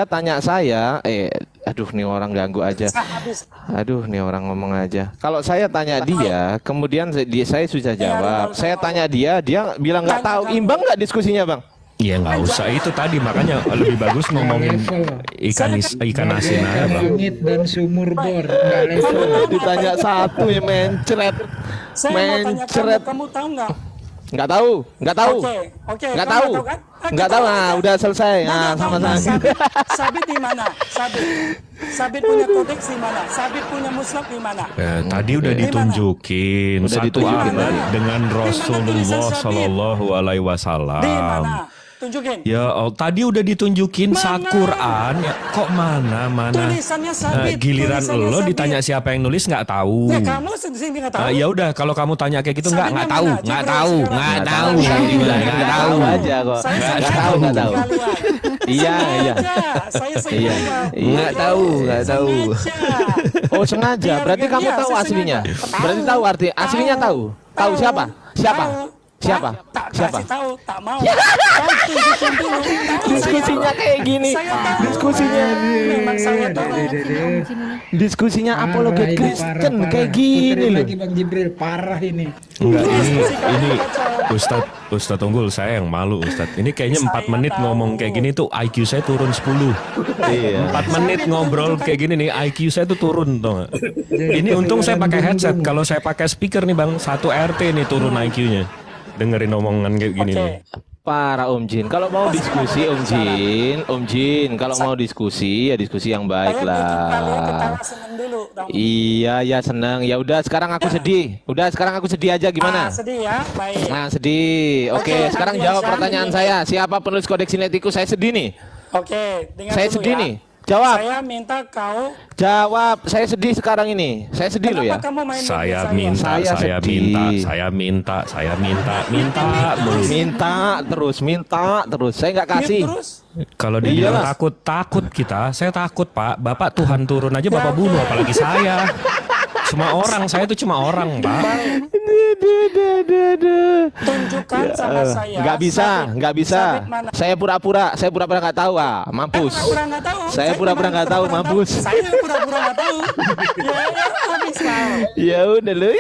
Speaker 1: tanya saya, aduh nih orang ganggu aja. Aduh nih orang ngomong aja. Kalau saya tanya dia, kemudian saya sudah jawab. Saya tanya dia bilang nggak tahu. Imbang nggak diskusinya, Bang?
Speaker 6: Ya nggak usah itu tadi, makanya lebih bagus ngomongin ikan asin aja Bang.
Speaker 15: Langit dan sumur bor. Nggak level.
Speaker 1: Ditanya satu ya mencret.
Speaker 14: Saya mau tanya kamu tahu nggak?
Speaker 1: Nggak tahu.
Speaker 14: Oke.
Speaker 1: Nggak
Speaker 14: Kamu
Speaker 1: tahu.
Speaker 14: kan?
Speaker 1: Nggak tahu, udah selesai. Nah, sama-sama.
Speaker 14: Sabit di mana? Sabit punya kodeks di mana? Sabit punya musnad di mana?
Speaker 6: Tadi udah ditunjukin
Speaker 1: Udah
Speaker 6: satu
Speaker 1: ditunjukin
Speaker 6: ayat
Speaker 1: tadi.
Speaker 6: dengan Rasulullah
Speaker 14: sabit?
Speaker 6: Shallallahu Alaihi
Speaker 14: Di
Speaker 6: Wasallam.
Speaker 14: mana? Tunjukin.
Speaker 6: Ya, tadi udah ditunjukin saat
Speaker 14: Mana?
Speaker 6: Quran. Ya, kok mana?
Speaker 14: Tulisannya sabit.
Speaker 6: Giliran
Speaker 14: tulisannya
Speaker 6: lo
Speaker 14: sabit.
Speaker 6: ditanya siapa yang nulis nggak tahu.
Speaker 14: Ya kamu sendiri nggak tahu.
Speaker 6: Ya udah, kalau kamu tanya kayak gitu nggak
Speaker 14: Sabitnya
Speaker 6: tahu,
Speaker 14: mana?
Speaker 6: nggak
Speaker 14: Jibril
Speaker 6: tahu,
Speaker 14: sekarang.
Speaker 6: nggak
Speaker 14: Nggak
Speaker 6: tahu,
Speaker 14: tahu.
Speaker 6: Dibilang nggak
Speaker 1: Nggak
Speaker 6: tahu.
Speaker 1: tahu aja kok.
Speaker 14: Saya
Speaker 1: Nggak
Speaker 14: sengaja
Speaker 1: tahu, nggak tahu.
Speaker 14: nggak lihat.
Speaker 1: Iya.
Speaker 14: Saya
Speaker 1: Iya.
Speaker 14: sengaja.
Speaker 1: Nggak tahu, nggak tahu.
Speaker 14: Sengaja.
Speaker 1: Oh, sengaja. Berarti kamu
Speaker 14: Iya,
Speaker 1: tahu
Speaker 14: saya
Speaker 1: aslinya.
Speaker 14: sengaja.
Speaker 1: Berarti tahu arti aslinya tahu. Tahu siapa? Siapa?
Speaker 14: Tahu.
Speaker 1: Siapa?
Speaker 14: Tak
Speaker 1: Siapa?
Speaker 14: kasih tahu, tak mau. Kau tunjukin dulu. Tahu
Speaker 1: Diskusinya
Speaker 14: saya.
Speaker 1: kayak gini.
Speaker 14: Saya tahu.
Speaker 1: Diskusinya
Speaker 14: Memang saya tahu.
Speaker 1: Diskusinya apologet Kristen kayak gini loh.
Speaker 15: Lagi Bang Jibril, parah ini.
Speaker 6: Enggak, ini Ustadz Unggul, saya yang malu Ustadz. Ini kayaknya 4 menit ngomong kayak gini tuh IQ saya turun 10.
Speaker 1: Iya.
Speaker 6: 4 menit ngobrol kayak gini nih IQ saya tuh turun, tau gak? Ini untung saya pakai headset. Kalau saya pakai speaker nih Bang, 1 RT nih turun IQ-nya. Dengerin omongan kayak gini nih.
Speaker 1: Para Om Jin, kalau mau diskusi Om Jin, kalau mau diskusi ya diskusi yang baik lah. Iya ya senang. Ya udah sekarang aku sedih. Udah sekarang aku sedih aja gimana?
Speaker 14: Sedih ya, baik.
Speaker 1: Nah sedih. Oke, sekarang jawab pertanyaan saya. Siapa penulis Kodeks Sinaiticus? Saya sedih nih.
Speaker 14: Oke, dengar
Speaker 1: Saya
Speaker 14: dulu
Speaker 1: sedih
Speaker 14: ya.
Speaker 1: nih. Jawab.
Speaker 14: Saya minta kau.
Speaker 1: Jawab. Saya sedih sekarang ini. Saya sedih loh ya.
Speaker 14: Kenapa kamu main
Speaker 6: Saya
Speaker 14: dengan
Speaker 6: minta mulu.
Speaker 1: Minta terus. Saya nggak kasih.
Speaker 6: Kalau dibilang
Speaker 1: Iyalah.
Speaker 6: takut kita, saya takut Pak. Bapak Tuhan turun aja Bapak bunuh, apalagi saya. Cuma orang, saya itu cuma orang Pak.
Speaker 14: Tunjukkan sama saya.
Speaker 1: Nggak bisa.
Speaker 14: Sabit mana?
Speaker 1: Saya pura-pura nggak tahu mampus.
Speaker 14: Pura-pura nggak tahu.
Speaker 1: Saya pura-pura nggak tahu, mampus.
Speaker 14: Saya pura-pura nggak tahu. Ya, habis kau.
Speaker 1: Ya udah lu.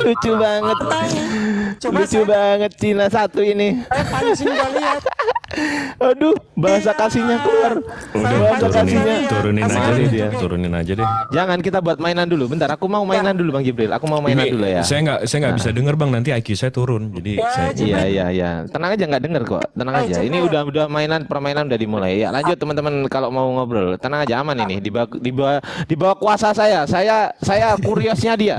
Speaker 1: Lucu banget. Lucu banget Cina satu ini.
Speaker 14: Saya pancing gak lihat.
Speaker 1: Aduh, bahasa kasihnya keluar. Bahasa kasihnya.
Speaker 6: Turunin aja deh.
Speaker 1: Jangan, kita buat mainan dulu. Bentar, aku mau mainan dulu Bang Jibril. Aku mau mainan
Speaker 6: Ini,
Speaker 1: dulu ya.
Speaker 6: Saya nggak bisa denger Bang, nanti IQ saya turun. Jadi saya
Speaker 1: Iya. Tenang aja, nggak denger kok. Tenang aja. Ini udah permainan udah dimulai. Ya lanjut teman-teman kalau mau ngobrol. Tenang aja, aman ini. Di bawah kuasa saya. Saya kuriosnya dia.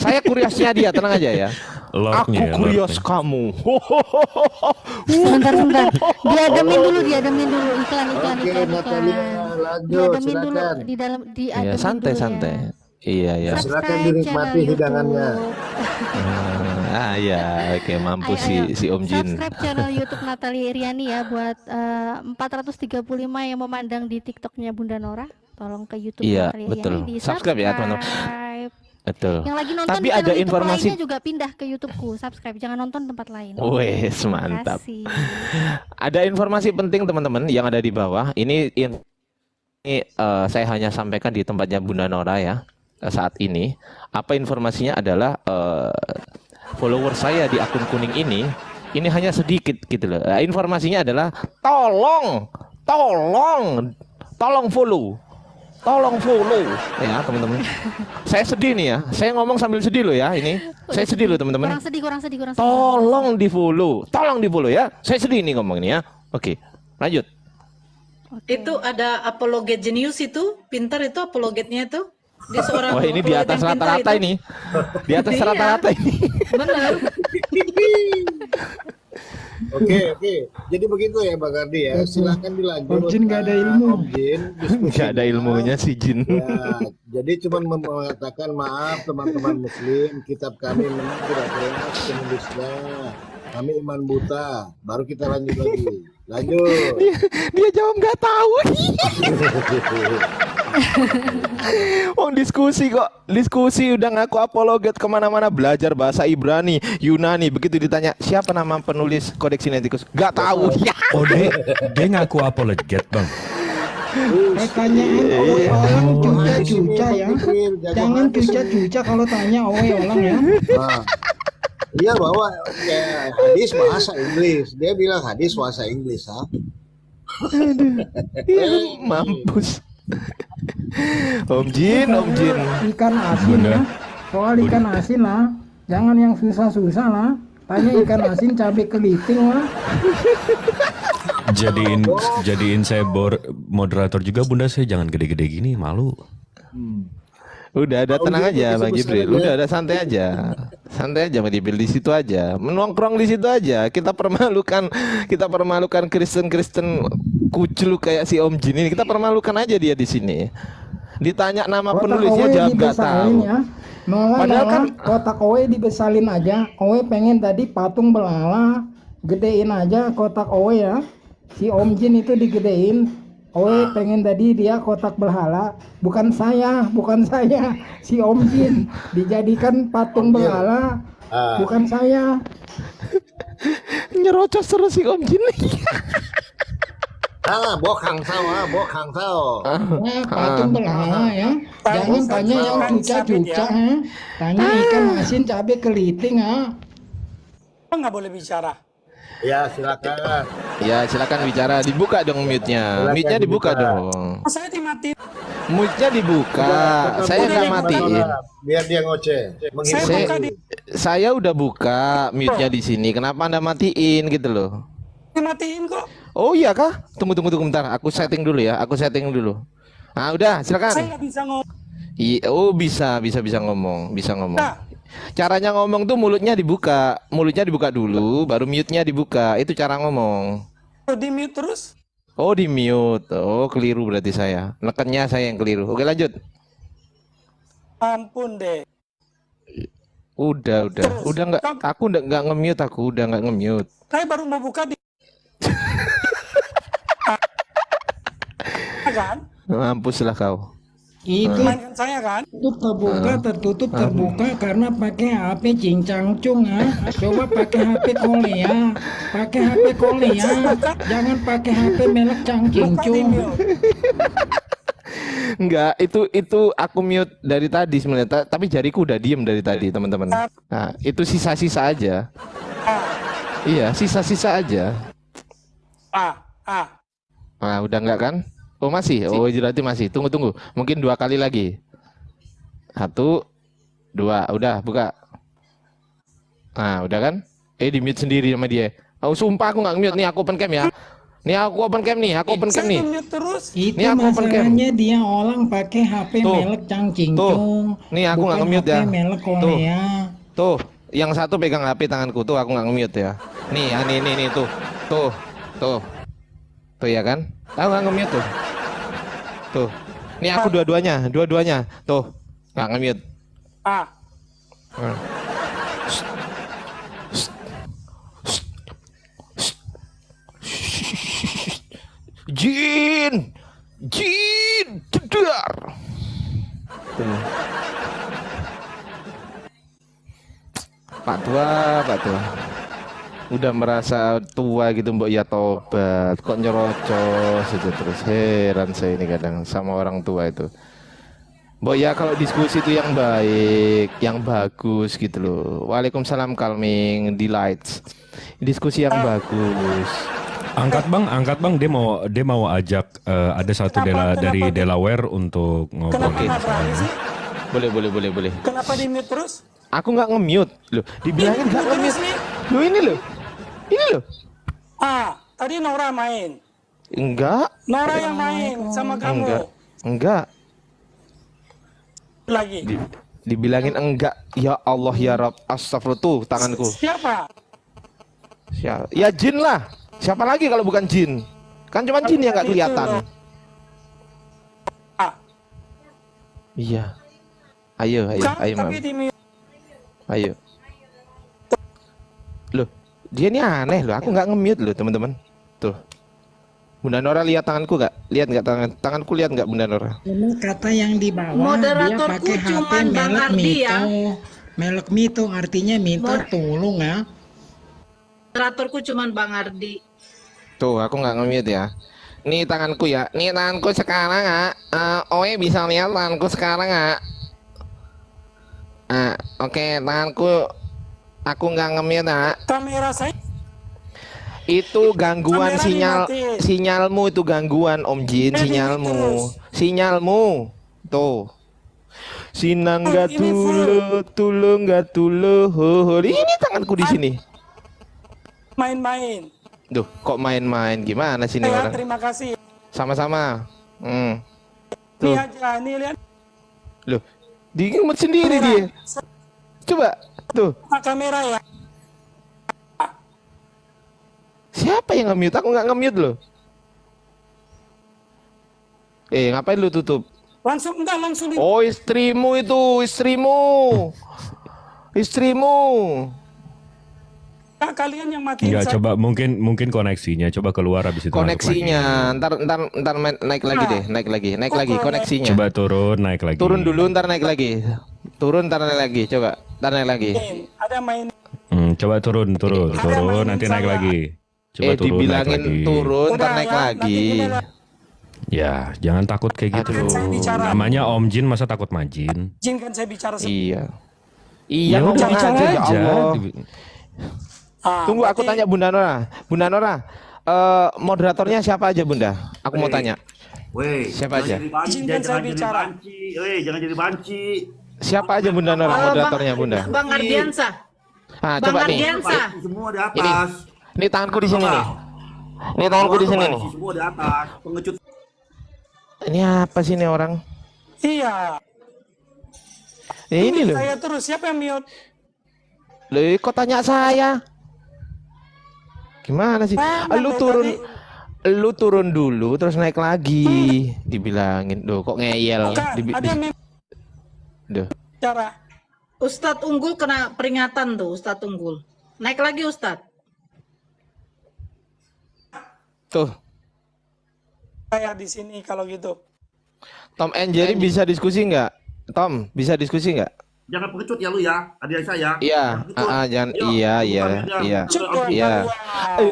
Speaker 1: Saya kuriosnya dia. Tenang aja ya. Aku kurios kamu.
Speaker 8: Sebentar. Diadamin dulu iklan.
Speaker 11: Lanjut,
Speaker 8: Diadamin dulu
Speaker 11: silakan.
Speaker 8: di dalam
Speaker 1: Iya,
Speaker 8: santai.
Speaker 1: Iya.
Speaker 11: Silakan dinikmati hidangannya.
Speaker 1: Iya, oke, mampus si Om Jin.
Speaker 8: Subscribe channel YouTube Natalie Iriani ya buat 435 yang memandang di TikToknya Bunda Nora. Tolong ke YouTube
Speaker 1: Iya,
Speaker 8: Natalie
Speaker 1: betul.
Speaker 8: Iriani di
Speaker 1: Subscribe ya, teman-teman. Betul.
Speaker 8: Yang lagi nonton
Speaker 1: Tapi
Speaker 8: di
Speaker 1: ada
Speaker 8: channel YouTube
Speaker 1: informasi.
Speaker 8: lainnya juga pindah ke YouTubeku. Subscribe, jangan nonton tempat lain.
Speaker 1: Wes, mantap.
Speaker 8: Makasih.
Speaker 1: Ada informasi penting teman-teman yang ada di bawah. Ini saya hanya sampaikan di tempatnya Bunda Nora ya saat ini. Apa informasinya adalah follower saya di akun kuning ini hanya sedikit gitu loh. Informasinya adalah tolong follow. Tolong follow ya teman-teman. Saya sedih nih ya. Saya ngomong sambil sedih loh ya ini. Saya sedih loh teman-teman.
Speaker 8: Kurang sedih.
Speaker 1: Tolong di follow ya. Saya sedih nih ngomong ini ya. Oke, lanjut.
Speaker 12: Itu ada apologet jenius itu, pintar itu apologetnya itu. Dia seorang
Speaker 1: Wah ini di
Speaker 12: apologet
Speaker 1: atas
Speaker 12: yang pintar
Speaker 1: rata-rata
Speaker 12: itu.
Speaker 1: ini. Di atas
Speaker 12: Iya.
Speaker 1: rata-rata ini.
Speaker 12: Benar.
Speaker 11: Oke. Jadi begitu ya Bang Ardi ya. Silakan dilanjut.
Speaker 15: Om Jin nggak ada ilmu.
Speaker 11: Om Jin,
Speaker 1: Nggak ada ilmunya si Jin.
Speaker 11: Ya, jadi cuma mengatakan maaf teman-teman muslim, kitab kami memang tidak jelas penulisnya. Kami iman buta. Baru kita lanjut lagi. Lanjut.
Speaker 1: Dia jawab nggak tahu. Diskusi udah ngaku apologet kemana-mana, belajar bahasa Ibrani, Yunani. Begitu ditanya siapa nama penulis Kodeks Sinaiticus, nggak tahu. Ya.
Speaker 6: Oh dia ngaku apologet Bang.
Speaker 15: Tanyaan orang cuca ya. Jangan cuca kalau tanya orang ya.
Speaker 11: Nah, dia bawa hadis bahasa Inggris. Dia bilang hadis bahasa Inggris, ha?
Speaker 1: Mampus. Om Jin.
Speaker 15: Ikan asin ya. Soal ikan asin lah. Jangan yang susah-susah lah. Tanya ikan asin cabai keriting lah.
Speaker 6: jadiin saya moderator juga Bunda, saya jangan gede-gede gini, malu.
Speaker 1: Udah ada tenang aja Bang Jibril. Udah ada santai aja. Santai aja Bang Jibril, di situ aja. Menongkrong di situ aja. Kita permalukan Kristen-Kristen kuclu kayak si Om Jin ini. Kita permalukan aja dia di sini. Ditanya nama penulisnya jawab nggak tahu.
Speaker 16: Ya. Padahal kan kotak Owe dibesalin aja. Owe pengen tadi patung belala, gedein aja kotak Owe ya. Si Om Jin itu digedein. Owe pengen tadi dia kotak berhala, bukan saya, si Om Jin dijadikan patung berhala, bukan saya.
Speaker 1: Nyerocos terus si Om Jin.
Speaker 11: Bokang sao.
Speaker 16: Patung berhala ya. Jangan tanya yang cuca-cuca, tanya ikan asin cabai keriting
Speaker 14: Nggak boleh bicara.
Speaker 11: Ya silakan.
Speaker 1: Ya silakan bicara. Dibuka dong mute-nya. Mute-nya dibuka dong.
Speaker 14: Saya dimatiin.
Speaker 1: Mute-nya dibuka. Saya nggak matiin.
Speaker 11: Biar dia ngoceh.
Speaker 1: Saya udah buka mute-nya di sini. Kenapa Anda matiin gitu loh?
Speaker 14: Dimatiin kok.
Speaker 1: Oh iya kah? Tunggu bentar. Aku setting dulu ya. Nah udah silakan.
Speaker 14: Saya nggak bisa ngomong.
Speaker 1: Oh bisa ngomong. Caranya ngomong tuh mulutnya dibuka dulu, baru mute-nya dibuka. Itu cara ngomong.
Speaker 14: Di mute terus?
Speaker 1: Oh di mute. Oh keliru berarti saya. Nekennya saya yang keliru. Oke lanjut.
Speaker 14: Ampun deh.
Speaker 1: Udah nggak. Aku udah nggak nge-mute.
Speaker 14: Saya baru mau buka di. Kan?
Speaker 1: Mampuslah kau.
Speaker 16: Itu
Speaker 14: Mainkan saya kan?
Speaker 16: tertutup terbuka karena pakai HP cincangcung Coba pakai HP Korea, jangan pakai HP merek cangcingcung.
Speaker 1: Enggak, itu aku mute dari tadi sebenarnya, tapi jariku udah diem dari tadi teman-teman. Nah, itu sisa-sisa aja. Iya, sisa-sisa aja. Nah, udah enggak kan? Oh masih, berarti masih. Tunggu. Mungkin 2 kali lagi. 1, 2, udah buka. Nah, udah kan? Di mute sendiri sama dia. Oh sumpah aku nggak mute nih, aku open cam ya. Aku open cam nih.
Speaker 16: Itu masalahnya dia orang pakai HP merek cangcingcung.
Speaker 1: Nih aku nggak nge-mute ya.
Speaker 16: Merek Korea.
Speaker 1: Tuh, yang satu pegang HP tanganku tuh, aku nggak nge-mute ya. Nih, tuh. Tuh ya kan? Aku nggak nge-mute tuh. Tuh. Nih aku dua-duanya. Tuh. Nggak nge-mute. Jin, jedar. Tuh. Pak tua. Udah merasa tua gitu mbok ya tobat, kok nyerocos saja terus. Heran saya ini kadang sama orang tua itu. Mbok ya kalau diskusi itu yang baik, yang bagus gitu loh. Waalaikumsalam Calming Delights. Diskusi yang bagus.
Speaker 6: Angkat bang, dia mau ajak ada satu dari Delaware untuk ngobrol.
Speaker 1: Boleh.
Speaker 14: Kenapa di mute terus?
Speaker 1: Aku nggak nge-mute loh. Dibilangin nggak nge-mute. Loh ini loh.
Speaker 14: Tadi Nora main.
Speaker 1: Enggak.
Speaker 14: Nora yang main sama kamu.
Speaker 1: Enggak.
Speaker 14: Lagi.
Speaker 1: Dibilangin enggak. Ya Allah ya Rabb. Astagfirullah tuh tanganku.
Speaker 14: Siapa?
Speaker 1: Ya jin lah. Siapa lagi kalau bukan jin? Kan cuma jin yang nggak kelihatan. Iya. Ayo, Mam. Ayo. Loh, dia ini aneh loh. Aku nggak nge-mute loh, teman-teman. Tuh. Bunda Nora lihat tanganku nggak? Lihat nggak tanganku lihat nggak Bunda Nora?
Speaker 16: Ini kata yang di bawah
Speaker 7: Moderatorku
Speaker 16: dia pakai HP
Speaker 7: cuman Bang
Speaker 16: merek
Speaker 7: Ardi
Speaker 16: Mito.
Speaker 7: ya.
Speaker 16: Merek Mito artinya minta tolong ya.
Speaker 7: Moderatorku cuman Bang Ardi.
Speaker 1: Tuh, aku nggak nge-mute ya. Nih tanganku ya. Nih tanganku sekarang nggak? Oe bisa lihat tanganku sekarang nggak? Oke, tanganku. Aku nggak nge-mute ya.
Speaker 14: Kamera saya.
Speaker 1: Itu gangguan sinyalmu itu gangguan Om Jin, sinyalmu tuh sinangga tulu ini tanganku di sini
Speaker 14: Main-main
Speaker 1: Duh, kok main-main gimana sih ini
Speaker 14: Ya,
Speaker 1: orang?
Speaker 14: terima kasih.
Speaker 1: Sama-sama.
Speaker 14: Nih
Speaker 1: Tuh,
Speaker 14: aja, nih lihat
Speaker 1: loh, diinget sendiri dia. Coba, tuh.
Speaker 14: kamera ya.
Speaker 1: Siapa yang nge-mute? Aku nggak nge-mute loh. Ngapain lu tutup?
Speaker 14: Langsung di
Speaker 1: Oh, istrimu itu, istrimu.
Speaker 14: kalian yang matiin
Speaker 6: Enggak, coba mungkin koneksinya, coba keluar habis itu masuk lagi.
Speaker 1: Koneksinya, ntar naik lagi deh, naik lagi koneksinya.
Speaker 6: Coba turun, naik lagi.
Speaker 1: Turun dulu, ntar naik lagi. Turun, ntar naik lagi. Coba, ntar naik lagi.
Speaker 14: Ada main
Speaker 6: Coba turun, nanti naik lagi. Coba turun, naik
Speaker 1: dibilangin
Speaker 6: lagi.
Speaker 1: turun, ntar
Speaker 14: Udah,
Speaker 1: naik
Speaker 14: ya,
Speaker 1: lagi.
Speaker 6: Ya, jangan takut kayak gitu. Namanya Om Jin, masa takut majin?
Speaker 14: izinkan saya bicara
Speaker 1: Iya.
Speaker 6: Ya
Speaker 1: Ngomong
Speaker 6: udah, bicara
Speaker 1: ya
Speaker 6: aja.
Speaker 1: Allah. Tunggu, aku tanya Bunda Nora. Bunda Nora, moderatornya siapa aja Bunda? Aku mau tanya.
Speaker 17: Weh,
Speaker 1: Siapa aja?
Speaker 14: Izinkan saya bicara.
Speaker 17: Jangan jadi banci.
Speaker 1: Siapa aja Bunda Nora moderatornya Bunda?
Speaker 12: Bang Ardiansa.
Speaker 1: Ah,
Speaker 12: Bang
Speaker 1: coba nih.
Speaker 12: Ardiansa.
Speaker 17: Semua di atas.
Speaker 1: Ini tanganku di sini nih. Ini tanganku di sini nih.
Speaker 17: Semua di atas. Pengecut.
Speaker 1: Ini apa sih ini orang?
Speaker 14: Iya.
Speaker 1: Ini loh.
Speaker 14: Saya terus, siapa yang mute?
Speaker 1: Loh, kok tanya saya? Gimana sih? Lu turun dulu terus naik lagi. Dibilangin, "Duh, kok ngeyel?"
Speaker 14: Ada yang
Speaker 1: Duh.
Speaker 14: bicara.
Speaker 12: Ustadz Unggul kena peringatan tuh, Ustadz Unggul. Naik lagi Ustadz.
Speaker 1: Tuh,
Speaker 14: Saya di sini kalau gitu.
Speaker 1: Tom and Jerry bisa diskusi nggak? Tom, bisa diskusi nggak?
Speaker 17: Jangan pengecut ya lu ya, adik saya.
Speaker 1: Iya, jangan. Iya.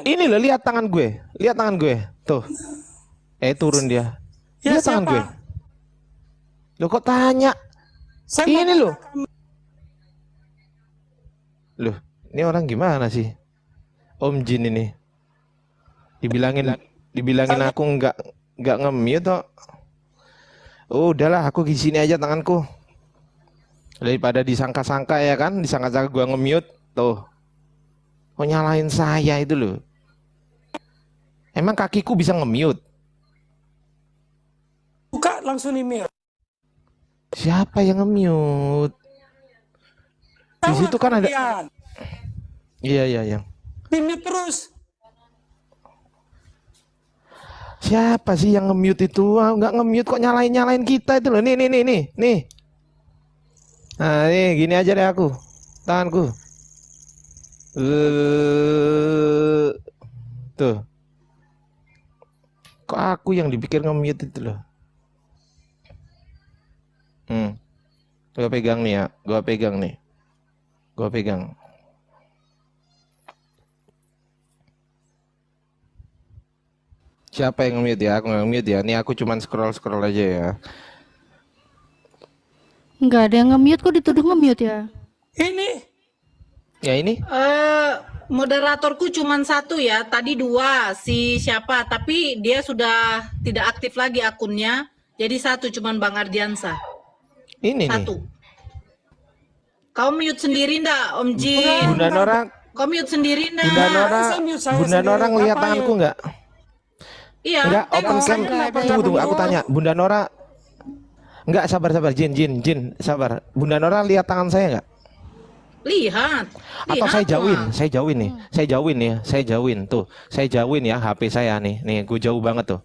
Speaker 1: Ini loh, lihat tangan gue. Lihat tangan gue. Tuh. Turun dia. Lihat tangan gue. Loh, kok tanya? Ini loh. Loh, ini orang gimana sih? Om Jin ini. Dibilangin aku nggak nge-mute toh. Oh, udahlah, aku di sini aja tanganku. Daripada disangka-sangka ya kan, disangka-sangka gua nge-mute tuh. Kok nyalain saya itu loh. Emang kakiku bisa nge-mute?
Speaker 14: Buka langsung di mute.
Speaker 1: Siapa yang nge-mute? Di situ kan ada. Iya.
Speaker 14: Di mute terus.
Speaker 1: Siapa sih yang nge-mute itu? Nggak nge-mute kok nyalain kita itu loh. Nih. Nah, nih gini aja deh aku. Tanganku. Tuh. Kok aku yang dipikir nge-mute itu loh. Gua pegang nih ya. Gua pegang. Siapa yang nge-mute ya? Aku nge-mute ya. Ini aku cuman scroll aja ya.
Speaker 8: Nggak ada yang nge-mute, kok dituduh nge-mute ya?
Speaker 14: Ini.
Speaker 1: Ya ini?
Speaker 12: Moderatorku cuma satu ya, tadi dua, si siapa, tapi dia sudah tidak aktif lagi akunnya, jadi satu cuman Bang Ardiansa.
Speaker 1: Ini
Speaker 12: satu. Kau mute sendiri ndak, Om Jin?
Speaker 1: Bunda Nora.
Speaker 12: Kau mute sendiri ndak?
Speaker 1: Bunda Nora ngelihat tanganku nggak?
Speaker 12: Iya.
Speaker 1: Enggak, open cam. Tunggu, aku tanya. Bunda Nora. Enggak, sabar. Jin, sabar. Bunda Nora lihat tangan saya enggak?
Speaker 12: Lihat.
Speaker 1: Atau saya jauhin nih. Saya jauhin tuh. Saya jauhin ya HP saya nih. Nih, gue jauh banget tuh.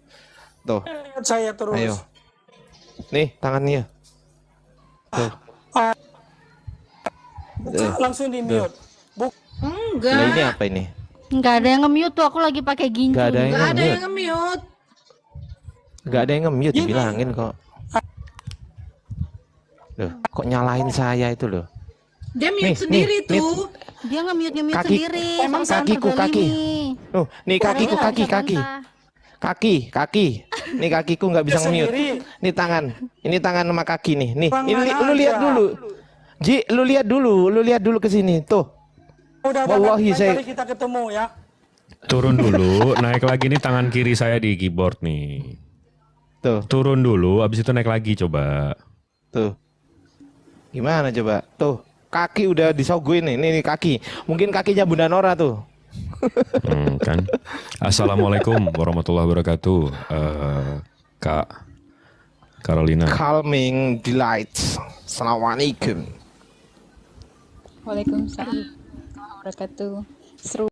Speaker 1: Tuh.
Speaker 14: Lihat saya terus.
Speaker 1: Ayo. Nih, tangannya. Tuh.
Speaker 14: Buka langsung di mute.
Speaker 12: Enggak.
Speaker 1: Nah, ini apa ini?
Speaker 8: Nggak ada yang nge-mute tuh, aku lagi pakai gincu.
Speaker 1: Nggak ada yang
Speaker 12: Nggak ada yang nge-mute.
Speaker 1: Nggak ada yang nge-mute, dibilangin kok. Loh, kok nyalain saya itu loh.
Speaker 12: Dia mute sendiri tuh.
Speaker 8: Dia nge-mute
Speaker 1: Kaki.
Speaker 8: sendiri.
Speaker 1: Emang kakiku, kaki. Nih, nih kakiku, kaki. Nih kakiku nggak bisa nge-mute. Nih tangan. Ini tangan sama kaki nih. Nih, ini lu lihat dulu. Ji, lu lihat dulu ke sini. Tuh. Wallahi saya
Speaker 14: kita ketemu ya.
Speaker 6: Turun dulu, naik lagi nih tangan kiri saya di keyboard nih.
Speaker 1: Tuh.
Speaker 6: Turun dulu, abis itu naik lagi coba.
Speaker 1: Tuh. Gimana coba? Tuh, kaki udah disoguin nih. Nih kaki. Mungkin kakinya Bunda Nora tuh.
Speaker 6: Kan. Assalamualaikum warahmatullahi wabarakatuh. Kak Carolina.
Speaker 1: Calming delights. Assalamualaikum.
Speaker 13: Waalaikumsalam warahmatullahi wabarakatuh. Seru